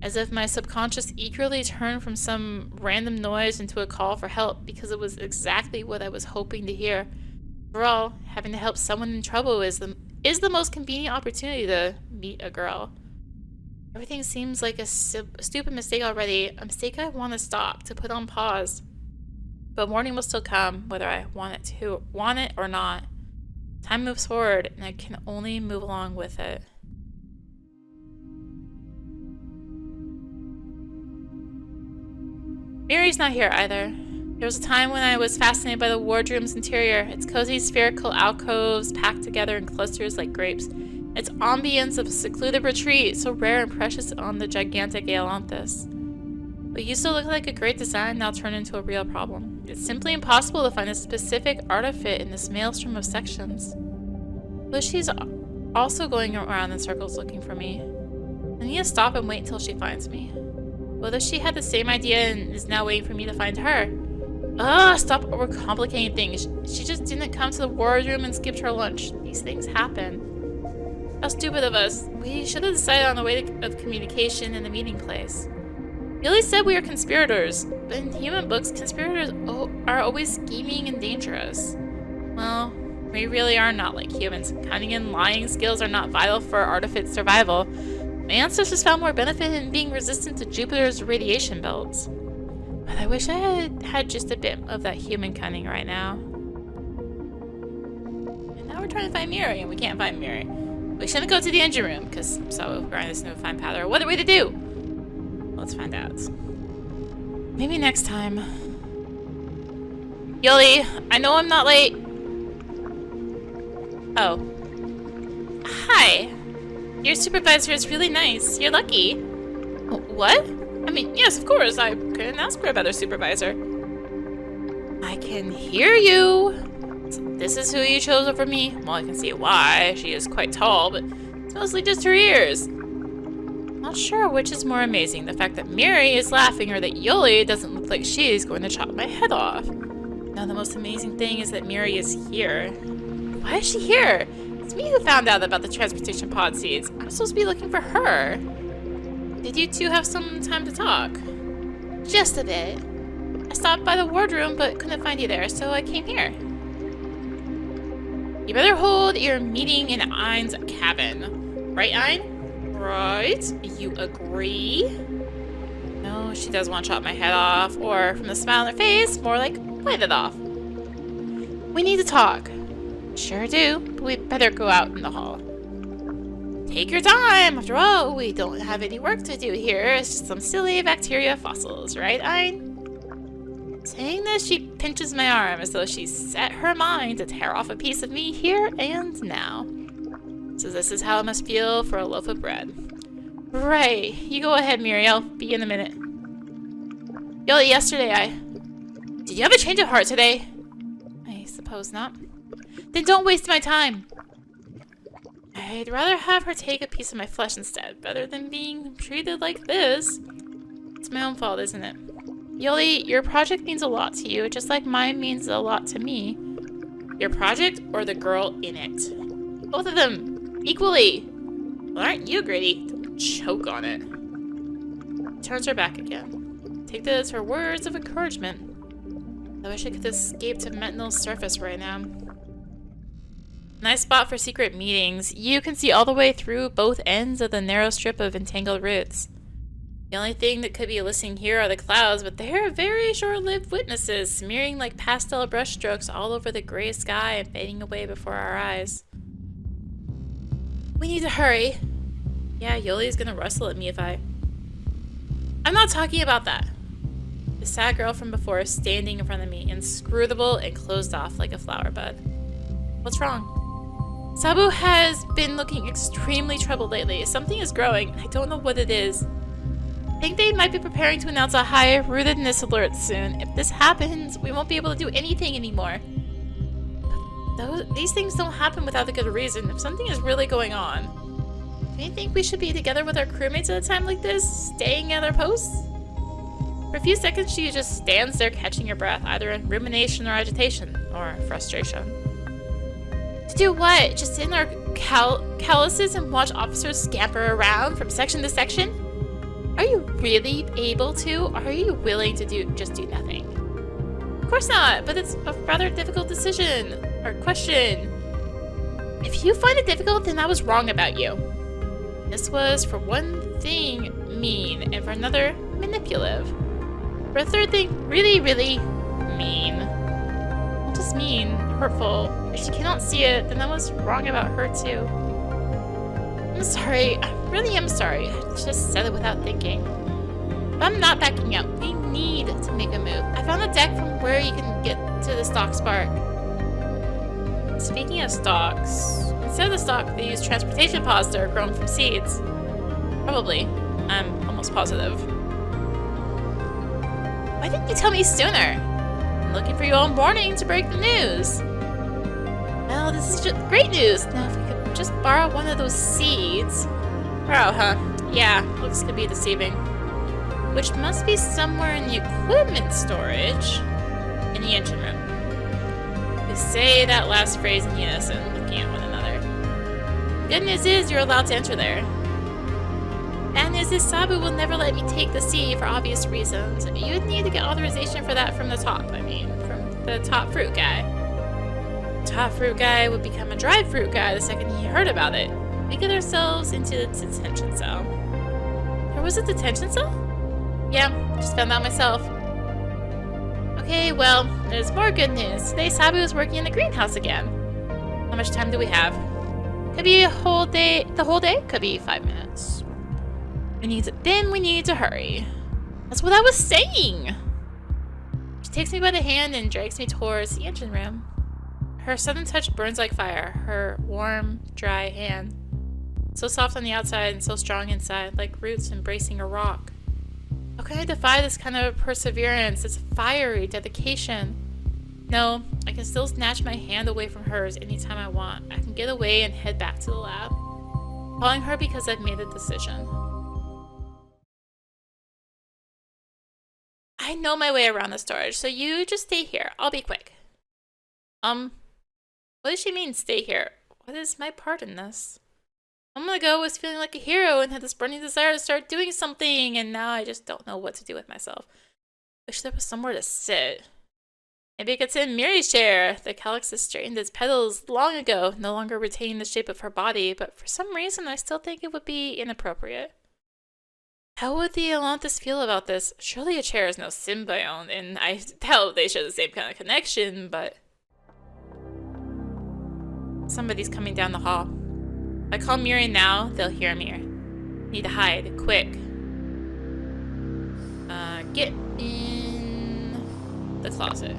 As if my subconscious eagerly turned from some random noise into a call for help because it was exactly what I was hoping to hear. After all, having to help someone in trouble is the most convenient opportunity to meet a girl. Everything seems like a stupid mistake already, a mistake I want to stop, to put on pause. But morning will still come, whether I want it or not. Time moves forward, and I can only move along with it. Miri's not here either. There was a time when I was fascinated by the wardroom's interior, its cozy spherical alcoves packed together in clusters like grapes, its ambience of a secluded retreat so rare and precious on the gigantic Ailanthus. What used to look like a great design now turned into a real problem. It's simply impossible to find a specific artifact in this maelstrom of sections. But she's also going around in circles looking for me. I need to stop and wait until she finds me. Whether she had the same idea and is now waiting for me to find her. Ugh, stop overcomplicating things. She just didn't come to the wardroom and skipped her lunch. These things happen. How stupid of us. We should have decided on the way of communication in the meeting place. Billy said we are conspirators, but in human books, conspirators are always scheming and dangerous. Well, we really are not like humans. Cunning and lying skills are not vital for artifact survival. My ancestors found more benefit in being resistant to Jupiter's radiation belts. But I wish I had just a bit of that human cunning right now. And now we're trying to find Miri, and we can't find Miri. We shouldn't go to the engine room, because so Brian is no fine powder. What are we to do? Let's find out. Maybe next time. Yoli, I know I'm not late. Oh. Hi. Your supervisor is really nice. You're lucky. What? I mean, yes, of course. I couldn't ask for a better supervisor. I can hear you. This is who you chose over me. Well, I can see why. She is quite tall, but it's mostly just her ears. Not sure which is more amazing, the fact that Miri is laughing or that Yoli doesn't look like she's going to chop my head off. Now, the most amazing thing is that Miri is here. Why is she here? It's me who found out about the transportation pod seeds. I'm supposed to be looking for her. Did you two have some time to talk? Just a bit. I stopped by the wardroom but couldn't find you there, so I came here. You better hold your meeting in Ein's cabin. Right, Ein? Right. You agree? No, she does want to chop my head off, or from the smile on her face, more like bite it off. We need to talk. Sure do, but we'd better go out in the hall. Take your time. After all, we don't have any work to do here. It's just some silly bacteria fossils, right, Ein? Saying this, she pinches my arm as though she set her mind to tear off a piece of me here and now. So this is how it must feel for a loaf of bread. Right. You go ahead, Miri. I'll be in a minute. Yoli, yesterday Did you have a change of heart today? I suppose not. Then don't waste my time. I'd rather have her take a piece of my flesh instead, rather than being treated like this. It's my own fault, isn't it? Yoli, your project means a lot to you, just like mine means a lot to me. Your project or the girl in it? Both of them. Equally. Well, aren't you greedy? Don't choke on it. Turns her back again. Take this as her words of encouragement. I wish I could escape to Metnal's surface right now. Nice spot for secret meetings. You can see all the way through both ends of the narrow strip of entangled roots. The only thing that could be listening here are the clouds, but they are very short-lived witnesses, smearing like pastel brushstrokes all over the gray sky and fading away before our eyes. We need to hurry. Yeah, Yoli's gonna rustle at me if I'm not talking about that. The sad girl from before is standing in front of me, inscrutable and closed off like a flower bud. What's wrong? Sabu has been looking extremely troubled lately. Something is growing. I don't know what it is. I think they might be preparing to announce a high rootedness alert soon. If this happens, we won't be able to do anything anymore. These things don't happen without a good reason. If something is really going on, do you think we should be together with our crewmates at a time like this, staying at our posts? For a few seconds, she just stands there catching her breath, either in rumination or agitation, or frustration. To do what? Just sit in our calluses and watch officers scamper around from section to section? Are you really able to, or are you willing to just do nothing? Of course not, but it's a rather difficult decision, or question. If you find it difficult, then I was wrong about you. This was, for one thing, mean, and for another, manipulative. For a third thing, really, really mean. Not just mean, hurtful. If she cannot see it, then I was wrong about her too. I'm sorry. I really am sorry. I just said it without thinking. But I'm not backing out. We need to make a move. I found a deck from where you can get to the stock spark. Speaking of stalks, instead of the stalk, they use transportation pods that are grown from seeds. Probably. I'm almost positive. Why didn't you tell me sooner? I'm looking for you all morning to break the news. Well, this is just great news. Now, if we could just borrow one of those seeds. Borrow, huh? Yeah, looks could be deceiving. which must be somewhere in the equipment storage in the engine room. We say that last phrase in unison, looking at one another. Good news is you're allowed to enter there. Bad news is Sabu will never let me take the sea for obvious reasons. You'd need to get authorization for that from the top, from the top fruit guy. Top fruit guy would become a dried fruit guy the second he heard about it. We get ourselves into the detention cell. Or was it detention cell? Yeah, just found out myself. Okay, well, there's more good news. Today Sabu is working in the greenhouse again. How much time do we have? Could be a whole day, the whole day? Could be 5 minutes. We need to hurry. That's what I was saying! She takes me by the hand and drags me towards the engine room. Her sudden touch burns like fire, her warm, dry hand. So soft on the outside and so strong inside, like roots embracing a rock. How can I defy this kind of perseverance, this fiery dedication? No, I can still snatch my hand away from hers anytime I want. I can get away and head back to the lab. Calling her because I've made a decision. I know my way around the storage, so you just stay here. I'll be quick. What does she mean, stay here? What is my part in this? A moment ago, I was feeling like a hero and had this burning desire to start doing something, and now I just don't know what to do with myself. Wish there was somewhere to sit. Maybe I could sit in Miri's chair. The calyx has straightened its petals long ago, no longer retaining the shape of her body, but for some reason I still think it would be inappropriate. How would the Ailanthus feel about this? Surely a chair is no symbiont, and I doubt they share the same kind of connection, but... Somebody's coming down the hall. If I call Miri now, they'll hear me. Need to hide, quick. Get in the closet.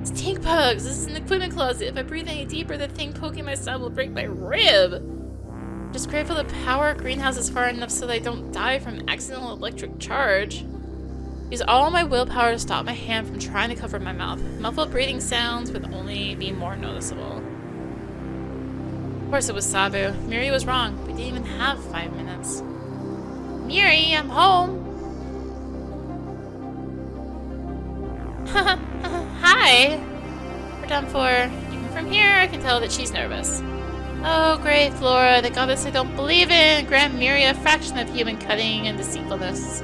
It's tank bugs! This is an equipment closet. If I breathe any deeper, the thing poking my side will break my rib. Just grateful the power greenhouse is far enough so that I don't die from accidental electric charge. Use all my willpower to stop my hand from trying to cover my mouth. Muffled breathing sounds would only be more noticeable. Of course it was Sabu. Miri was wrong. We didn't even have 5 minutes. Miri, I'm home! Hi! We're done for. Even from here, I can tell that she's nervous. Oh, great, Flora, the goddess I don't believe in, grant Miri a fraction of human cunning and deceitfulness.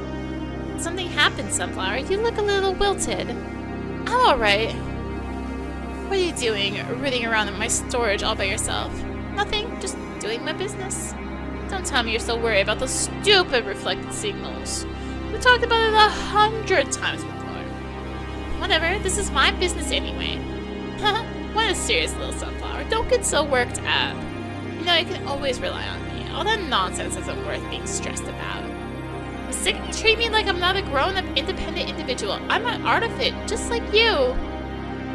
Something happened, Sunflower. You look a little wilted. I'm alright. What are you doing, rooting around in my storage all by yourself? Nothing, just doing my business. Don't tell me you're still worried about those stupid reflected signals. We talked about it 100 times before. Whatever, this is my business anyway. What a serious little Sunflower. Don't get so worked up. You know, you can always rely on me. All that nonsense isn't worth being stressed about. I'm sick of you treating me like I'm not a grown-up, independent individual. I'm an artifact, just like you.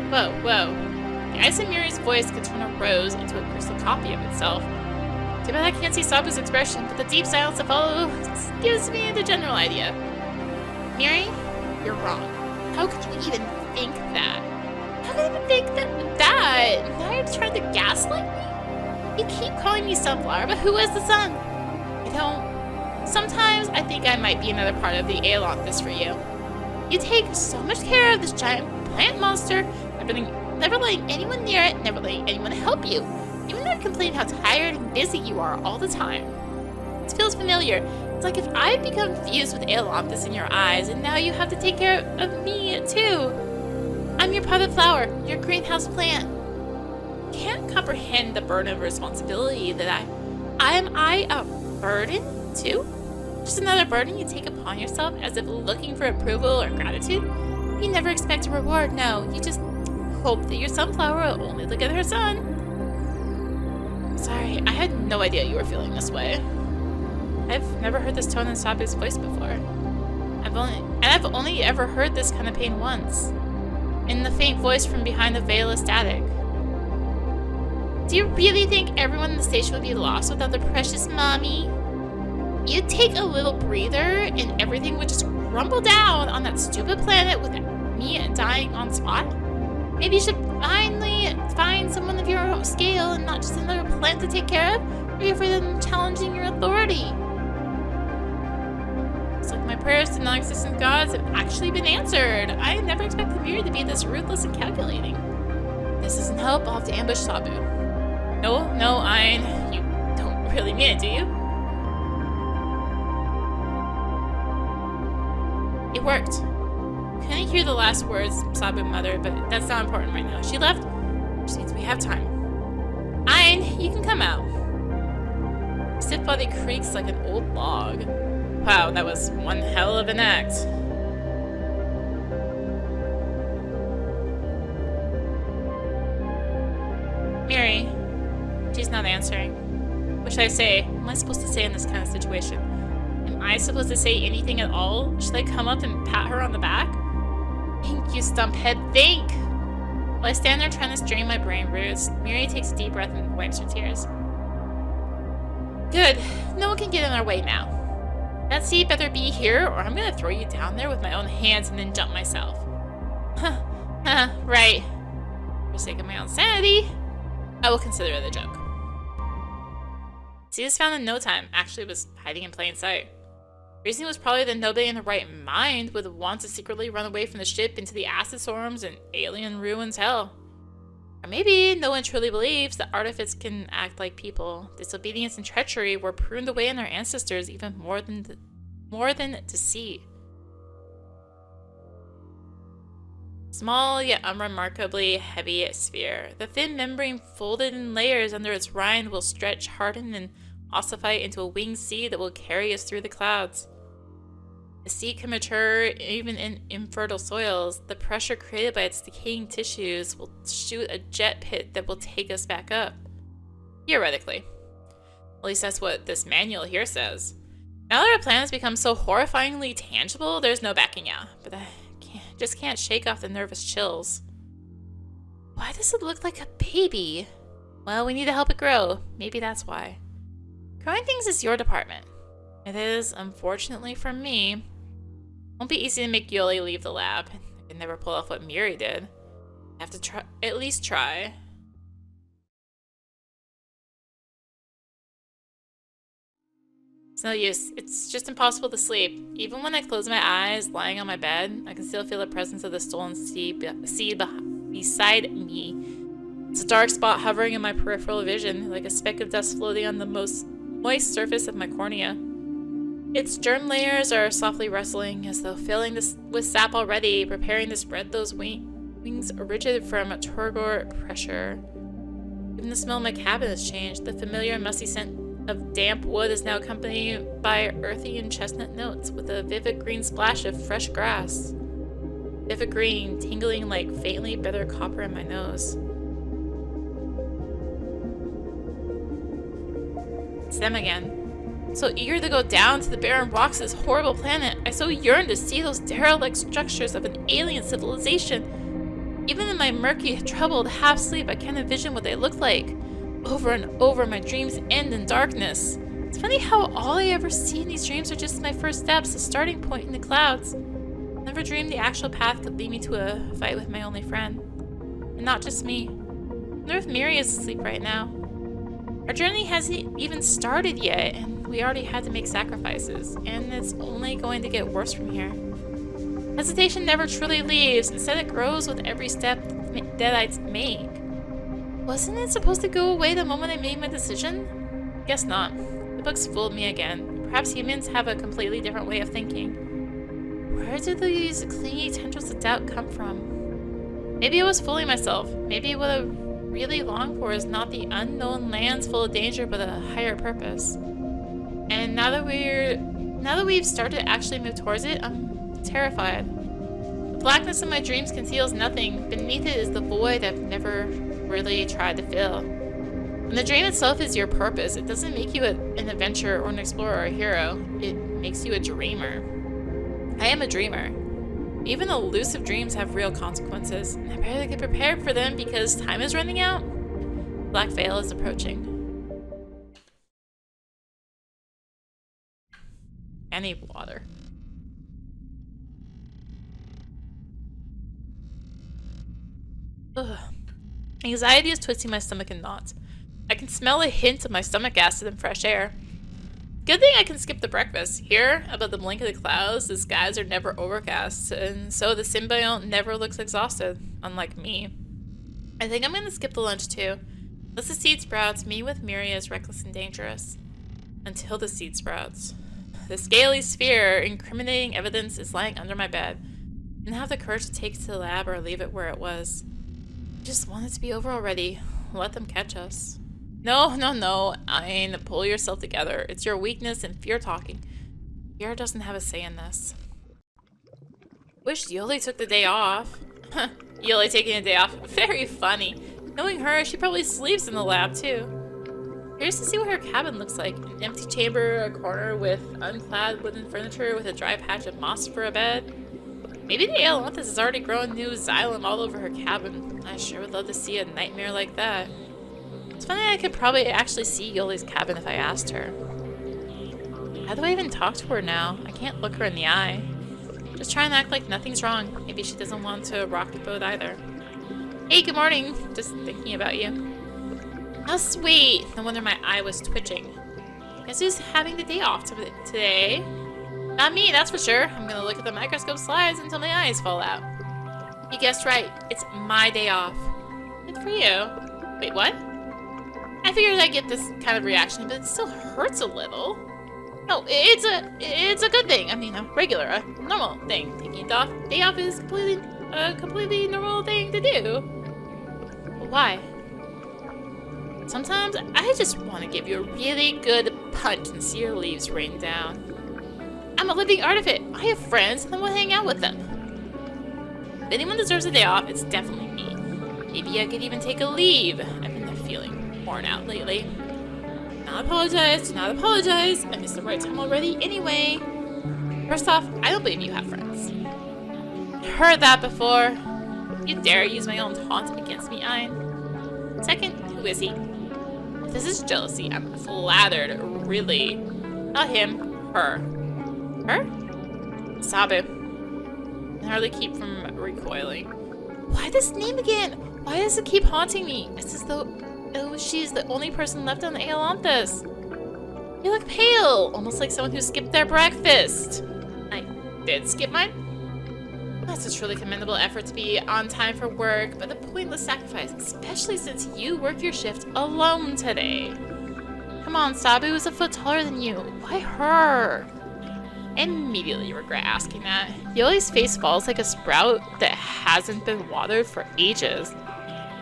Whoa, whoa. The ice in Miri's voice could turn a rose into a crystal copy of itself. Too bad I can't see Sabu's expression, but the deep silence that follows gives me the general idea. Miri, you're wrong. How could you even think that? How could you even think that? Now you're trying to gaslight me? You keep calling me Sunflower, but who is the sun? I don't... Sometimes I think I might be another part of the Ailanthus for you. You take so much care of this giant plant monster, never letting anyone near it, never letting anyone help you. Even though you complain how tired and busy you are all the time. It feels familiar. It's like if I become fused with Ailanthus in your eyes, and now you have to take care of me too. I'm your potted flower, your greenhouse plant. Can't comprehend the burden of responsibility that am I a burden too? Just another burden you take upon yourself as if looking for approval or gratitude? You never expect a reward, no. You just hope that your sunflower will only look at her son. Sorry, I had no idea you were feeling this way. I've never heard this tone in Sabu's voice before. I've only ever heard this kind of pain once. In the faint voice from behind the veil of static. Do you really think everyone in the station would be lost without their precious mommy? You'd take a little breather and everything would just crumble down on that stupid planet with me dying on spot? Maybe you should finally find someone of your own scale and not just another plant to take care of? Or are you afraid of them challenging your authority? It's like my prayers to non-existent gods have actually been answered. I never expected Miri to be this ruthless and calculating. This doesn't help. I'll have to ambush Sabu. No, Ein. You don't really mean it, do you? It worked. Couldn't hear the last words Sabu muttered, but that's not important right now. She left, which means we have time. Ein, you can come out. Stiff body creaks like an old log. Wow, that was one hell of an act. Miri. She's not answering. What should I say? What am I supposed to say in this kind of situation? Am I supposed to say anything at all? Should I come up and pat her on the back? Think, you stumphead, think! While I stand there trying to strain my brain roots, Miri takes a deep breath and wipes her tears. Good. No one can get in our way now. That seat better be here, or I'm gonna throw you down there with my own hands and then jump myself. Right. For the sake of my own sanity, I will consider it a joke. See, this found in no time. Actually, was hiding in plain sight. Reason was probably that nobody in the right mind would want to secretly run away from the ship into the acid storms and alien ruins hell. Or maybe no one truly believes that artifice can act like people. Disobedience and treachery were pruned away in our ancestors even more than deceit. Small yet unremarkably heavy sphere. The thin membrane folded in layers under its rind will stretch, harden, and ossify into a winged seed that will carry us through the clouds. The seed can mature even in infertile soils. The pressure created by its decaying tissues will shoot a jet pit that will take us back up. Theoretically. At least that's what this manual here says. Now that our plan has become so horrifyingly tangible, there's no backing out. But I just can't shake off the nervous chills. Why does it look like a baby? Well, we need to help it grow. Maybe that's why. Growing things is your department. It is, unfortunately for me. Won't be easy to make Yoli leave the lab. I can never pull off what Miri did. I have to try, at least try. It's no use. It's just impossible to sleep. Even when I close my eyes, lying on my bed, I can still feel the presence of the stolen seed beside me. It's a dark spot hovering in my peripheral vision, like a speck of dust floating on the most moist surface of my cornea. Its germ layers are softly rustling, as though filling this with sap already, preparing to spread those wings rigid from turgor pressure. Even the smell of my cabin has changed. The familiar musty scent of damp wood is now accompanied by earthy and chestnut notes, with a vivid green splash of fresh grass. Vivid green, tingling like faintly bitter copper in my nose. It's them again. So eager to go down to the barren rocks of this horrible planet, I so yearn to see those derelict structures of an alien civilization. Even in my murky, troubled half-sleep, I can't envision what they look like. Over and over, my dreams end in darkness. It's funny how all I ever see in these dreams are just my first steps, a starting point in the clouds. I never dreamed the actual path could lead me to a fight with my only friend. And not just me. I wonder if Miri is asleep right now. Our journey hasn't even started yet, and we already had to make sacrifices, and it's only going to get worse from here. Hesitation never truly leaves. Instead, it grows with every step that I make. Wasn't it supposed to go away the moment I made my decision? Guess not. The books fooled me again. Perhaps humans have a completely different way of thinking. Where do these clingy tendrils of doubt come from? Maybe I was fooling myself. Maybe what I really long for is not the unknown lands full of danger, but a higher purpose. And now that we've started to actually move towards it, I'm terrified. The blackness of my dreams conceals nothing. Beneath it is the void I've never really tried to fill. When the dream itself is your purpose, it doesn't make you an adventurer or an explorer or a hero. It makes you a dreamer. I am a dreamer. Even elusive dreams have real consequences, and I better get prepared for them because time is running out. Black Veil is approaching. I need water. Ugh. Anxiety is twisting my stomach in knots. I can smell a hint of my stomach acid in fresh air. Good thing I can skip the breakfast. Here, above the blink of the clouds, the skies are never overcast, and so the symbiont never looks exhausted, unlike me. I think I'm gonna skip the lunch too. Unless the seed sprouts, me with Miria is reckless and dangerous. Until the seed sprouts. The scaly sphere, incriminating evidence, is lying under my bed. I didn't have the courage to take it to the lab or leave it where it was. I just want it to be over already. Let them catch us. No. Ayn, pull yourself together. It's your weakness and fear talking. Fear doesn't have a say in this. Wish Yoli took the day off. Yoli taking a day off. Very funny. Knowing her, she probably sleeps in the lab too. Curious to see what her cabin looks like. An empty chamber, a corner with unclad wooden furniture with a dry patch of moss for a bed. Maybe the Ailanthus has already grown new xylem all over her cabin. I sure would love to see a nightmare like that. It's funny I could probably actually see Yoli's cabin if I asked her. How do I even talk to her now? I can't look her in the eye. Just try and act like nothing's wrong. Maybe she doesn't want to rock the boat either. Hey, good morning. Just thinking about you. How sweet. No wonder my eye was twitching. Guess who's having the day off today? Not me, that's for sure. I'm gonna look at the microscope slides until my eyes fall out. You guessed right. It's my day off. Good for you. Wait, what? I figured I'd get this kind of reaction, but it still hurts a little. No, it's a good thing. I mean, a regular, a normal thing. Taking a day off is a completely normal thing to do. But why? Sometimes I just want to give you a really good punch and see your leaves rain down. I'm a living artifact. I have friends and I want to hang out with them. If anyone deserves a day off, it's definitely me. Maybe I could even take a leave. I've been feeling worn out lately. Do not apologize. I missed the right time already anyway. First off, I don't believe you have friends. Heard that before. You dare use my own taunt against me, Ayn. Second, who is he? If this is jealousy, I'm flattered, really. Not him, her. Her? Sabu. I can hardly keep from recoiling. Why this name again? Why does it keep haunting me? It's as though she's the only person left on the Ailanthus. You look pale, almost like someone who skipped their breakfast. I did skip mine? That's a truly commendable effort to be on time for work, but a pointless sacrifice, especially since you work your shift alone today. Come on, Sabu is a foot taller than you. Why her? I immediately regret asking that. Yoli's face falls like a sprout that hasn't been watered for ages.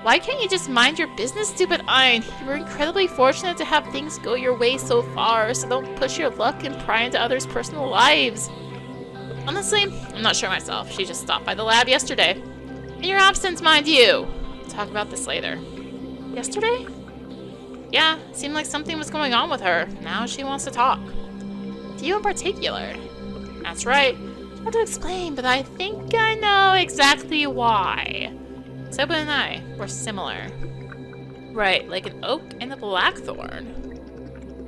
Why can't you just mind your business, stupid Ayn? You were incredibly fortunate to have things go your way so far, so don't push your luck and pry into others' personal lives. Honestly, I'm not sure myself. She just stopped by the lab yesterday. In your absence, mind you. We'll talk about this later. Yesterday? Yeah, seemed like something was going on with her. Now she wants to talk. To you in particular. That's right. It's hard to explain, but I think I know exactly why. Ceiba and I were similar. Right, like an oak and a blackthorn.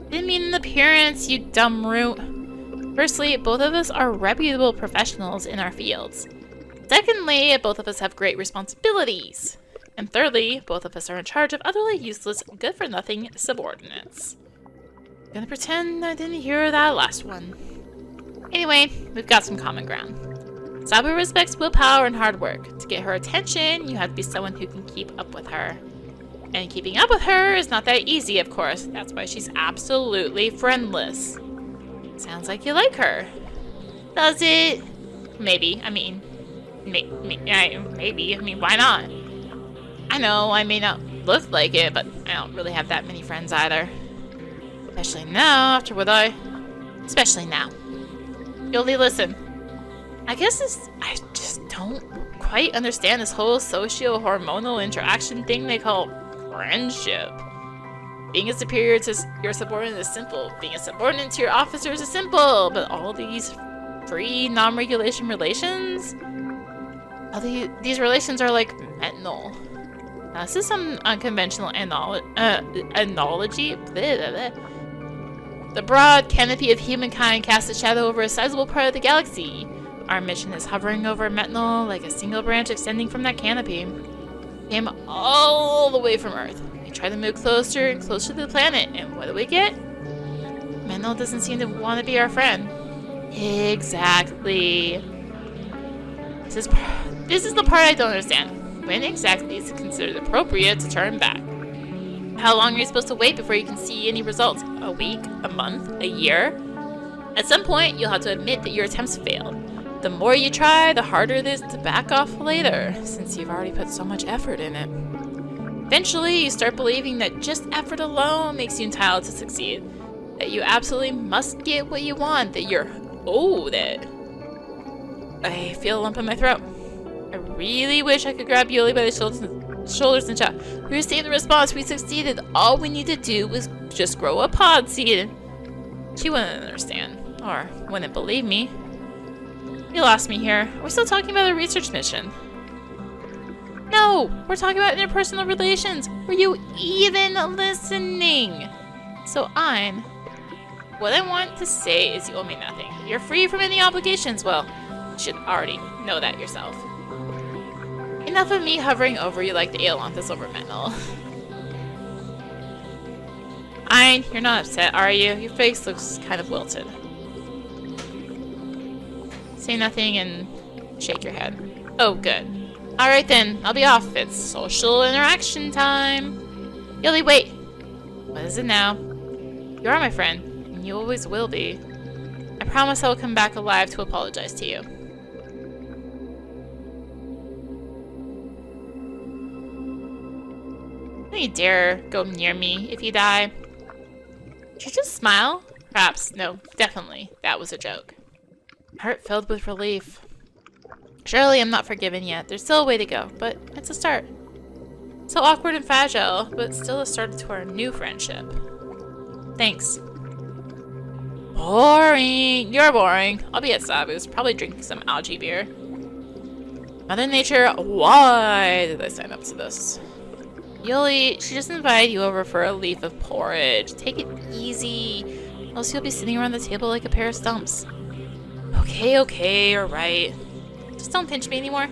Didn't mean an appearance, you dumb root. Firstly, both of us are reputable professionals in our fields. Secondly, both of us have great responsibilities. And thirdly, both of us are in charge of utterly useless, good-for-nothing subordinates. I'm gonna pretend I didn't hear that last one. Anyway, we've got some common ground. Sabu respects willpower and hard work. To get her attention, you have to be someone who can keep up with her. And keeping up with her is not that easy, of course. That's why she's absolutely friendless. Sounds like you like her. Does it? Maybe. I mean, maybe. I mean, why not? I know I may not look like it, but I don't really have that many friends either. Especially now, after what Especially now. Yoli, listen. I just don't quite understand this whole socio-hormonal interaction thing they call friendship. Being a superior to your subordinate is simple. Being a subordinate to your officers is simple. But all these free, non-regulation relations? These relations are like Metnal. Now, this is some unconventional analogy. The broad canopy of humankind casts a shadow over a sizable part of the galaxy. Our mission is hovering over Metnal like a single branch extending from that canopy. We came all the way from Earth. We try to move closer and closer to the planet, and what do we get? Metnal doesn't seem to want to be our friend. Exactly. This is the part I don't understand. When exactly is it considered appropriate to turn back? How long are you supposed to wait before you can see any results? A week? A month? A year? At some point, you'll have to admit that your attempts failed. The more you try, the harder it is to back off later, since you've already put so much effort in it. Eventually, you start believing that just effort alone makes you entitled to succeed. That you absolutely must get what you want, that you're owed it. I feel a lump in my throat. I really wish I could grab Yuli by the shoulders and shout, "We received the response, we succeeded. All we need to do was just grow a pod seed." She wouldn't understand, or wouldn't believe me. You lost me here. Are we still talking about a research mission? No! We're talking about interpersonal relations! Were you even listening? So what I want to say is you owe me nothing. You're free from any obligations. Well, you should already know that yourself. Enough of me hovering over you like the Ailanthus over Metnal. You're not upset, are you? Your face looks kind of wilted. Say nothing and shake your head. Oh, good. Alright then, I'll be off. It's social interaction time. Yuli, wait! What is it now? You are my friend, and you always will be. I promise I will come back alive to apologize to you. Don't you dare go near me if you die. Did you just smile? Perhaps. No, definitely. That was a joke. Heart filled with relief. Surely I'm not forgiven yet. There's still a way to go, but it's a start. So awkward and fragile, but still a start to our new friendship. Thanks. Boring. You're boring. I'll be at Sabu's, probably drinking some algae beer. Mother Nature, why did I sign up to this? Yuli, she just invited you over for a leaf of porridge. Take it easy, else you'll be sitting around the table like a pair of stumps. Okay, alright. Just don't pinch me anymore.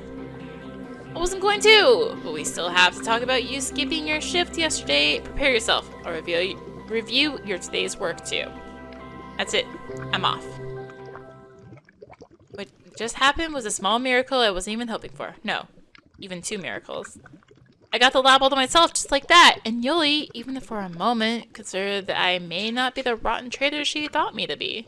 I wasn't going to, but we still have to talk about you skipping your shift yesterday. Prepare yourself. I'll review your today's work too. That's it. I'm off. What just happened was a small miracle I wasn't even hoping for. No, even 2 miracles. I got the lab all to myself just like that, and Yuli, even for a moment, considered that I may not be the rotten traitor she thought me to be.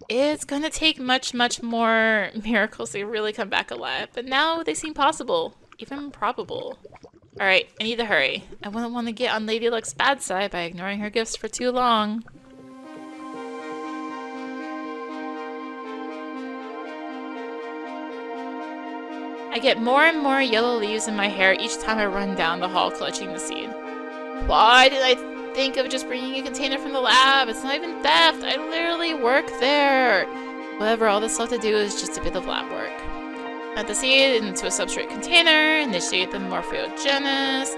It's gonna take much more miracles to really come back alive, but now they seem possible, even probable. Alright, I need to hurry. I wouldn't want to get on Lady Luck's bad side by ignoring her gifts for too long. I get more and more yellow leaves in my hair each time I run down the hall clutching the seed. Why did I think of just bringing a container from the lab? It's not even theft. I literally work there. Whatever, all that's left to do is just a bit of lab work. Add the seed into a substrate container, initiate the morphogenesis.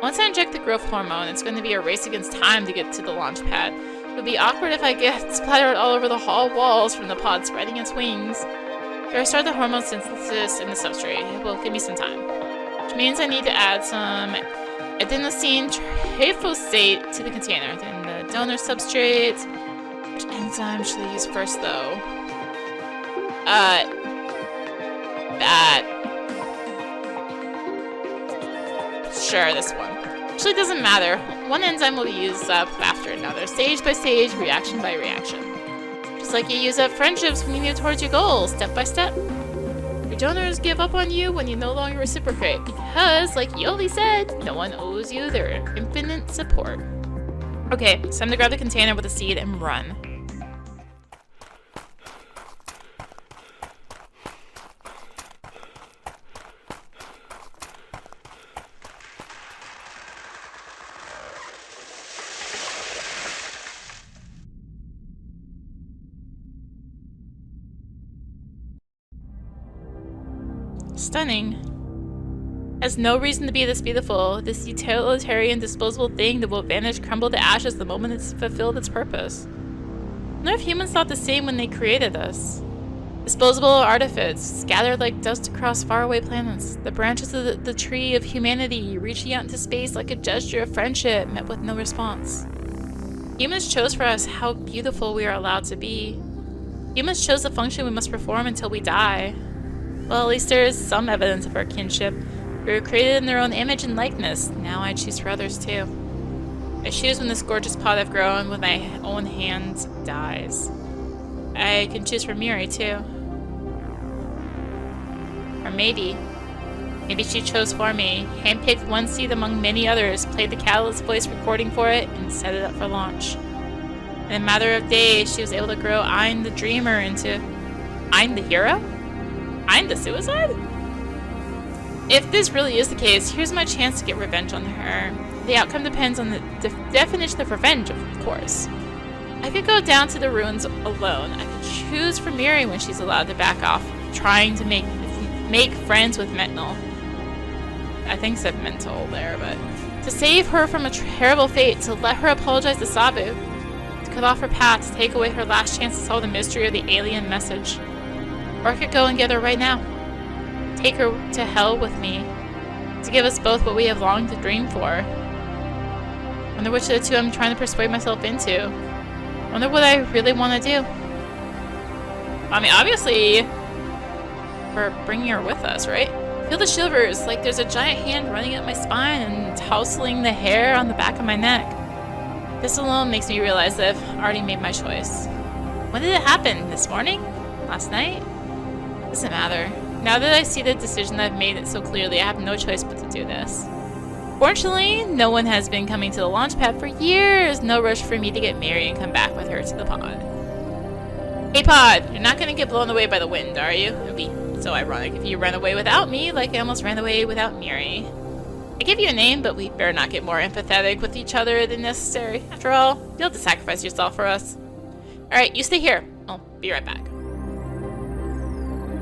Once I inject the growth hormone, it's going to be a race against time to get to the launch pad. It would be awkward if I get splattered all over the hall walls from the pod spreading its wings. If I start the hormone synthesis in the substrate, it will give me some time. Which means I need to add some adenosine triphosphate to the container. Then the donor substrate. Which enzyme should I use first, though? Sure, this one. Actually, it doesn't matter. One enzyme will be used up after another, stage by stage, reaction by reaction. Just like you use up friendships when you move towards your goals, step by step. Your donors give up on you when you no longer reciprocate, because, like Yoli said, no one owes you their infinite support. Okay, it's time to grab the container with the seed and run. Stunning. Has no reason to be this beautiful. This utilitarian, disposable thing that will vanish, crumble to ashes the moment it's fulfilled its purpose. I wonder if humans thought the same when they created us. Disposable artifacts, scattered like dust across faraway planets. The branches of the tree of humanity, reaching out into space like a gesture of friendship, met with no response. Humans chose for us how beautiful we are allowed to be. Humans chose the function we must perform until we die. Well, at least there is some evidence of our kinship. We were created in their own image and likeness. Now I choose for others too. I choose when this gorgeous pot I've grown with my own hands dies. I can choose for Miri too. Or maybe she chose for me, handpicked one seed among many others, played the catalyst voice recording for it, and set it up for launch. In a matter of days, she was able to grow Ein the Dreamer into Ein the Hero? Ein the Suicide? If this really is the case, here's my chance to get revenge on her. The outcome depends on the definition of revenge, of course. I could go down to the ruins alone. I could choose for Miri when she's allowed to back off, trying to make friends with Metnal. I think said mental there, but to save her from a terrible fate, to let her apologize to Sabu, to cut off her path, to take away her last chance to solve the mystery of the alien message. Or I could go and get her right now. Take her to hell with me, to give us both what we have longed to dream for. Wonder which of the two I'm trying to persuade myself into. Wonder what I really want to do. I mean, obviously, we're bringing her with us, right? Feel the shivers, like there's a giant hand running up my spine and tousling the hair on the back of my neck. This alone makes me realize that I've already made my choice. When did it happen? This morning? Last night? Doesn't matter. Now that I see the decision I've made it so clearly, I have no choice but to do this. Fortunately, no one has been coming to the launch pad for years. No rush for me to get married and come back with her to the pod. Hey pod, you're not gonna get blown away by the wind, are you? It would be so ironic if you ran away without me, like I almost ran away without Miri. I give you a name, but we better not get more empathetic with each other than necessary. After all, you'll have to sacrifice yourself for us. Alright, you stay here. I'll be right back.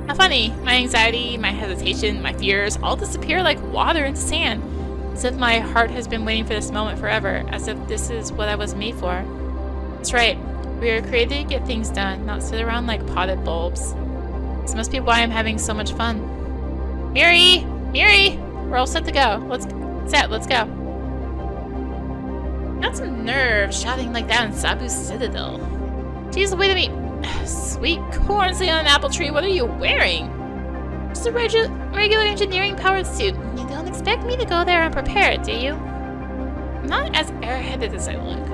How funny. My anxiety, my hesitation, my fears all disappear like water into sand. As if my heart has been waiting for this moment forever. As if this is what I was made for. That's right. We are created to get things done, not sit around like potted bulbs. This must be why I'm having so much fun. Miri! Miri! We're all set to go. Let's go. Got some nerve shouting like that in Sabu's citadel. Jeez, wait a minute. Sweet corn sitting on an apple tree, what are you wearing? Just a regular engineering-powered suit. You don't expect me to go there unprepared, do you? I'm not as airheaded as I look.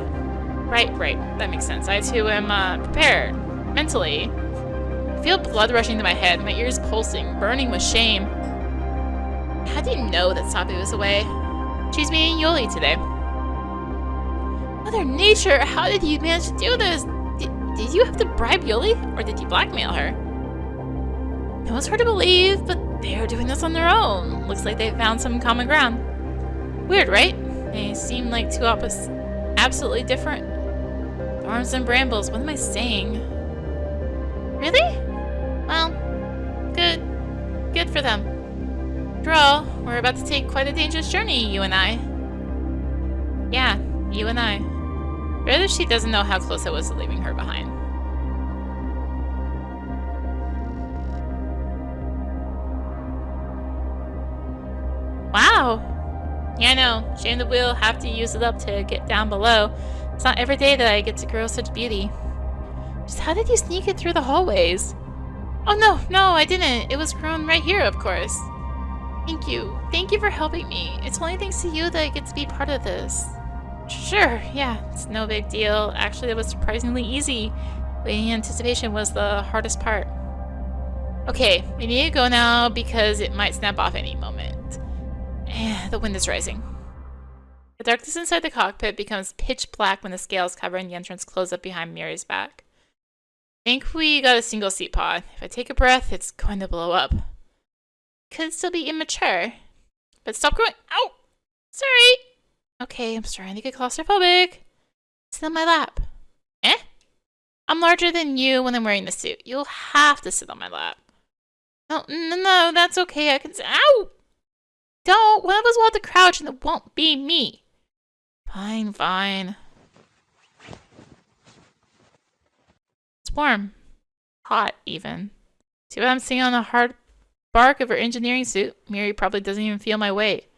Right. That makes sense. I too am prepared. Mentally. I feel blood rushing to my head, my ears pulsing, burning with shame. How do you know that Sabu is away? She's meeting Yoli today. Mother Nature, how did you manage to do this? Did you have to bribe Yoli, or did you blackmail her? It was hard to believe, but they're doing this on their own. Looks like they found some common ground. Weird, right? They seem like two opposites, absolutely different. Thorns and brambles, what am I saying? Really? Well, good for them. After all, we're about to take quite a dangerous journey, you and I. Yeah, you and I. Rather she doesn't know how close I was to leaving her behind. Wow! Yeah, I know. Shame that we'll have to use it up to get down below. It's not every day that I get to grow such beauty. Just how did you sneak it through the hallways? Oh no, I didn't. It was grown right here, of course. Thank you. Thank you for helping me. It's only thanks to you that I get to be part of this. Sure, yeah, it's no big deal. Actually, it was surprisingly easy. Waiting in anticipation was the hardest part. Okay, we need to go now because it might snap off any moment. The wind is rising. The darkness inside the cockpit becomes pitch black when the scales covering the entrance close up behind Miri's back. I think we got a single seat pod. If I take a breath, it's going to blow up. Could still be immature. But stop going. Ow! Sorry! Okay, I'm starting to get claustrophobic. Sit on my lap. Eh? I'm larger than you when I'm wearing the suit. You'll have to sit on my lap. No, that's okay. I can sit. Ow! Don't. One of us will have to crouch and it won't be me. Fine. It's warm. Hot, even. See what I'm seeing on the hard bark of her engineering suit? Miri probably doesn't even feel my weight.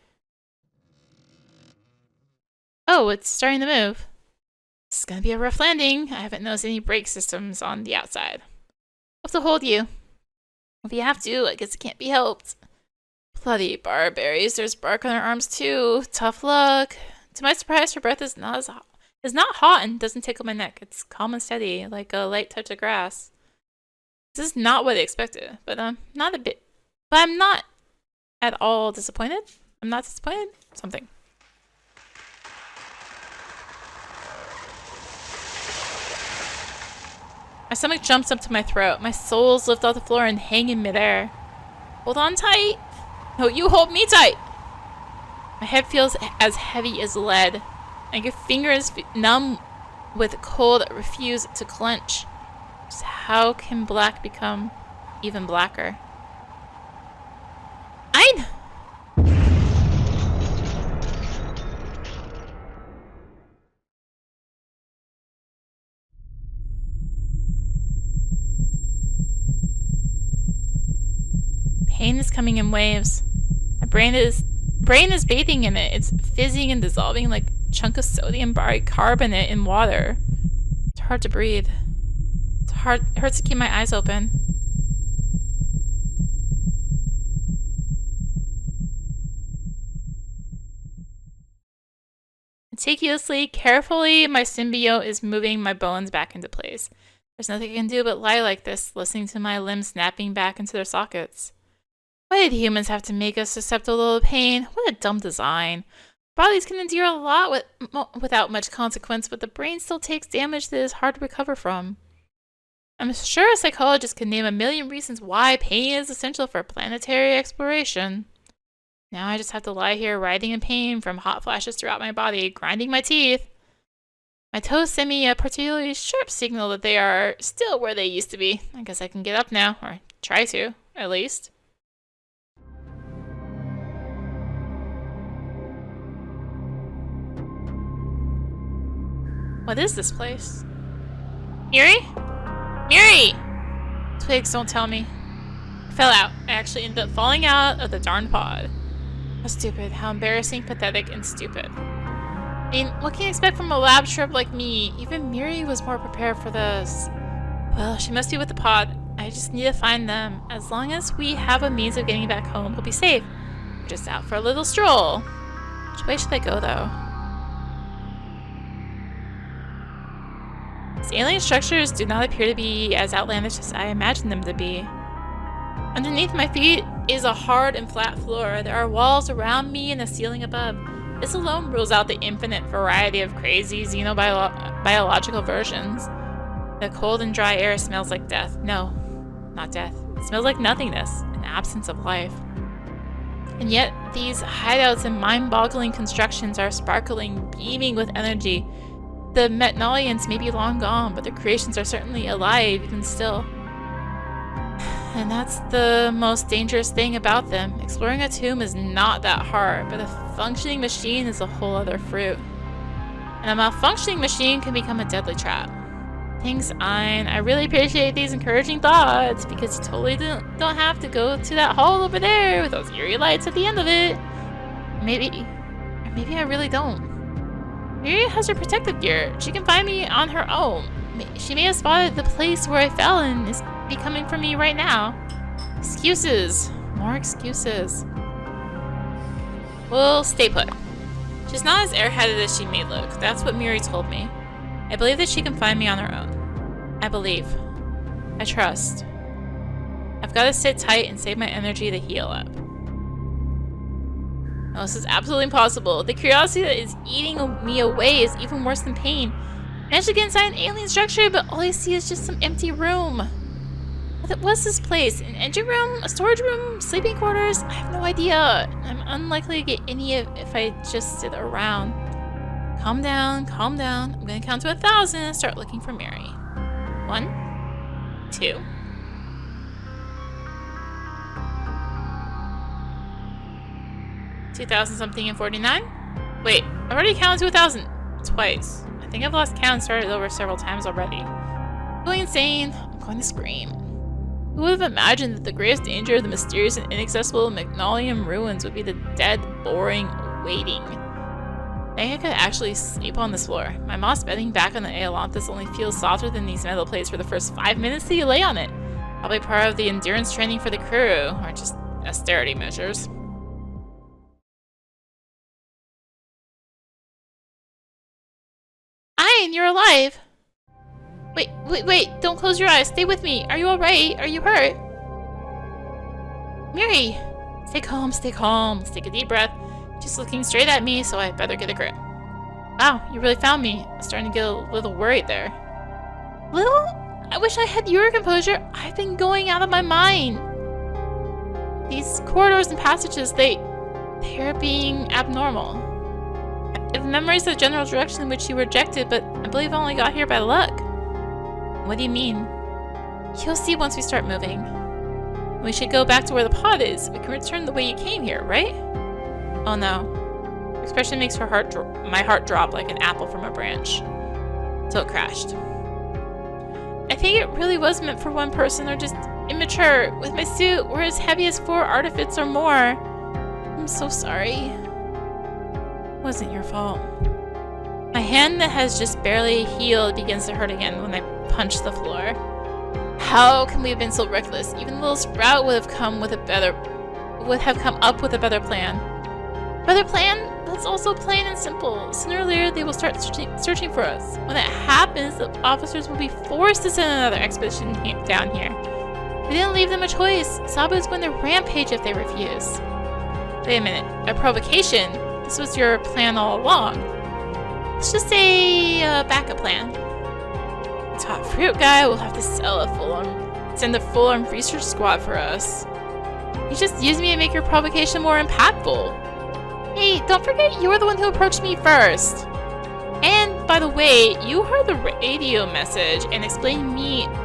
Oh, it's starting to move. is gonna be a rough landing. I haven't noticed any brake systems on the outside. I'll have to hold you. If you have to, I guess it can't be helped. Bloody barberries. There's bark on her arms too. Tough luck. To my surprise, her breath is not hot and doesn't tickle my neck. It's calm and steady, like a light touch of grass. This is not what I expected, but I'm not at all disappointed. I'm not disappointed. Something. My stomach jumps up to my throat. My soles lift off the floor and hang in midair. Hold on tight. No, you hold me tight. My head feels as heavy as lead. I get fingers numb with cold that refuse to clench. Just how can black become even blacker? Pain is coming in waves. My brain is bathing in it. It's fizzing and dissolving like a chunk of sodium bicarbonate in water. It's hard to breathe. It hurts to keep my eyes open. Meticulously, carefully, my symbiote is moving my bones back into place. There's nothing I can do but lie like this, listening to my limbs snapping back into their sockets. Why did humans have to make us susceptible to pain? What a dumb design. Bodies can endure a lot without much consequence, but the brain still takes damage that is hard to recover from. I'm sure a psychologist could name a million reasons why pain is essential for planetary exploration. Now I just have to lie here writhing in pain from hot flashes throughout my body, grinding my teeth. My toes send me a particularly sharp signal that they are still where they used to be. I guess I can get up now, or try to, at least. What is this place? Miri? Miri! Twigs, don't tell me. I fell out. I actually ended up falling out of the darn pod. How stupid. How embarrassing, pathetic, and stupid. I mean, what can you expect from a lab shrub like me? Even Miri was more prepared for this. Well, she must be with the pod. I just need to find them. As long as we have a means of getting back home, we'll be safe. We're just out for a little stroll. Which way should I go, though? These alien structures do not appear to be as outlandish as I imagined them to be. Underneath my feet is a hard and flat floor. There are walls around me and a ceiling above. This alone rules out the infinite variety of crazy xenobiological versions. The cold and dry air smells like death. No, not death. It smells like nothingness, an absence of life. And yet, these hideouts and mind-boggling constructions are sparkling, beaming with energy. The Metnalians may be long gone, but their creations are certainly alive even still. And that's the most dangerous thing about them. Exploring a tomb is not that hard, but a functioning machine is a whole other fruit. And a malfunctioning machine can become a deadly trap. Thanks, Ein. I really appreciate these encouraging thoughts, because you totally don't have to go to that hall over there with those eerie lights at the end of it. Maybe I really don't. Miri has her protective gear. She can find me on her own. She may have spotted the place where I fell and is coming for me right now. Excuses. More excuses. We'll stay put. She's not as airheaded as she may look. That's what Miri told me. I believe that she can find me on her own. I believe. I trust. I've got to sit tight and save my energy to heal up. No, this is absolutely impossible. The curiosity that is eating me away is even worse than pain. I managed to get inside an alien structure, but all I see is just some empty room. What was this place? An engine room? A storage room? Sleeping quarters? I have no idea. I'm unlikely to get any if I just sit around. Calm down, calm down. I'm gonna count to 1,000 and start looking for Miri. 1, 2. $2,000 something and 49? Wait, I've already counted to 1,000 twice. I think I've lost count and started over several times already. I'm going insane. I'm going to scream. Who would have imagined that the greatest danger of the mysterious and inaccessible Metnalian ruins would be the dead, boring waiting? I think I could actually sleep on this floor. My moss bedding back on the Ailanthus only feels softer than these metal plates for the first 5 minutes that you lay on it. Probably part of the endurance training for the crew, or just austerity measures. Ian, you're alive! Wait, don't close your eyes. Stay with me. Are you alright? Are you hurt? Miri! Stay calm, stay calm. Let's take a deep breath. She's looking straight at me, so I better get a grip. Wow, you really found me. I'm starting to get a little worried there. Little? I wish I had your composure. I've been going out of my mind. These corridors and passages, they're being abnormal. I have memories of the general direction in which you were ejected, but I believe I only got here by luck. What do you mean? You'll see once we start moving. We should go back to where the pod is. We can return the way you came here, right? Oh no. Her expression makes my heart drop like an apple from a branch. So it crashed. I think it really was meant for one person, or just immature. With my suit, we're as heavy as 4 artifits or more. I'm so sorry. It wasn't your fault. My hand that has just barely healed begins to hurt again when I punch the floor. How can we have been so reckless? Even little Sprout would have come up with a better plan. Better plan? That's also plain and simple. Sooner or later, they will start searching for us. When that happens, the officers will be forced to send another expedition down here. We didn't leave them a choice. Saba is going to rampage if they refuse. Wait a minute. A provocation? This was your plan all along. Let's just say a backup plan. The top fruit guy will have to send a full-on research squad for us. You just used me to make your provocation more impactful. Hey, don't forget you were the one who approached me first. And, by the way, you heard the radio message and explained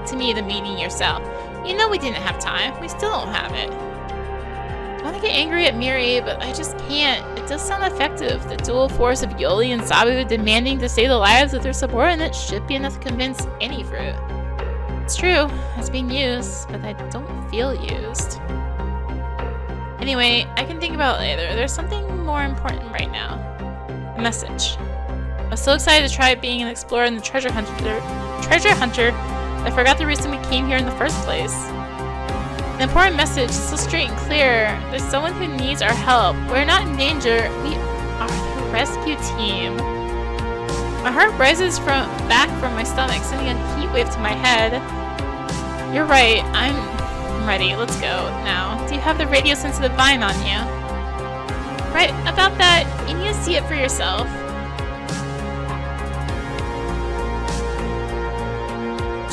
to me the meaning yourself. You know we didn't have time. We still don't have it. I want to get angry at Miri, but I just can't. It does sound effective. The dual force of Yoli and Sabu demanding to save the lives of their subordinates should be enough to convince any fruit. It's true. It's being used, but I don't feel used. Anyway, I can think about it later. There's something more important right now. A message. I was so excited to try being an explorer and the treasure hunter, I forgot the reason we came here in the first place. An important message, so straight and clear. There's someone who needs our help. We're not in danger. We are the rescue team. My heart rises back from my stomach, sending a heat wave to my head. You're right. I'm ready. Let's go now. Do you have the radio-sensitive vine on you? Right about that. You need to see it for yourself.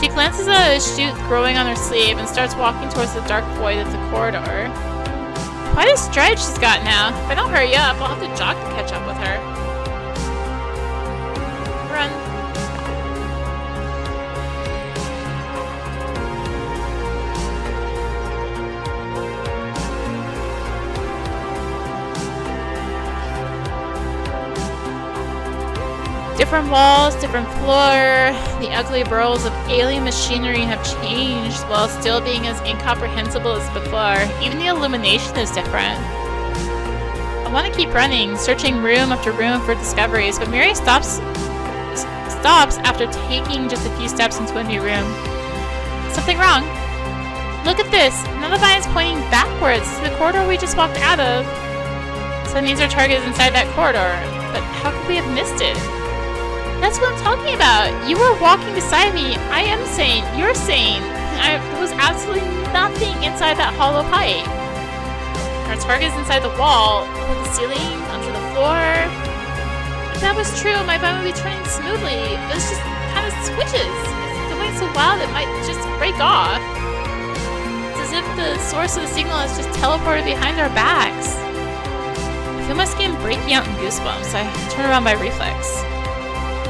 She glances at a shoot growing on her sleeve and starts walking towards the dark void of the corridor. Quite a stride she's got now. If I don't hurry up, I'll have to jog to catch up with her. Run. Different walls, different floor. The ugly burls of alien machinery have changed while still being as incomprehensible as before. Even the illumination is different. I want to keep running, searching room after room for discoveries, but Miri stops after taking just a few steps into a new room. Something wrong. Look at this. Now the vine is pointing backwards to the corridor we just walked out of. So that means our target is inside that corridor. But how could we have missed it? That's what I'm talking about. You were walking beside me. I am sane. You're sane. There was absolutely nothing inside that hollow pipe. Our target is inside the wall, with the ceiling, under the floor. If that was true, my vine would be turning smoothly. This just kind of switches. It's going so wild it might just break off. It's as if the source of the signal is just teleported behind our backs. I feel my skin breaking out in goosebumps. I turn around by reflex.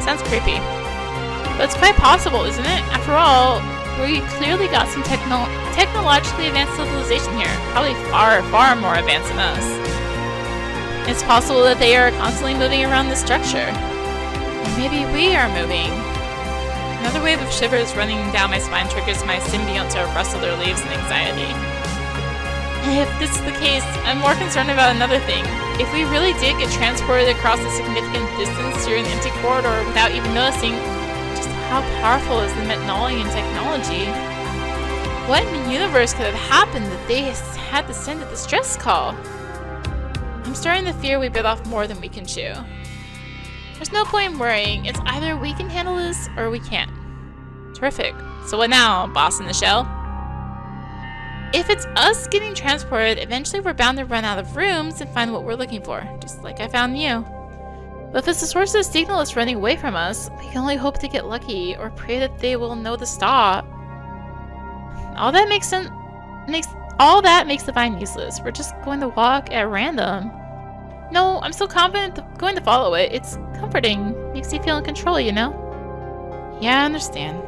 Sounds creepy. But it's quite possible, isn't it? After all, we clearly got some technologically advanced civilization here. Probably far, far more advanced than us. It's possible that they are constantly moving around this structure. And maybe we are moving. Another wave of shivers running down my spine triggers my symbiote to rustle their leaves in anxiety. If this is the case, I'm more concerned about another thing. If we really did get transported across a significant distance through an empty corridor without even noticing, just how powerful is the Metnalian technology? What in the universe could have happened that they had to send a distress call? I'm starting to fear we bit off more than we can chew. There's no point in worrying. It's either we can handle this or we can't. Terrific. So what now, boss in the shell? If it's us getting transported, eventually we're bound to run out of rooms and find what we're looking for, just like I found you. But if it's the source of the signal that's running away from us, we can only hope to get lucky or pray that they will know to stop. All that makes the vine useless. We're just going to walk at random. No, I'm so confident going to follow it. It's comforting. Makes you feel in control, you know? Yeah, I understand.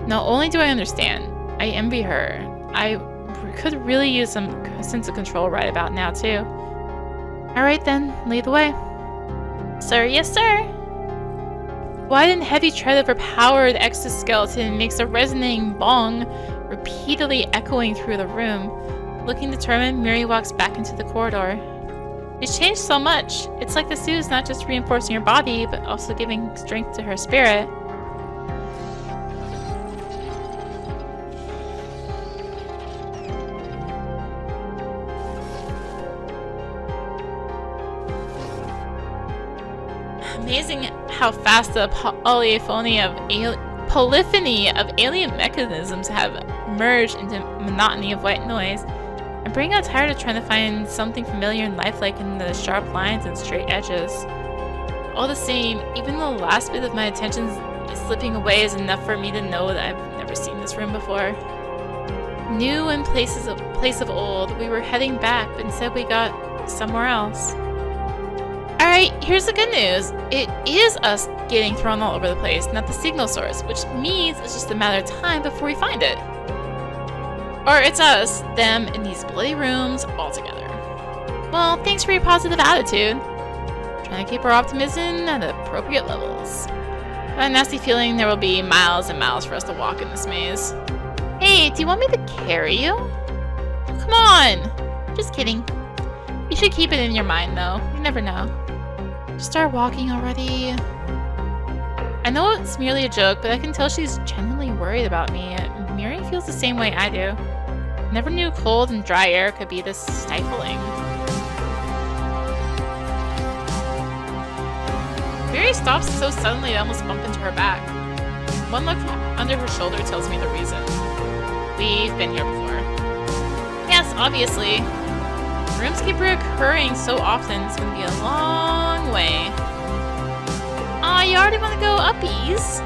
Not only do I understand, I envy her. I could really use some sense of control right about now, too. Alright then, lead the way. Sir, yes sir! Wide and heavy tread of her powered exoskeleton makes a resonating bong, repeatedly echoing through the room. Looking determined, Miri walks back into the corridor. She's changed so much. It's like the suit is not just reinforcing her body, but also giving strength to her spirit. Amazing how fast the polyphony of alien mechanisms have merged into monotony of white noise. I'm pretty tired of trying to find something familiar and lifelike in the sharp lines and straight edges. All the same, even the last bit of my attention is slipping away is enough for me to know that I've never seen this room before. New in place of old, we were heading back, but instead we got somewhere else. Alright, here's the good news. It is us getting thrown all over the place, not the signal source, which means it's just a matter of time before we find it. Or it's us, them, in these bloody rooms all together. Well, thanks for your positive attitude. Trying to keep our optimism at appropriate levels. Got a nasty feeling there will be miles and miles for us to walk in this maze. Hey, do you want me to carry you? Oh, come on! Just kidding. You should keep it in your mind, though. You never know. Just start walking already. I know it's merely a joke, but I can tell she's genuinely worried about me. Miri feels the same way I do. Never knew cold and dry air could be this stifling. Miri stops so suddenly I almost bump into her back. One look under her shoulder tells me the reason. We've been here before. Yes, obviously. Rooms keep reoccurring so often, it's gonna be a long way. Aw, you already wanna go uppies?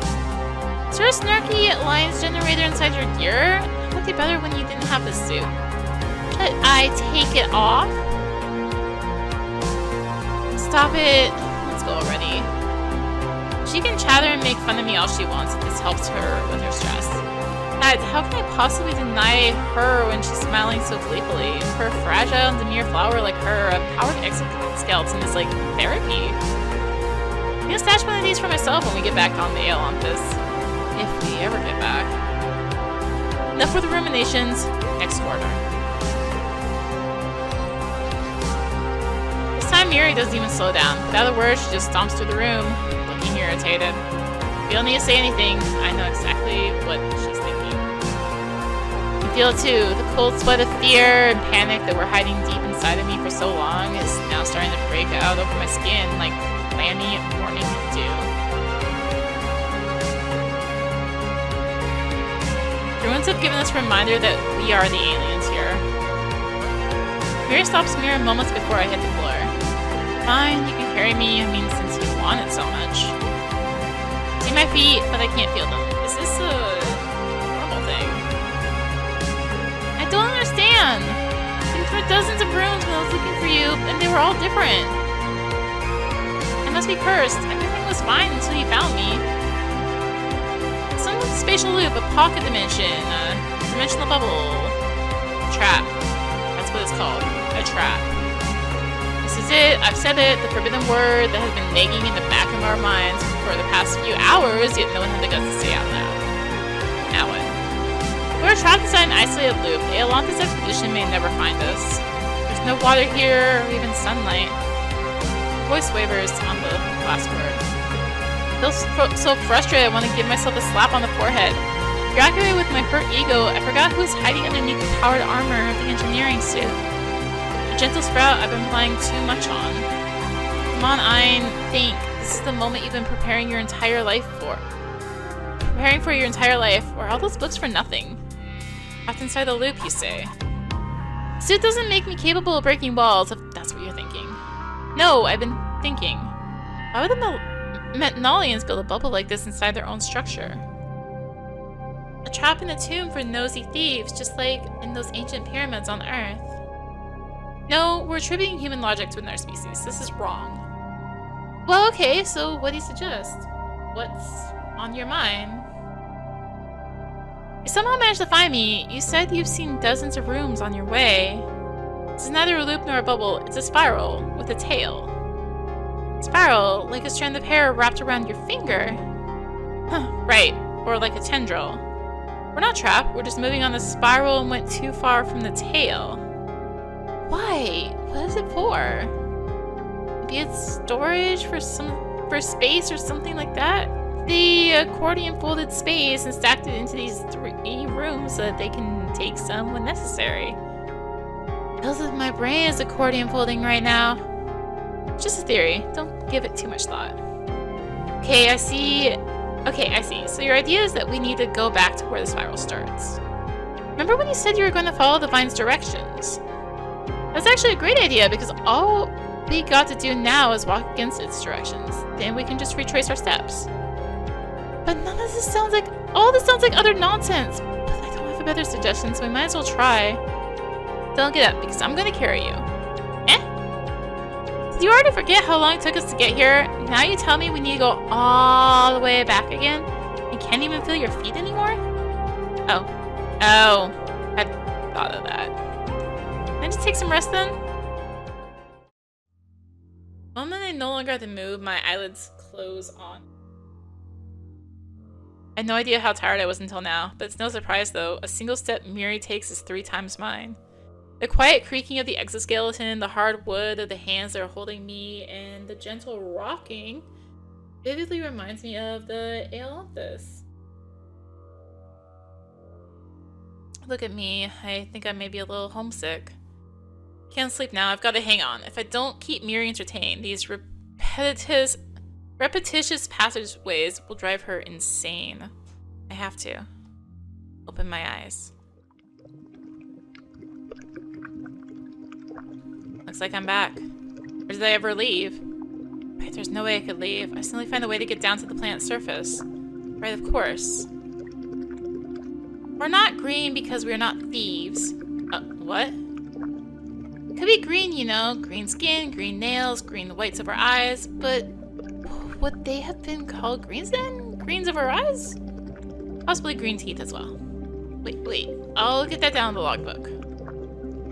Is there a snarky lines generator inside your gear? It would be better when you didn't have the suit. Should I take it off? Stop it. Let's go already. She can chatter and make fun of me all she wants if this helps her with her stress. God, how can I possibly deny her when she's smiling so gleefully? For a fragile and demure flower like her, a powered exoskeleton is like therapy. I'm gonna stash one of these for myself when we get back on the Ailanthus. If we ever get back. Enough with the ruminations. Next corridor. This time Miri doesn't even slow down. Without a word, she just stomps through the room, looking irritated. You don't need to say anything. I know exactly what she's thinking. I feel it too. The cold sweat of fear and panic that were hiding deep inside of me for so long is now starting to break out over my skin like clammy morning dew. Ruins have given us a reminder that we are the aliens here. Miri stops me moments before I hit the floor. Fine, you can carry me. I mean, since you want it so much. See my feet, but I can't feel them. Is this a normal thing? I don't understand. I've been through dozens of rooms when I was looking for you, and they were all different. I must be cursed. Everything was fine until you found me. Some spatial loop, a pocket dimension, a dimensional bubble, a trap. That's what it's called. A trap. This is it. I've said it. The forbidden word that has been nagging in the back of our minds for the past few hours, yet no one had the guts to say out loud. Now what? Of We're trapped inside an isolated loop. The Ailanthus expedition may never find us. There's no water here or even sunlight. Voice wavers on the last word. I feel so frustrated I want to give myself a slap on the forehead. Preoccupied with my hurt ego, I forgot who's hiding underneath the powered armor of the engineering suit. The gentle sprout I've been relying too much on. Come on, Ein, think. This is the moment you've been preparing your entire life for. Preparing for your entire life, or all those books for nothing. Trapped inside the loop, you say. The suit doesn't make me capable of breaking walls, if that's what you're thinking. No, I've been thinking. Why would the Metnalians build a bubble like this inside their own structure? A trap in a tomb for nosy thieves, just like in those ancient pyramids on Earth. No, we're attributing human logic to another species. This is wrong. Well, okay, so what do you suggest? What's on your mind? You somehow managed to find me. You said you've seen dozens of rooms on your way. This is neither a loop nor a bubble. It's a spiral with a tail. Spiral, like a strand of hair wrapped around your finger. Huh, right, or like a tendril. We're not trapped, we're just moving on the spiral and went too far from the tail. Why? What is it for? Maybe it's storage for space or something like that? The accordion folded space and stacked it into these 3 rooms so that they can take some when necessary. Feels like my brain is accordion folding right now. Just a theory, don't give it too much thought. Okay, I see. So your idea is that we need to go back to where the spiral starts. Remember when you said you were going to follow the vine's directions? That's actually a great idea because all we got to do now is walk against its directions. Then we can just retrace our steps. But none of this sounds like... all this sounds like utter nonsense. But I don't have a better suggestion, so we might as well try. Don't get up because I'm going to carry you. Did you already forget how long it took us to get here? Now you tell me we need to go all the way back again? And can't even feel your feet anymore? Oh, I thought of that. Can I just take some rest then? The moment I no longer have to move, my eyelids close on. I had no idea how tired I was until now, but it's no surprise though. A single step Miri takes is 3 times mine. The quiet creaking of the exoskeleton, the hard wood of the hands that are holding me, and the gentle rocking vividly reminds me of the Ailanthus. Look at me. I think I may be a little homesick. Can't sleep now. I've got to hang on. If I don't keep Miri entertained, these repetitious passageways will drive her insane. I have to. Open my eyes. Looks like I'm back. Or did I ever leave? Right, there's no way I could leave. I suddenly find a way to get down to the planet's surface. Right, of course. We're not green because we're not thieves. What? Could be green, you know. Green skin, green nails, green whites of our eyes, but would they have been called greens then? Greens of our eyes? Possibly green teeth as well. Wait. I'll get that down in the logbook.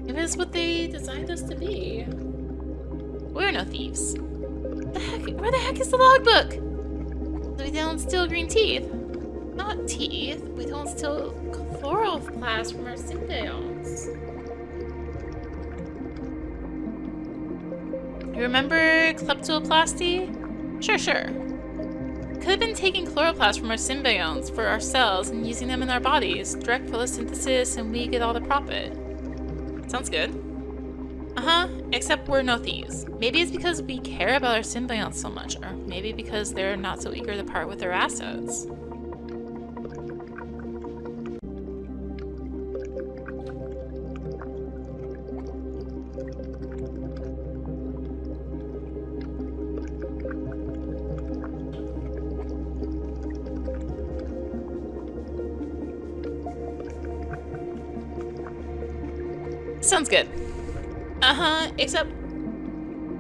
If it's what they designed us to be. We're no thieves. Where the heck is the logbook? We don't steal green teeth. Not teeth. We don't steal chloroplast from our symbionts. You remember kleptoplasty? Sure. Could have been taking chloroplast from our symbionts for our cells and using them in our bodies. Direct photosynthesis and we get all the profit. Sounds good. Except we're no thieves. Maybe it's because we care about our symbionts so much, or maybe because they're not so eager to part with their assets. Sounds good. Except...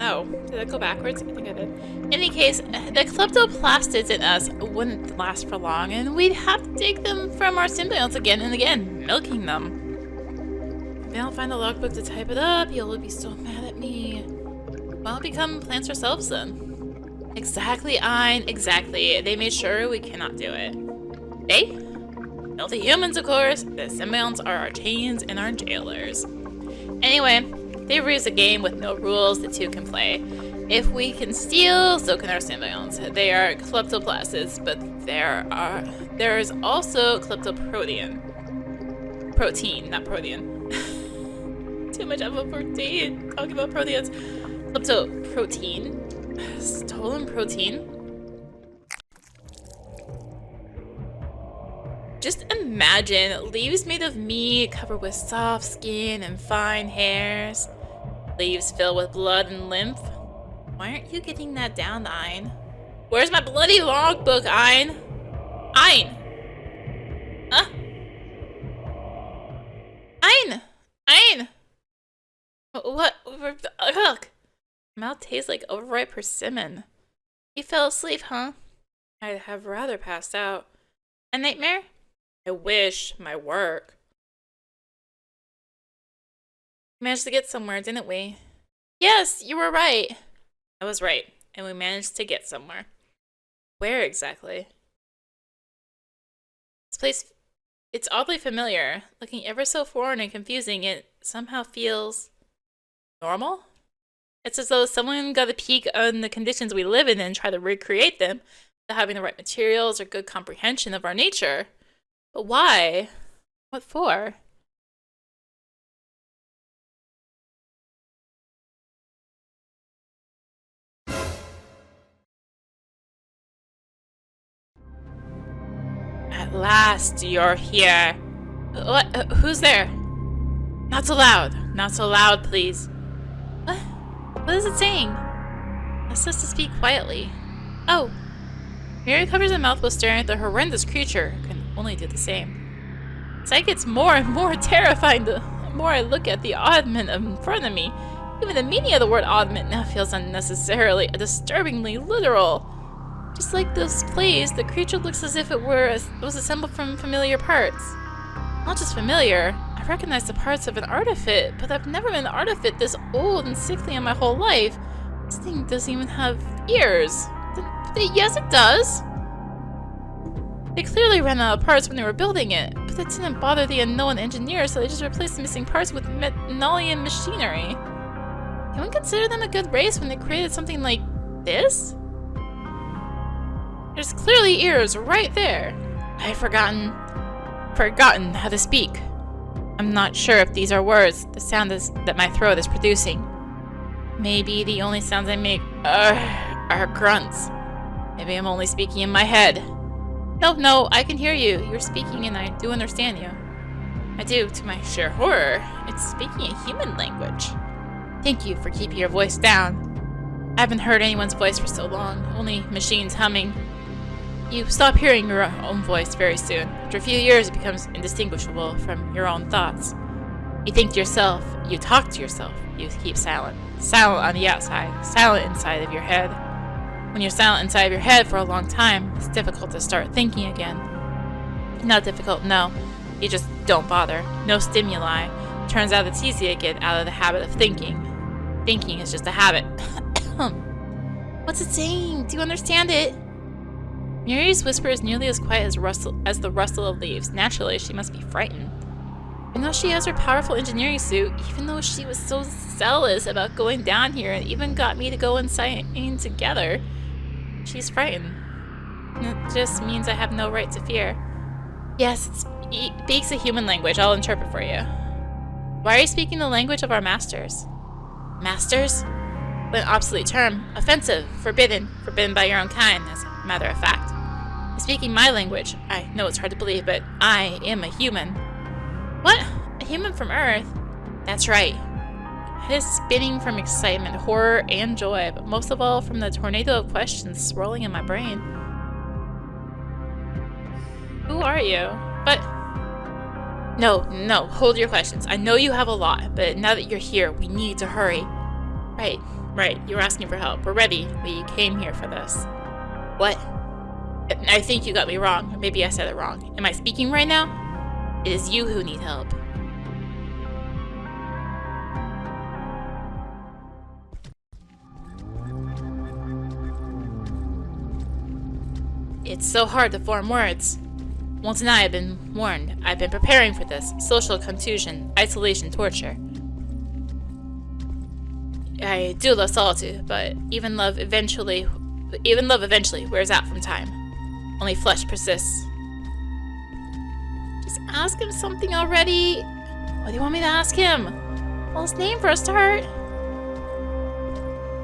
Oh, did I go backwards? I think I did. In any case, the kleptoplastids in us wouldn't last for long, and we'd have to take them from our symbionts again and again, milking them. If I don't find the logbook to type it up, you'll be so mad at me. Why don't we become plants ourselves then? Exactly, Ein, exactly. They made sure we cannot do it. They? Not the humans, of course. The symbionts are our chains and our jailers. Anyway, they raise a game with no rules the two can play. If we can steal, so can our symbionts. They are kleptoplastids, but there is also kleptoprotein. Protein, not protein. Too much of a protein. Talking about proteins. Kleptoprotein. Stolen protein. Just imagine leaves made of meat covered with soft skin and fine hairs. Leaves filled with blood and lymph. Why aren't you getting that down, Ein? Where's my bloody logbook, Ein? Ein! Huh? Ein! Ein! What? Ugh! Mouth tastes like overripe persimmon. You fell asleep, huh? I'd have rather passed out. A nightmare? I wish. My work. We managed to get somewhere, didn't we? Yes, you were right. I was right, and we managed to get somewhere. Where exactly? This place, it's oddly familiar. Looking ever so foreign and confusing, it somehow feels normal? It's as though someone got a peek on the conditions we live in and tried to recreate them without having the right materials or good comprehension of our nature. But why? What for? At last, you're here. What? Who's there? Not so loud. Not so loud, please. What? What is it saying? It's supposed to speak quietly. Oh. Mary covers her mouth while staring at the horrendous creature. Can only do the same. Sight gets more and more terrifying the more I look at the oddment in front of me. Even the meaning of the word oddment now feels unnecessarily, disturbingly literal. Just like those plays, the creature looks as if it was assembled from familiar parts. Not just familiar, I recognize the parts of an artifact, but I've never been an artifact this old and sickly in my whole life. This thing doesn't even have ears. Yes, it does. They clearly ran out of parts when they were building it, but that didn't bother the unknown engineers, so they just replaced the missing parts with Metnalian machinery. Can we consider them a good race when they created something like this? There's clearly ears right there. I've forgotten how to speak. I'm not sure if these are words, the sound that my throat is producing. Maybe the only sounds I make are grunts. Maybe I'm only speaking in my head. No, I can hear you. You're speaking and I do understand you. I do, to my sheer horror. It's speaking a human language. Thank you for keeping your voice down. I haven't heard anyone's voice for so long, only machines humming. You stop hearing your own voice very soon. After a few years, it becomes indistinguishable from your own thoughts. You think to yourself, you talk to yourself, you keep silent. Silent on the outside, silent inside of your head. When you're silent inside of your head for a long time, it's difficult to start thinking again. Not difficult, no. You just don't bother. No stimuli. Turns out it's easy to get out of the habit of thinking. Thinking is just a habit. What's it saying? Do you understand it? Muri's whisper is nearly as quiet as the rustle of leaves. Naturally, she must be frightened. I know she has her powerful engineering suit, even though she was so zealous about going down here and even got me to go inside together. She's frightened. It just means I have no right to fear. Yes, it speaks a human language. I'll interpret for you. Why are you speaking the language of our masters? Masters? What an obsolete term. Offensive. Forbidden. Forbidden by your own kind, as a matter of fact. I'm speaking my language. I know it's hard to believe, but I am a human. What? A human from Earth? That's right. My head is spinning from excitement, horror, and joy, but most of all from the tornado of questions swirling in my brain. Who are you? But... No, hold your questions. I know you have a lot, but now that you're here, we need to hurry. Right, you're asking for help. We're ready. We came here for this. What? I think you got me wrong. Or maybe I said it wrong. Am I speaking right now? It is you who need help. It's so hard to form words. won't deny I've been warned. I've been preparing for this. Social contusion, isolation, torture. I do love solitude, but even love eventually wears out from time. Only flesh persists. Just ask him something already. What do you want me to ask him? Well, his name for a start.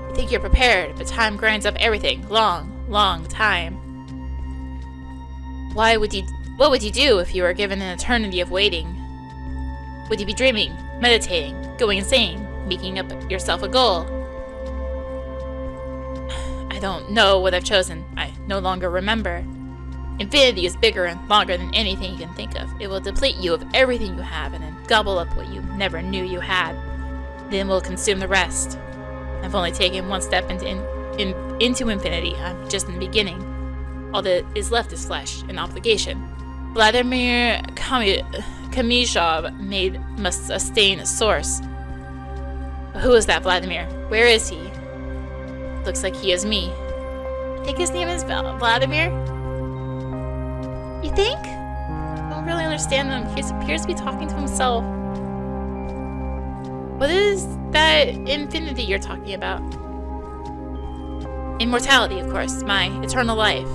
You think you're prepared, but time grinds up everything. Long time. What would you do if you were given an eternity of waiting? Would you be dreaming, meditating, going insane, making up yourself a goal? I don't know what I've chosen. I no longer remember. Infinity is bigger and longer than anything you can think of. It will deplete you of everything you have and then gobble up what you never knew you had. Then will consume the rest. I've only taken one step into infinity. I'm just in the beginning. All that is left is flesh and obligation. Vladimir Kamishov must sustain a source. Who is that Vladimir? Where is he? Looks like he is me. I think his name is Vladimir? You think? I don't really understand him. He appears to be talking to himself. What is that infinity you're talking about? Immortality, of course. My eternal life.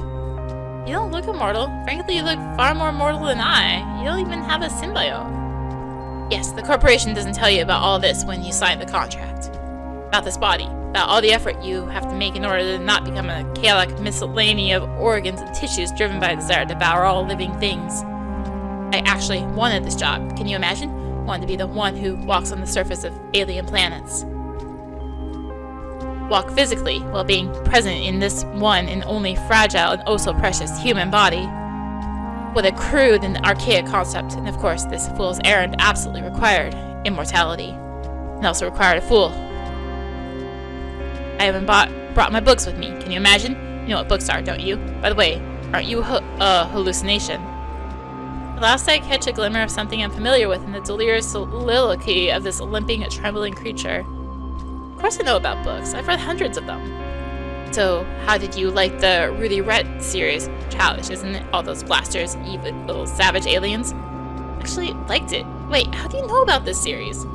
You don't look immortal. Frankly, you look far more mortal than I. You don't even have a symbiote. Yes, the corporation doesn't tell you about all this when you sign the contract. About this body. About all the effort you have to make in order to not become a chaotic miscellany of organs and tissues driven by a desire to devour all living things. I actually wanted this job. Can you imagine? Wanted to be the one who walks on the surface of alien planets. Walk physically while being present in this one and only fragile and oh so precious human body. What a crude and archaic concept, and of course this fool's errand absolutely required immortality. And also required a fool. I haven't brought my books with me. Can you imagine? You know what books are, don't you? By the way, aren't you a hallucination? At last I catch a glimmer of something I'm familiar with in the delirious soliloquy of this limping, trembling creature. Of course I know about books. I've read hundreds of them. So, how did you like the Rudy Rhett series? Childish, isn't it? All those blasters, evil little savage aliens. Actually, liked it. Wait, how do you know about this series?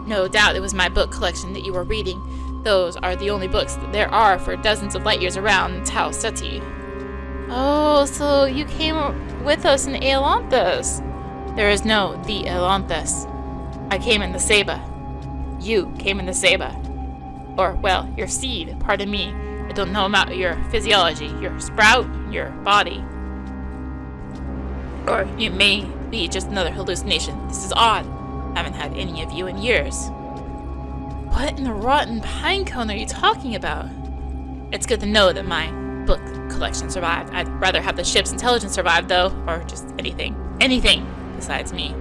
No doubt it was my book collection that you were reading. Those are the only books that there are for dozens of light years around Tau Ceti. Oh, so you came with us in Ailanthus. There is no the Ailanthus. I came in the Ceiba. You came in the Ceiba. Or, well, your seed, pardon me. I don't know about your physiology, your sprout, your body. Or you may be just another hallucination. This is odd. I haven't had any of you in years. What in the rotten pinecone are you talking about? It's good to know that my book collection survived. I'd rather have the ship's intelligence survive, though, or just anything. Anything besides me.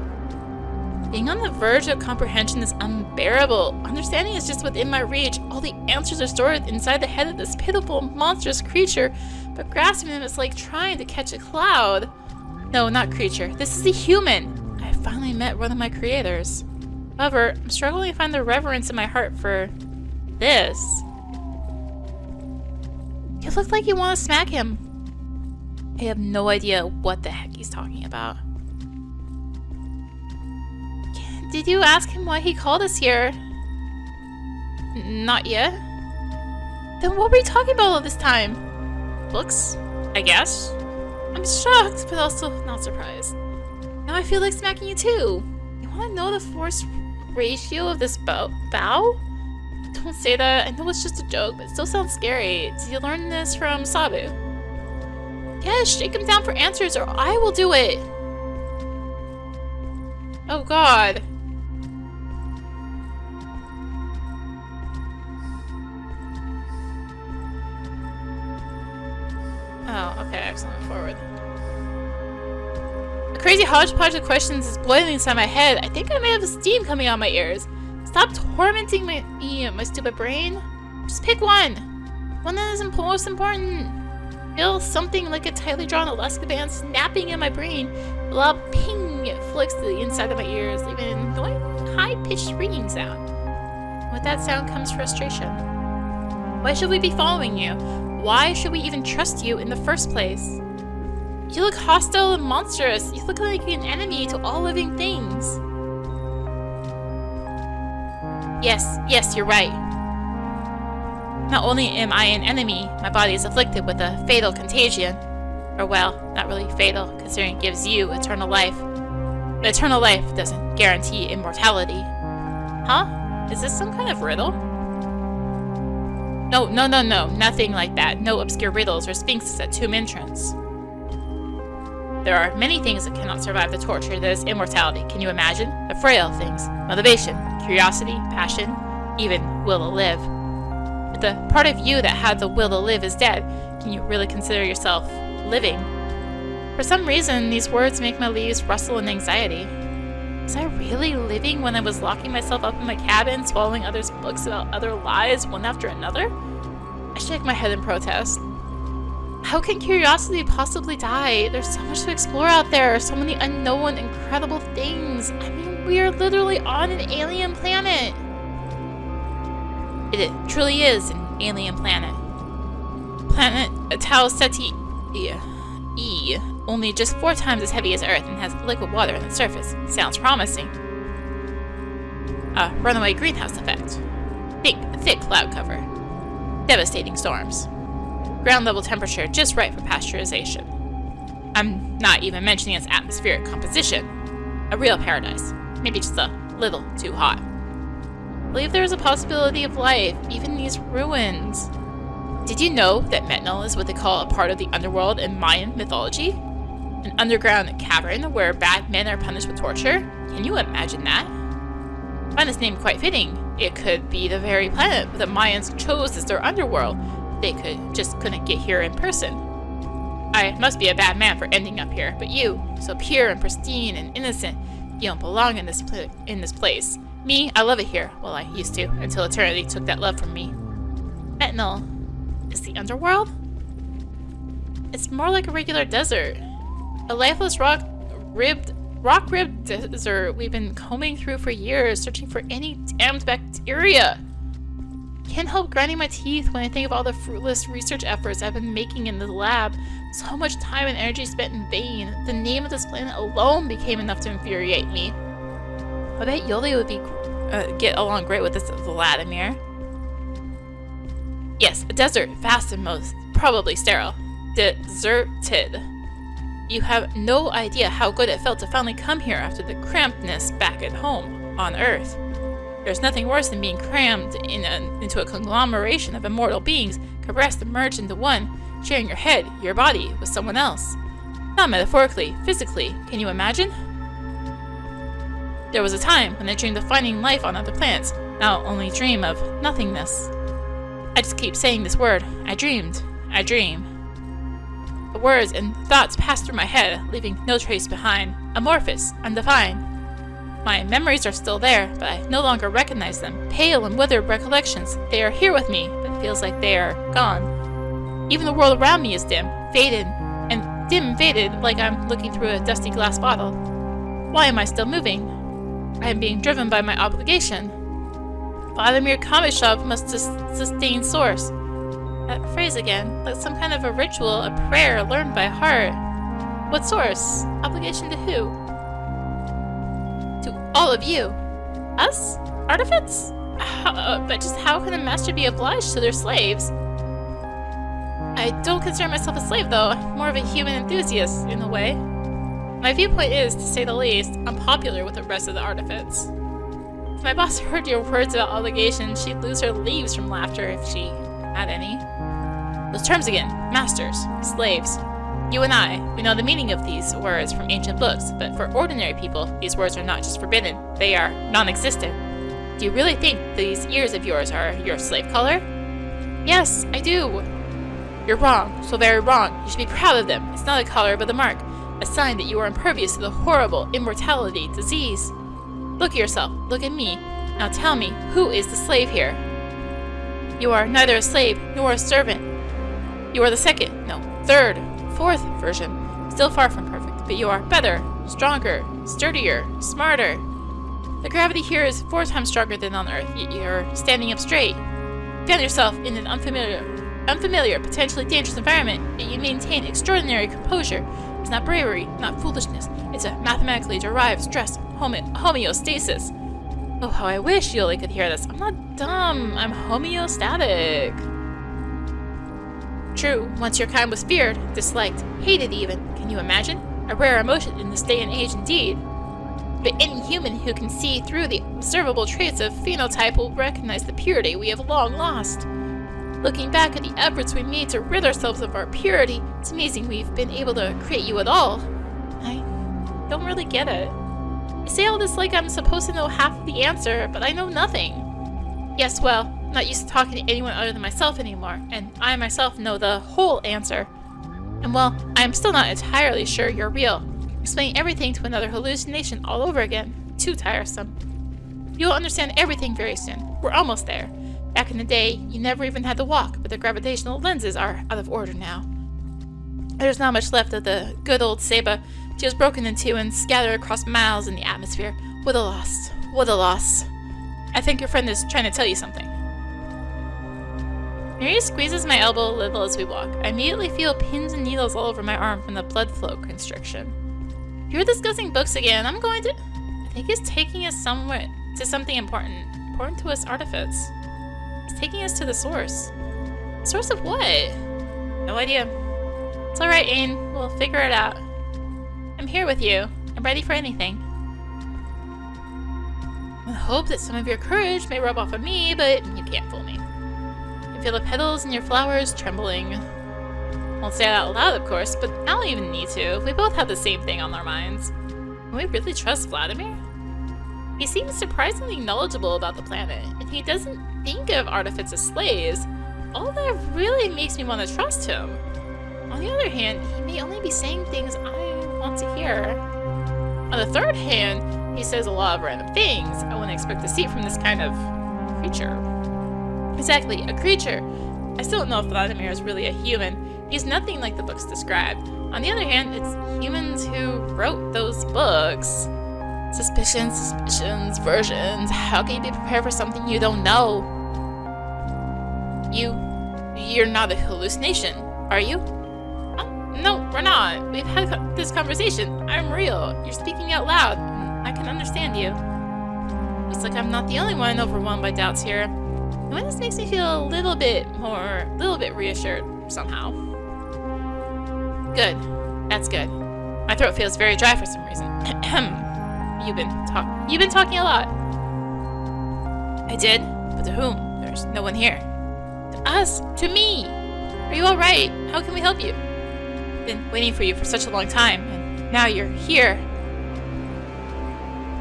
Being on the verge of comprehension is unbearable. Understanding is just within my reach. All the answers are stored inside the head of this pitiful, monstrous creature, but grasping them is like trying to catch a cloud. No, not creature. This is a human. I finally met one of my creators. However, I'm struggling to find the reverence in my heart for this. You look like you want to smack him. I have no idea what the heck he's talking about. Did you ask him why he called us here? Not yet. Then what were you talking about all this time? Books, I guess. I'm shocked, but also not surprised. Now I feel like smacking you too. You want to know the force ratio of this bow? Don't say that. I know it's just a joke, but it still sounds scary. Did you learn this from Sabu? Yes, shake him down for answers or I will do it. Oh god. Oh, okay, excellent. Forward. A crazy hodgepodge of questions is boiling inside my head. I think I may have steam coming out my ears. Stop tormenting my stupid brain. Just pick one. One that is most important. Feel something like a tightly drawn elastic band snapping in my brain. A loud ping flicks to the inside of my ears, leaving an annoying high-pitched ringing sound. With that sound comes frustration. Why should we be following you? Why should we even trust you in the first place? You look hostile and monstrous. You look like an enemy to all living things. Yes, you're right. Not only am I an enemy, my body is afflicted with a fatal contagion. Or well, not really fatal, considering it gives you eternal life. But eternal life doesn't guarantee immortality. Huh? Is this some kind of riddle? No, nothing like that. No obscure riddles or sphinxes at tomb entrance. There are many things that cannot survive the torture that is immortality. Can you imagine? The frail things. Motivation, curiosity, passion, even will to live. But the part of you that had the will to live is dead. Can you really consider yourself living? For some reason, these words make my leaves rustle in anxiety. Was I really living when I was locking myself up in my cabin, swallowing others' books about other lies, one after another? I shake my head in protest. How can curiosity possibly die? There's so much to explore out there, so many unknown, incredible things. I mean, we are literally on an alien planet. It truly is an alien planet. Planet Tau Ceti E, only just 4 times as heavy as Earth and has liquid water on its surface. Sounds promising. A runaway greenhouse effect. Thick cloud cover. Devastating storms. Ground level temperature just right for pasteurization. I'm not even mentioning its atmospheric composition. A real paradise. Maybe just a little too hot. I believe there is a possibility of life, even in these ruins. Did you know that Metnal is what they call a part of the underworld in Mayan mythology? An underground cavern where bad men are punished with torture? Can you imagine that? I find this name quite fitting. It could be the very planet the Mayans chose as their underworld. They couldn't get here in person. I must be a bad man for ending up here, but you, so pure and pristine and innocent, you don't belong in this place. Me, I love it here. Well, I used to, until eternity took that love from me. Metnal is the underworld? It's more like a regular desert. A lifeless rock-ribbed desert we've been combing through for years, searching for any damned bacteria. Can't help grinding my teeth when I think of all the fruitless research efforts I've been making in the lab. So much time and energy spent in vain. The name of this planet alone became enough to infuriate me. I bet Yoli would get along great with this Vladimir. Yes, a desert, vast and most probably sterile. Deserted. You have no idea how good it felt to finally come here after the crampedness back at home on Earth. There's nothing worse than being crammed into a conglomeration of immortal beings, compressed and merged into one, sharing your head, your body, with someone else. Not metaphorically, physically. Can you imagine? There was a time when I dreamed of finding life on other planets. Now only dream of nothingness. I just keep saying this word. I dream. The words and thoughts pass through my head, leaving no trace behind. Amorphous, undefined. My memories are still there, but I no longer recognize them. Pale and withered recollections. They are here with me, but it feels like they are gone. Even the world around me is dim, faded, like I'm looking through a dusty glass bottle. Why am I still moving? I am being driven by my obligation. Vladimir Kamishov must sustain source. That phrase again, like some kind of a ritual, a prayer learned by heart. What source? Obligation to who? To all of you. Us? Artifacts? But just how can a master be obliged to their slaves? I don't consider myself a slave, though. I'm more of a human enthusiast, in a way. My viewpoint is, to say the least, unpopular with the rest of the artifacts. If my boss heard your words about obligation, she'd lose her leaves from laughter if she had any. Those terms again. Masters. Slaves. You and I, we know the meaning of these words from ancient books, but for ordinary people, these words are not just forbidden, they are non-existent. Do you really think these ears of yours are your slave color? Yes, I do. You're wrong, so very wrong. You should be proud of them. It's not a color, but a mark. A sign that you are impervious to the horrible immortality disease. Look at yourself. Look at me. Now tell me, who is the slave here? You are neither a slave nor a servant. You are the second, no, third, fourth version. Still far from perfect, but you are better, stronger, sturdier, smarter. The gravity here is 4 times stronger than on Earth, yet you're standing up straight. You found yourself in an unfamiliar, potentially dangerous environment, yet you maintain extraordinary composure. It's not bravery, not foolishness. It's a mathematically derived stress homeostasis. Oh, how I wish Yuli could hear this. I'm not dumb. I'm homeostatic. True, once your kind was feared, disliked, hated even. Can you imagine? A rare emotion in this day and age indeed. But any human who can see through the observable traits of phenotype will recognize the purity we have long lost. Looking back at the efforts we made to rid ourselves of our purity, it's amazing we've been able to create you at all. I don't really get it. I say all this like I'm supposed to know half of the answer, but I know nothing. Yes, well, I'm not used to talking to anyone other than myself anymore, and I myself know the whole answer. And well, I'm still not entirely sure you're real. Explaining everything to another hallucination all over again. Too tiresome. You'll understand everything very soon. We're almost there. Back in the day, you never even had to walk, but the gravitational lenses are out of order now. There's not much left of the good old Ceiba. She was broken in two and scattered across miles in the atmosphere. What a loss. What a loss. I think your friend is trying to tell you something. Mary squeezes my elbow a little as we walk. I immediately feel pins and needles all over my arm from the blood flow constriction. If you're discussing books again, I think he's taking us somewhere to something important to us artifacts. He's taking us to the source. Source of what? No idea. It's alright, Ain. We'll figure it out. I'm here with you. I'm ready for anything. I hope that some of your courage may rub off on me, but you can't fool me. I can feel the petals in your flowers trembling. Won't say it out loud, of course, but I don't even need to. We both have the same thing on our minds. Can we really trust Vladimir? He seems surprisingly knowledgeable about the planet, and he doesn't think of artifacts as slaves. All that really makes me want to trust him. On the other hand, he may only be saying things I want to hear. On the third hand, he says a lot of random things I wouldn't expect to see from this kind of creature. Exactly, a creature. I still don't know if Vladimir is really a human. He's nothing like the books described. On the other hand, it's humans who wrote those books. Suspicions, versions. How can you be prepared for something you don't know? You're not a hallucination, are you? No, we're not. We've had this conversation. I'm real. You're speaking out loud. I can understand you. Looks like I'm not the only one overwhelmed by doubts here. And this makes me feel a little bit reassured somehow. Good. That's good. My throat feels very dry for some reason. You've been talking a lot. I did? But to whom? There's no one here. To us. To me. Are you alright? How can we help you? I've been waiting for you for such a long time, and now you're here.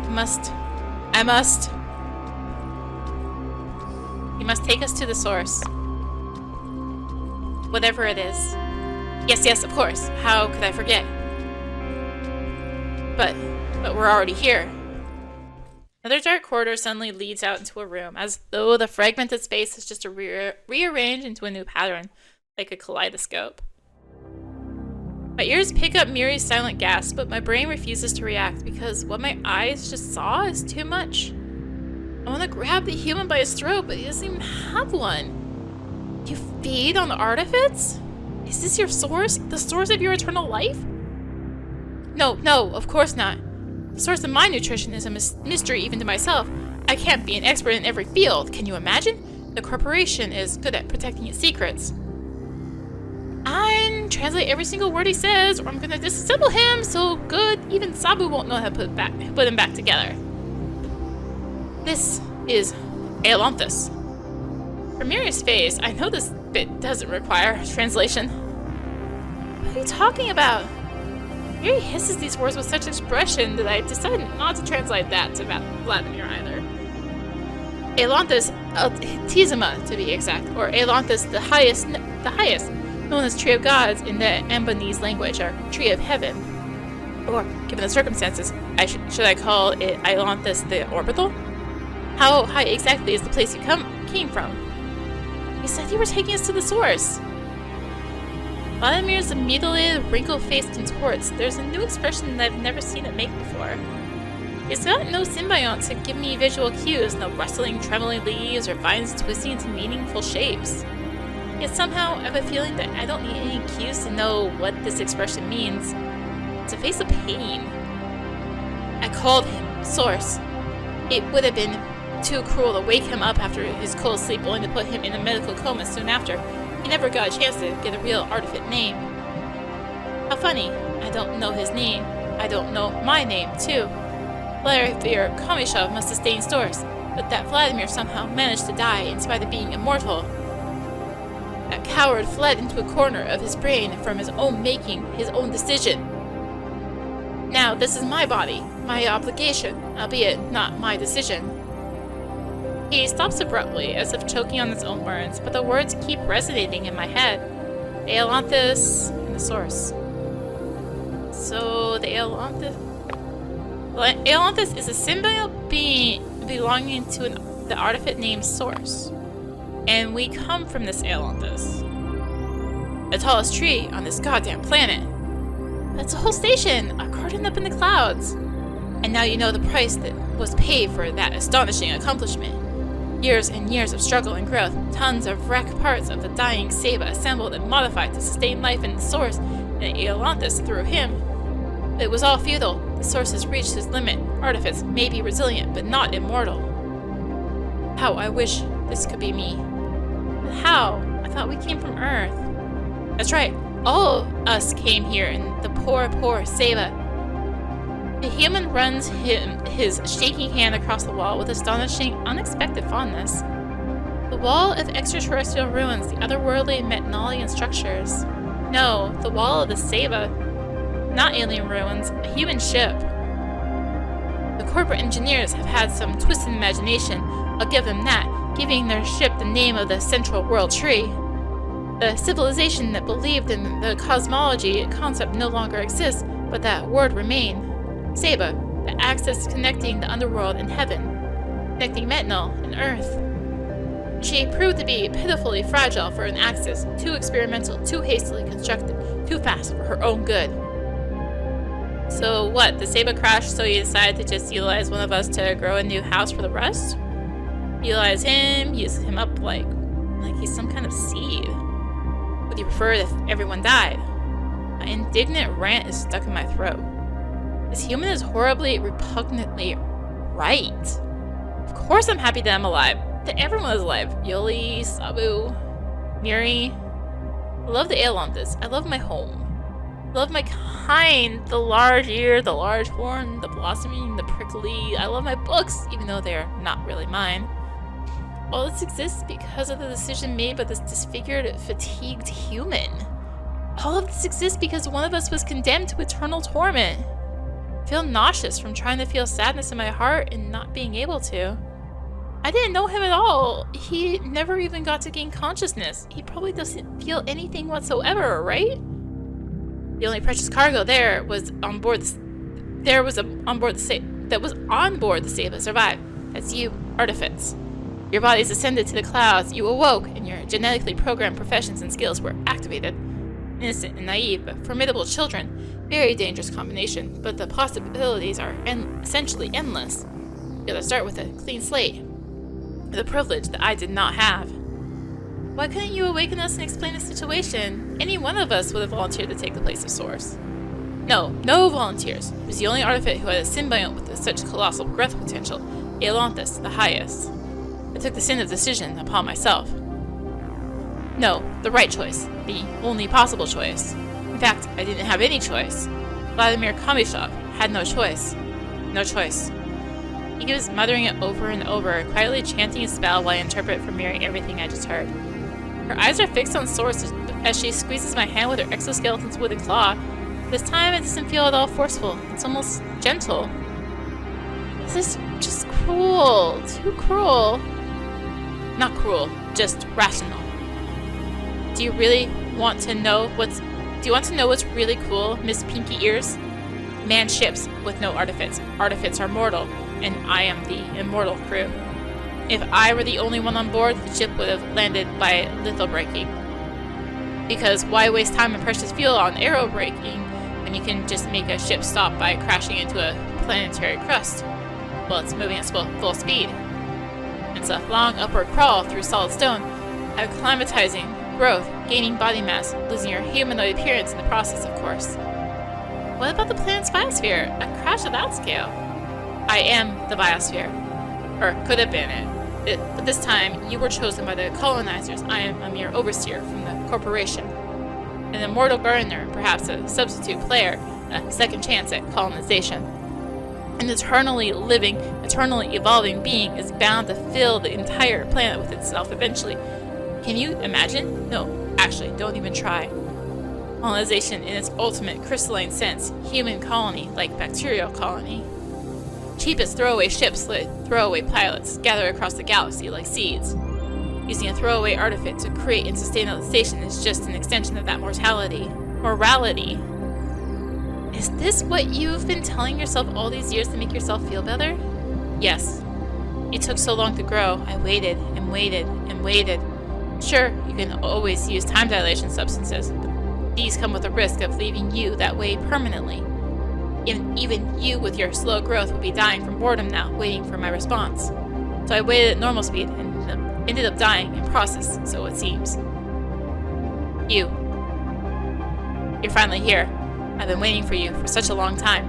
I must. You must take us to the source. Whatever it is. Yes, of course. How could I forget? But we're already here. Another dark corridor suddenly leads out into a room, as though the fragmented space is just rearranged into a new pattern, like a kaleidoscope. My ears pick up Miri's silent gasp, but my brain refuses to react because what my eyes just saw is too much. I want to grab the human by his throat, but he doesn't even have one. You feed on artifacts? Is this your source? The source of your eternal life? No, of course not. The source of my nutrition is a mystery even to myself. I can't be an expert in every field. Can you imagine? The corporation is good at protecting its secrets. I translate every single word he says, or I'm gonna disassemble him so good even Sabu won't know how to put him back together. This is Ailanthus. From Miri's face, I know this bit doesn't require translation. What are you talking about? Miri hisses these words with such expression that I decided not to translate that to Vladimir either. Ailanthus Altissima, to be exact, or Ailanthus the highest, known as Tree of Gods in the Ambonese language, or Tree of Heaven. Or, given the circumstances, should I call it Ailanthus the Orbital? How high exactly is the place you came from? You said you were taking us to the source. Vladimir's mutilated, wrinkled face contorts. There's a new expression that I've never seen it make before. It's got no symbiont to give me visual cues, no rustling, trembling leaves or vines twisting into meaningful shapes. Yet somehow I have a feeling that I don't need any cues to know what this expression means. to face the pain. I called him Source. It would have been too cruel to wake him up after his cold sleep only to put him in a medical coma soon after. He never got a chance to get a real artifact name. How funny. I don't know his name. I don't know my name, too. Vladimir Kamishov must sustain Source, but that Vladimir somehow managed to die in spite of being immortal. That coward fled into a corner of his brain from his own making, his own decision. Now this is my body, my obligation, albeit not my decision. He stops abruptly, as if choking on his own words, but the words keep resonating in my head. The Ailanthus and the Source. So the Ailanthus is a symbiote being belonging to the artifact named Source. And we come from this Ailanthus. The tallest tree on this goddamn planet. That's a whole station, a garden up in the clouds. And now you know the price that was paid for that astonishing accomplishment. Years and years of struggle and growth, tons of wreck parts of the dying Ceiba assembled and modified to sustain life in the Source and Ailanthus through him. But it was all futile. The Source has reached his limit. Artifice may be resilient, but not immortal. How I wish this could be me. But how? I thought we came from Earth. That's right. All of us came here in the poor Ceiba. The human runs his shaking hand across the wall with astonishing, unexpected fondness. The wall of extraterrestrial ruins, the otherworldly Metnalian structures. No, the wall of the Ceiba. Not alien ruins, a human ship. The corporate engineers have had some twisted imagination, I'll give them that, giving their ship the name of the Central World Tree. The civilization that believed in the cosmology concept no longer exists, but that word remained. Ceiba, the axis connecting the underworld and heaven, connecting Metnal and Earth. She proved to be pitifully fragile for an axis, too experimental, too hastily constructed, too fast for her own good. So what, the Ceiba crashed so you decided to just utilize one of us to grow a new house for the rest? Utilize him, use him up like he's some kind of seed. Would you prefer it if everyone died? My indignant rant is stuck in my throat. This human is horribly, repugnantly right. Of course I'm happy that I'm alive. That everyone is alive. Yoli, Sabu, Miri. I love the Ailanthus. I love my home. I love my kind. The large ear, the large horn, the blossoming, the prickly. I love my books, even though they're not really mine. All this exists because of the decision made by this disfigured, fatigued human. All of this exists because one of us was condemned to eternal torment. I feel nauseous from trying to feel sadness in my heart and not being able to. I didn't know him at all. He never even got to gain consciousness. He probably doesn't feel anything whatsoever, right? The only precious cargo was on board the Ceiba survived. That's you, Artifice. Your bodies ascended to the clouds, you awoke, and your genetically programmed professions and skills were activated. Innocent and naive, but formidable children. Very dangerous combination, but the possibilities are essentially endless. You gotta start with a clean slate. The privilege that I did not have. Why couldn't you awaken us and explain the situation? Any one of us would have volunteered to take the place of Source. No volunteers. He was the only artifact who had a symbiote with such colossal growth potential. Ailanthus, the highest. I took the sin of decision upon myself. No, the right choice. The only possible choice. In fact, I didn't have any choice. Vladimir Kamishov had no choice. No choice. He was muttering it over and over, quietly chanting a spell while I interpret for Miri everything I just heard. Her eyes are fixed on Source as she squeezes my hand with her exoskeleton's wooden claw. This time it doesn't feel at all forceful. It's almost gentle. This is just cruel. Too cruel. Not cruel, just rational. Do you want to know what's really cool, Miss Pinky Ears? Man ships with no artifacts. Artifacts are mortal, and I am the immortal crew. If I were the only one on board, the ship would have landed by lethal braking. Because why waste time and precious fuel on aero braking when you can just make a ship stop by crashing into a planetary crust? Well, it's moving at full speed. It's a long upward crawl through solid stone, acclimatizing, growth, gaining body mass, losing your humanoid appearance in the process, of course. What about the planet's biosphere? A crash of that scale. I am the biosphere. Or could have been it. But this time, you were chosen by the colonizers. I am a mere overseer from the corporation. An immortal gardener, perhaps a substitute player, a second chance at colonization. An eternally living, eternally evolving being is bound to fill the entire planet with itself eventually. Can you imagine? No, actually, don't even try. Colonization in its ultimate crystalline sense, human colony like bacterial colony. Cheapest throwaway ships let throwaway pilots gather across the galaxy like seeds. Using a throwaway artifact to create and sustain a station is just an extension of that mortality. Morality. Is this what you've been telling yourself all these years to make yourself feel better? Yes. You took so long to grow. I waited and waited and waited. Sure, you can always use time dilation substances, but these come with a risk of leaving you that way permanently. Even you with your slow growth would be dying from boredom now, waiting for my response. So I waited at normal speed and ended up dying in process, so it seems. You're finally here. I've been waiting for you for such a long time.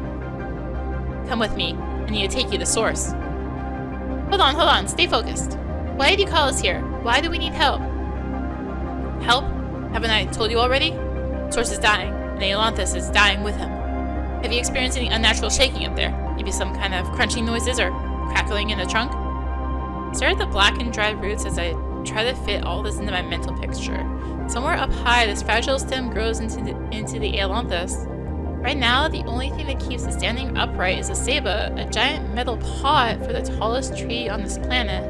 Come with me. I need to take you to Source. Hold on. Stay focused. Why did you call us here? Why do we need help? Help? Haven't I told you already? Source is dying, and Ailanthus is dying with him. Have you experienced any unnatural shaking up there? Maybe some kind of crunching noises or crackling in the trunk? I stare at the black and dry roots as I try to fit all this into my mental picture. Somewhere up high, this fragile stem grows into the Ailanthus. Right now, the only thing that keeps it standing upright is a Ceiba, a giant metal pot for the tallest tree on this planet.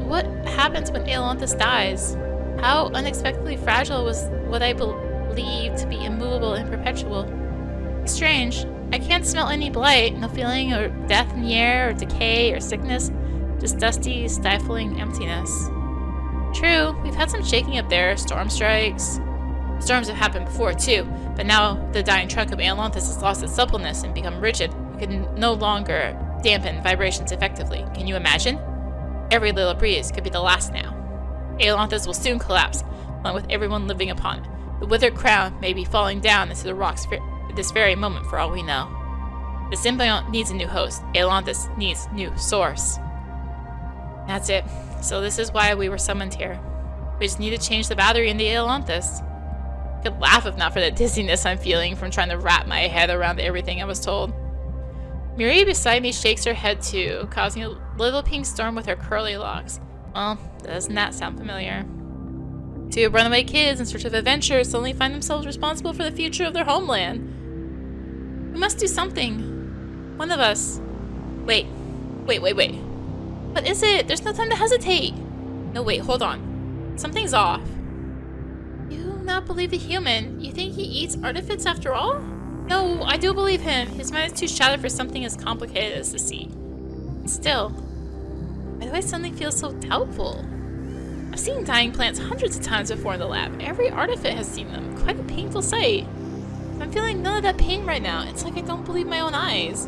What happens when Ailanthus dies? How unexpectedly fragile was what I believed to be immovable and perpetual? Strange. I can't smell any blight, no feeling of death in the air, or decay, or sickness, just dusty, stifling emptiness. True, we've had some shaking up there, storm strikes. Storms have happened before, too, but now the dying trunk of Ailanthus has lost its suppleness and become rigid. It can no longer dampen vibrations effectively. Can you imagine? Every little breeze could be the last now. Ailanthus will soon collapse, along with everyone living upon it. The withered crown may be falling down into the rocks at this very moment, for all we know. The symbiont needs a new host. Ailanthus needs new source. That's it. So this is why we were summoned here. We just need to change the battery in the Ailanthus. I could laugh if not for the dizziness I'm feeling from trying to wrap my head around everything I was told. Miri beside me shakes her head too, causing a little pink storm with her curly locks. Well, doesn't that sound familiar? Two runaway kids in search of adventure suddenly find themselves responsible for the future of their homeland. We must do something. One of us. Wait. What is it? There's no time to hesitate. No, wait, hold on. Something's off. You not believe the human? You think he eats artificts after all? No, I do believe him. His mind is too shattered for something as complicated as the sea. Still, why do I suddenly feel so doubtful? I've seen dying plants hundreds of times before in the lab. Every artifact has seen them. Quite a painful sight. I'm feeling none of that pain right now. It's like I don't believe my own eyes.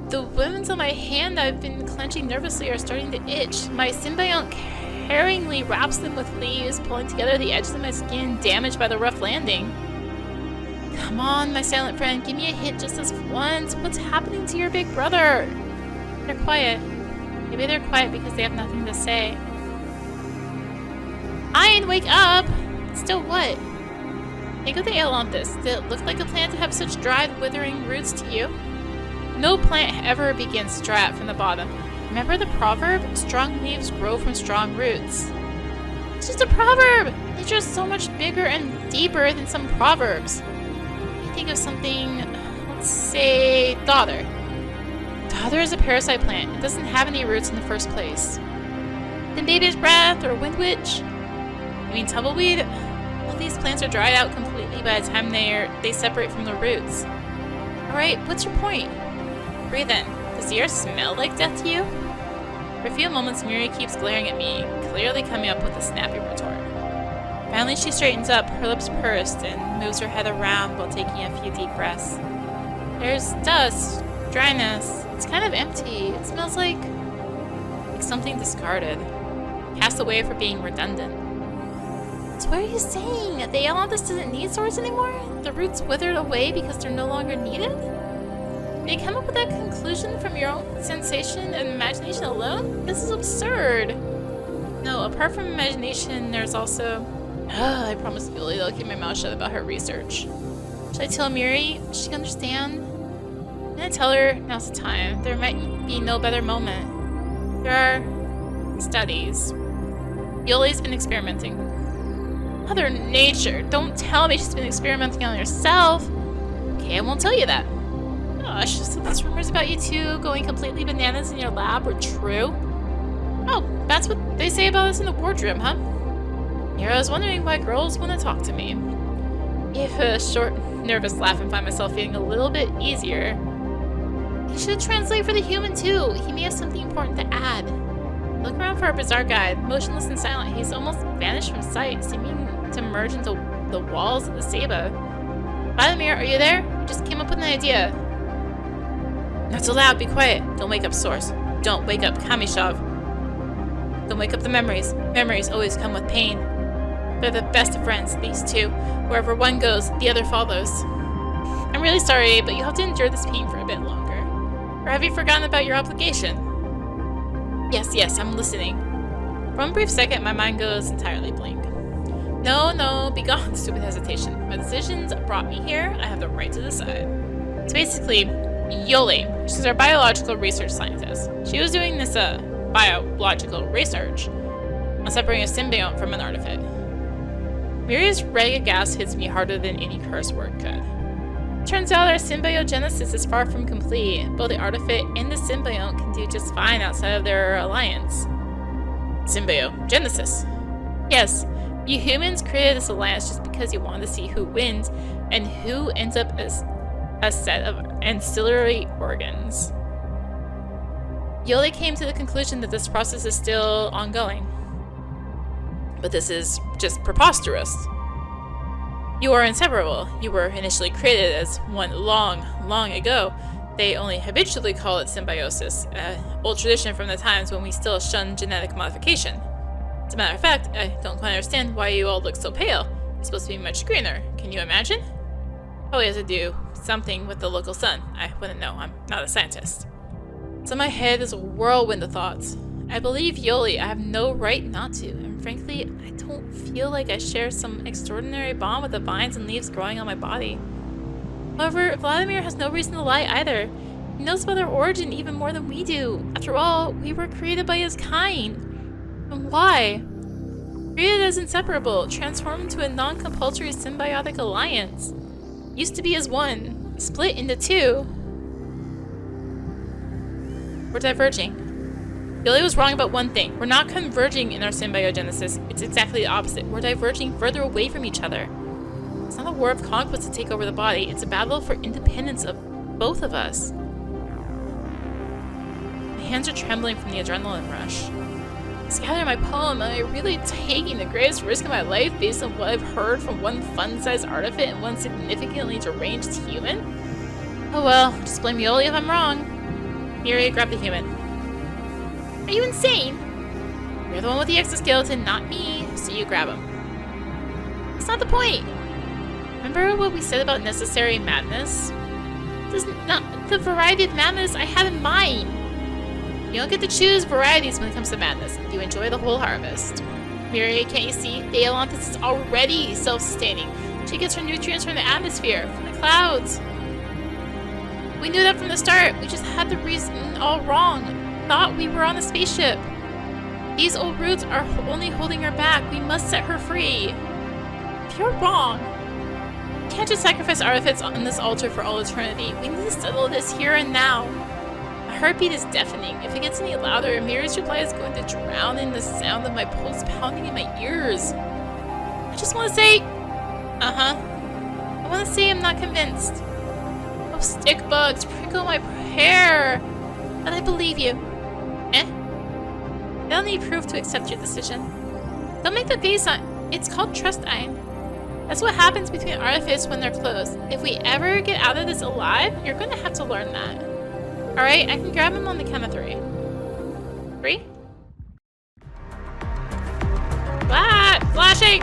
The wounds on my hand I've been clenching nervously are starting to itch. My symbiont caringly wraps them with leaves, pulling together the edges of my skin damaged by the rough landing. Come on, my silent friend, give me a hint just this once. What's happening to your big brother? They're quiet. Maybe they're quiet because they have nothing to say. Ayn, wake up! Still what? Think of the Ailanthus. Did it look like a plant to have such dried, withering roots to you? No plant ever begins to dry out from the bottom. Remember the proverb? Strong leaves grow from strong roots. It's just a proverb! Nature is so much bigger and deeper than some proverbs. You think of something, let's say, dodder. Dodder is a parasite plant. It doesn't have any roots in the first place. Then baby's breath or wind witch? You mean tumbleweed? All these plants are dried out completely by the time they separate from the roots. Alright, what's your point? Breathe in. Does the air smell like death to you? For a few moments, Miri keeps glaring at me, clearly coming up with a snappy retort. Finally, she straightens up, her lips pursed, and moves her head around while taking a few deep breaths. There's dust, dryness. It's kind of empty. It smells like something discarded, cast away for being redundant. So what are you saying? The Ailanthus doesn't need swords anymore? The roots withered away because they're no longer needed? Did you come up with that conclusion from your own sensation and imagination alone? This is absurd. No, apart from imagination, there's also... I promised Billy that I'll keep my mouth shut about her research. Should I tell Miri? Does she understand? I'm gonna tell her now's the time. There might be no better moment. There are studies. Yolei's been experimenting. Mother Nature, don't tell me she's been experimenting on herself. Okay, I won't tell you that. Gosh, so these rumors about you two going completely bananas in your lab were true? Oh, that's what they say about us in the wardroom, huh? Here I was wondering why girls want to talk to me. Give a short, nervous laugh and find myself feeling a little bit easier. You should translate for the human too. He may have something important to add. Look around for our bizarre guide. Motionless and silent, he's almost vanished from sight, seeming to merge into the walls of the Ceiba. Vladimir, are you there? I just came up with an idea. Not so loud, be quiet. Don't wake up Source. Don't wake up Kamishov. Don't wake up the memories. Memories always come with pain. They're the best of friends, these two. Wherever one goes, the other follows. I'm really sorry, but you'll have to endure this pain for a bit longer. Or have you forgotten about your obligation? Yes, I'm listening. For one brief second, my mind goes entirely blank. No, begone, stupid hesitation. My decisions brought me here. I have the right to decide. So basically, Yoli, she's our biological research scientist. She was doing this, biological research on separating a symbiont from an artifact. Miri's ragged gasp hits me harder than any curse word could. Turns out our symbiogenesis is far from complete. Both the artifact and the symbiont can do just fine outside of their alliance. Symbiogenesis. Yes, you humans created this alliance just because you wanted to see who wins and who ends up as a set of ancillary organs. Yoli came to the conclusion that this process is still ongoing. But this is just preposterous. You are inseparable. You were initially created as one long ago. They only habitually call it symbiosis, an old tradition from the times when we still shun genetic modification. As a matter of fact, I don't quite understand why you all look so pale. You're supposed to be much greener. Can you imagine? Probably has to do something with the local sun. I wouldn't know. I'm not a scientist. So my head is a whirlwind of thoughts. I believe Yoli. I have no right not to. And frankly, I don't feel like I share some extraordinary bond with the vines and leaves growing on my body. However, Vladimir has no reason to lie either. He knows about our origin even more than we do. After all, we were created by his kind. And why? Created as inseparable, transformed into a non-compulsory symbiotic alliance. Used to be as one, split into two. We're diverging. Billy was wrong about one thing. We're not converging in our symbiogenesis. It's exactly the opposite. We're diverging further away from each other. It's not a war of conquest to take over the body. It's a battle for independence of both of us. My hands are trembling from the adrenaline rush. Scatter my poem. Am I really taking the greatest risk of my life based on what I've heard from one fun-sized artifact and one significantly deranged human? Oh well, just blame Yoli if I'm wrong. Miri, grab the human. Are you insane? You're the one with the exoskeleton, not me, so you grab him. That's not the point. Remember what we said about necessary madness? This is not the variety of madness I have in mind. You don't get to choose varieties when it comes to madness. You enjoy the whole harvest. Miri, can't you see? The Ailanthus is already self-sustaining. She gets her nutrients from the atmosphere, from the clouds. We knew that from the start. We just had the reason all wrong. Thought we were on a spaceship. These old roots are only holding her back. We must set her free. If you're wrong, you can't just sacrifice artifacts on this altar for all eternity. We need to settle this here and now. My heartbeat is deafening. If it gets any louder, Miri's reply is going to drown in the sound of my pulse pounding in my ears. I just want to say, I want to say I'm not convinced. Oh, stick bugs, prickle my hair. But I believe you. I don't need proof to accept your decision. Don't make the face on. It's called trust, Ein. That's what happens between artifices when they're close. If we ever get out of this alive, you're gonna have to learn that. Alright, I can grab him on the count of 3. 3? Ah! Flashing!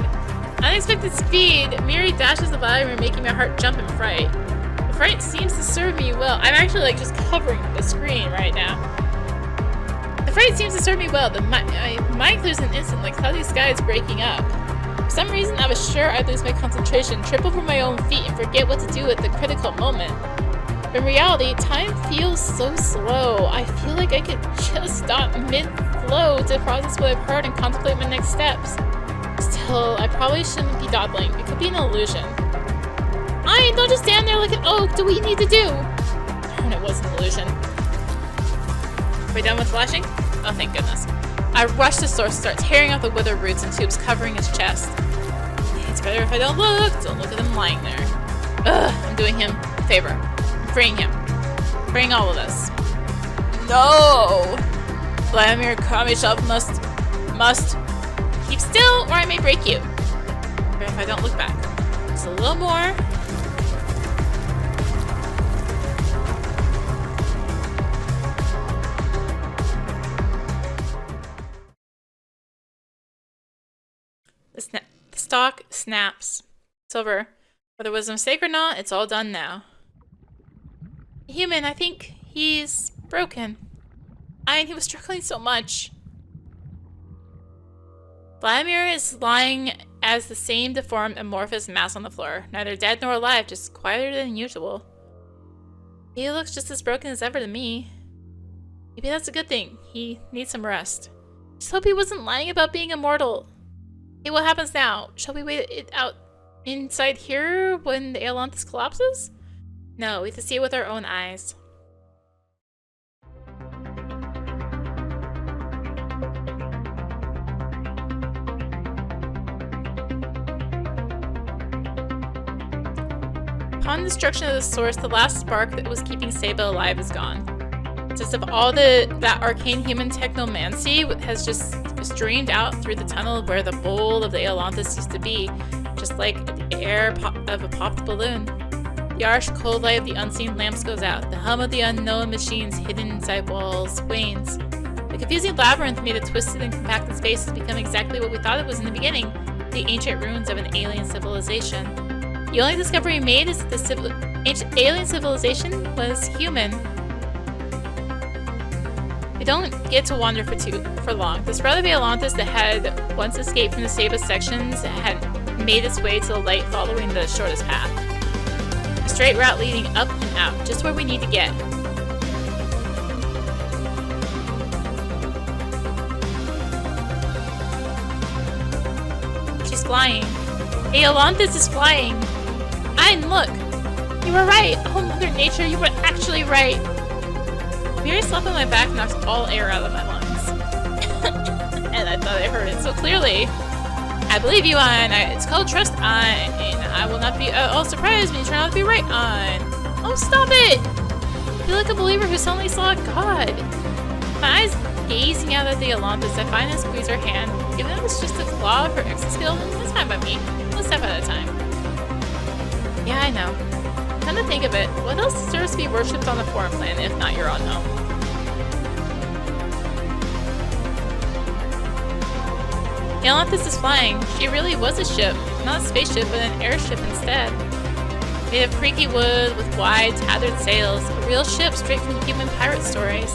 Unexpected speed. Miri dashes the volume, making my heart jump in fright. The fright seems to serve me well. I'm actually like just covering the screen right now. The fright seems to serve me well. My mind clears in an instant, like cloudy skies breaking up. For some reason, I was sure I'd lose my concentration, trip over my own feet, and forget what to do at the critical moment. But in reality, time feels so slow. I feel like I could just stop mid-flow to process what I've heard and contemplate my next steps. Still, I probably shouldn't be dawdling. It could be an illusion. Aye, don't just stand there like an oak. Do what you need to do. Darn, it was an illusion. Are we done with flashing? Oh, thank goodness. I rush the source, start tearing out the withered roots and tubes covering his chest. It's better if I don't look. Don't look at him lying there. Ugh, I'm doing him a favor. I'm freeing him. Freeing all of us. No! Vladimir Kamishov must keep still or I may break you. But if I don't look back. Just a little more. The stalk snaps. It's over. Whether it was a mistake or not, it's all done now. Human, I think he's broken. He was struggling so much. Vladimir is lying as the same deformed, amorphous mass on the floor. Neither dead nor alive, just quieter than usual. He looks just as broken as ever to me. Maybe that's a good thing. He needs some rest. Just hope he wasn't lying about being immortal. Okay, what happens now? Shall we wait it out inside here when the Ailanthus collapses? No, we have to see it with our own eyes. Upon destruction of the source, the last spark that was keeping Ceiba alive is gone. It's as if all that arcane human technomancy has just streamed out through the tunnel where the bowl of the Ailanthus used to be, just like the air of a popped balloon. The harsh, cold light of the unseen lamps goes out. The hum of the unknown machines hidden inside walls wanes. The confusing labyrinth made of twisted and compacted space has become exactly what we thought it was in the beginning, the ancient ruins of an alien civilization. The only discovery made is that the ancient alien civilization was human. We don't get to wander for long. The spread of Ailanthus that had once escaped from the Ceiba sections had made its way to the light following the shortest path. A straight route leading up and out, just where we need to get. She's flying. Ailanthus is flying! Ein, look! You were right! Oh, Mother Nature, you were actually right! Miri slap on my back knocks all air out of my lungs. And I thought I heard it so clearly. I believe you, Ein. It's called trust, Ein. I will not be at all surprised when you turn out to be right, Ein. Oh, stop it! I feel like a believer who suddenly saw God. My eyes gazing out at the Ailanthus, I finally squeeze her hand. Given it was just a flaw of her exoskeleton, it's fine by me. One step at a time. Yeah, I know. Come to think of it, what else deserves to be worshipped on the foreign planet if not your own home? Ailanthus is flying. She really was a ship. Not a spaceship, but an airship instead. Made of creaky wood with wide, tattered sails. A real ship straight from human pirate stories.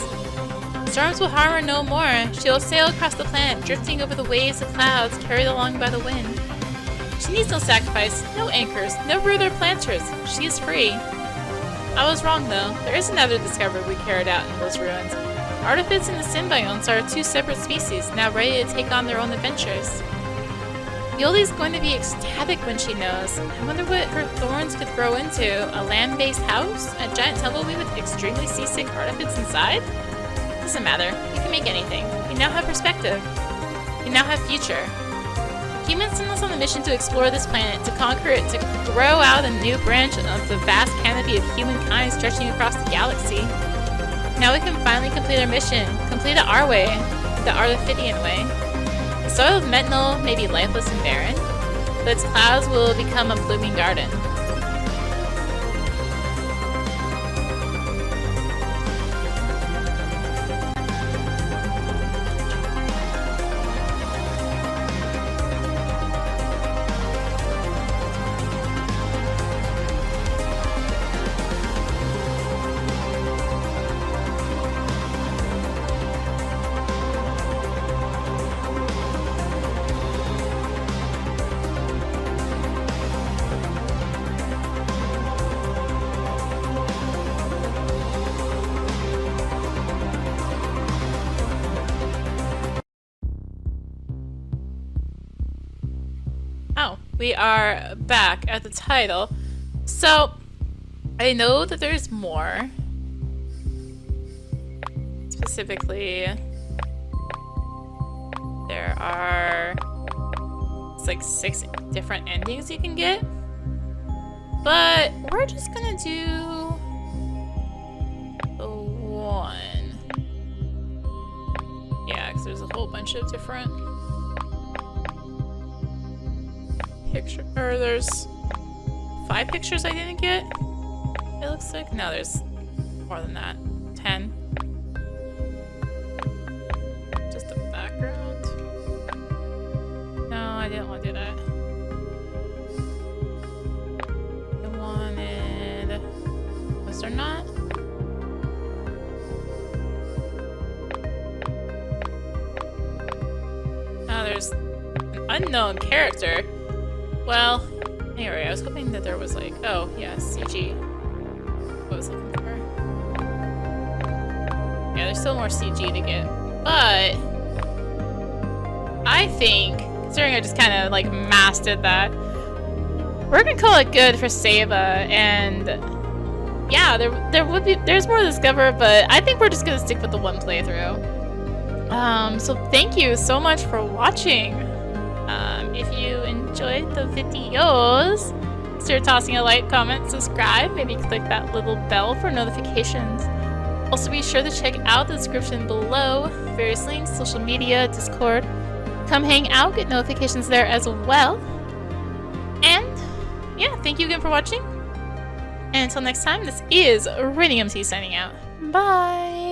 Storms will harm her no more. She will sail across the planet, drifting over the waves of clouds carried along by the wind. She needs no sacrifice, no anchors, no ruder planters. She is free. I was wrong, though. There is another discovery we carried out in those ruins. Artifice and the symbionts are two separate species, now ready to take on their own adventures. Yoldie's going to be ecstatic when she knows. I wonder what her thorns could grow into. A land-based house? A giant tumbleweed with extremely seasick artifice inside? Doesn't matter. We can make anything. We now have perspective. We now have future. Humans sent us on a mission to explore this planet, to conquer it, to grow out a new branch of the vast canopy of humankind stretching across the galaxy. Now we can finally complete our mission, complete it our way, the Artifician way. The soil of Metnal may be lifeless and barren, but its clouds will become a blooming garden. we are back at the title. So, I know that there's more. Specifically, there are it's like 6 different endings you can get. But we're just gonna do the one. Yeah, because there's a whole bunch of different pictures. Or there's 5 pictures I didn't get. It looks like. No, there's more than that. 10. Just the background. No, I didn't want to do that. I wanted. Was there not? Oh, there's an unknown character. Well, anyway, I was hoping that there was like, oh yeah, CG. What I was looking for. Yeah, there's still more CG to get, but I think, considering I just kind of like mastered that, we're gonna call it good for Ceiba. And yeah, there's more to discover, but I think we're just gonna stick with the one playthrough. So thank you so much for watching. If you enjoyed the videos, consider tossing a like, comment, subscribe, maybe click that little bell for notifications. Also be sure to check out the description below, various links, social media, Discord. Come hang out, get notifications there as well. And yeah, thank you again for watching. And until next time, this is rinimt signing out. Bye!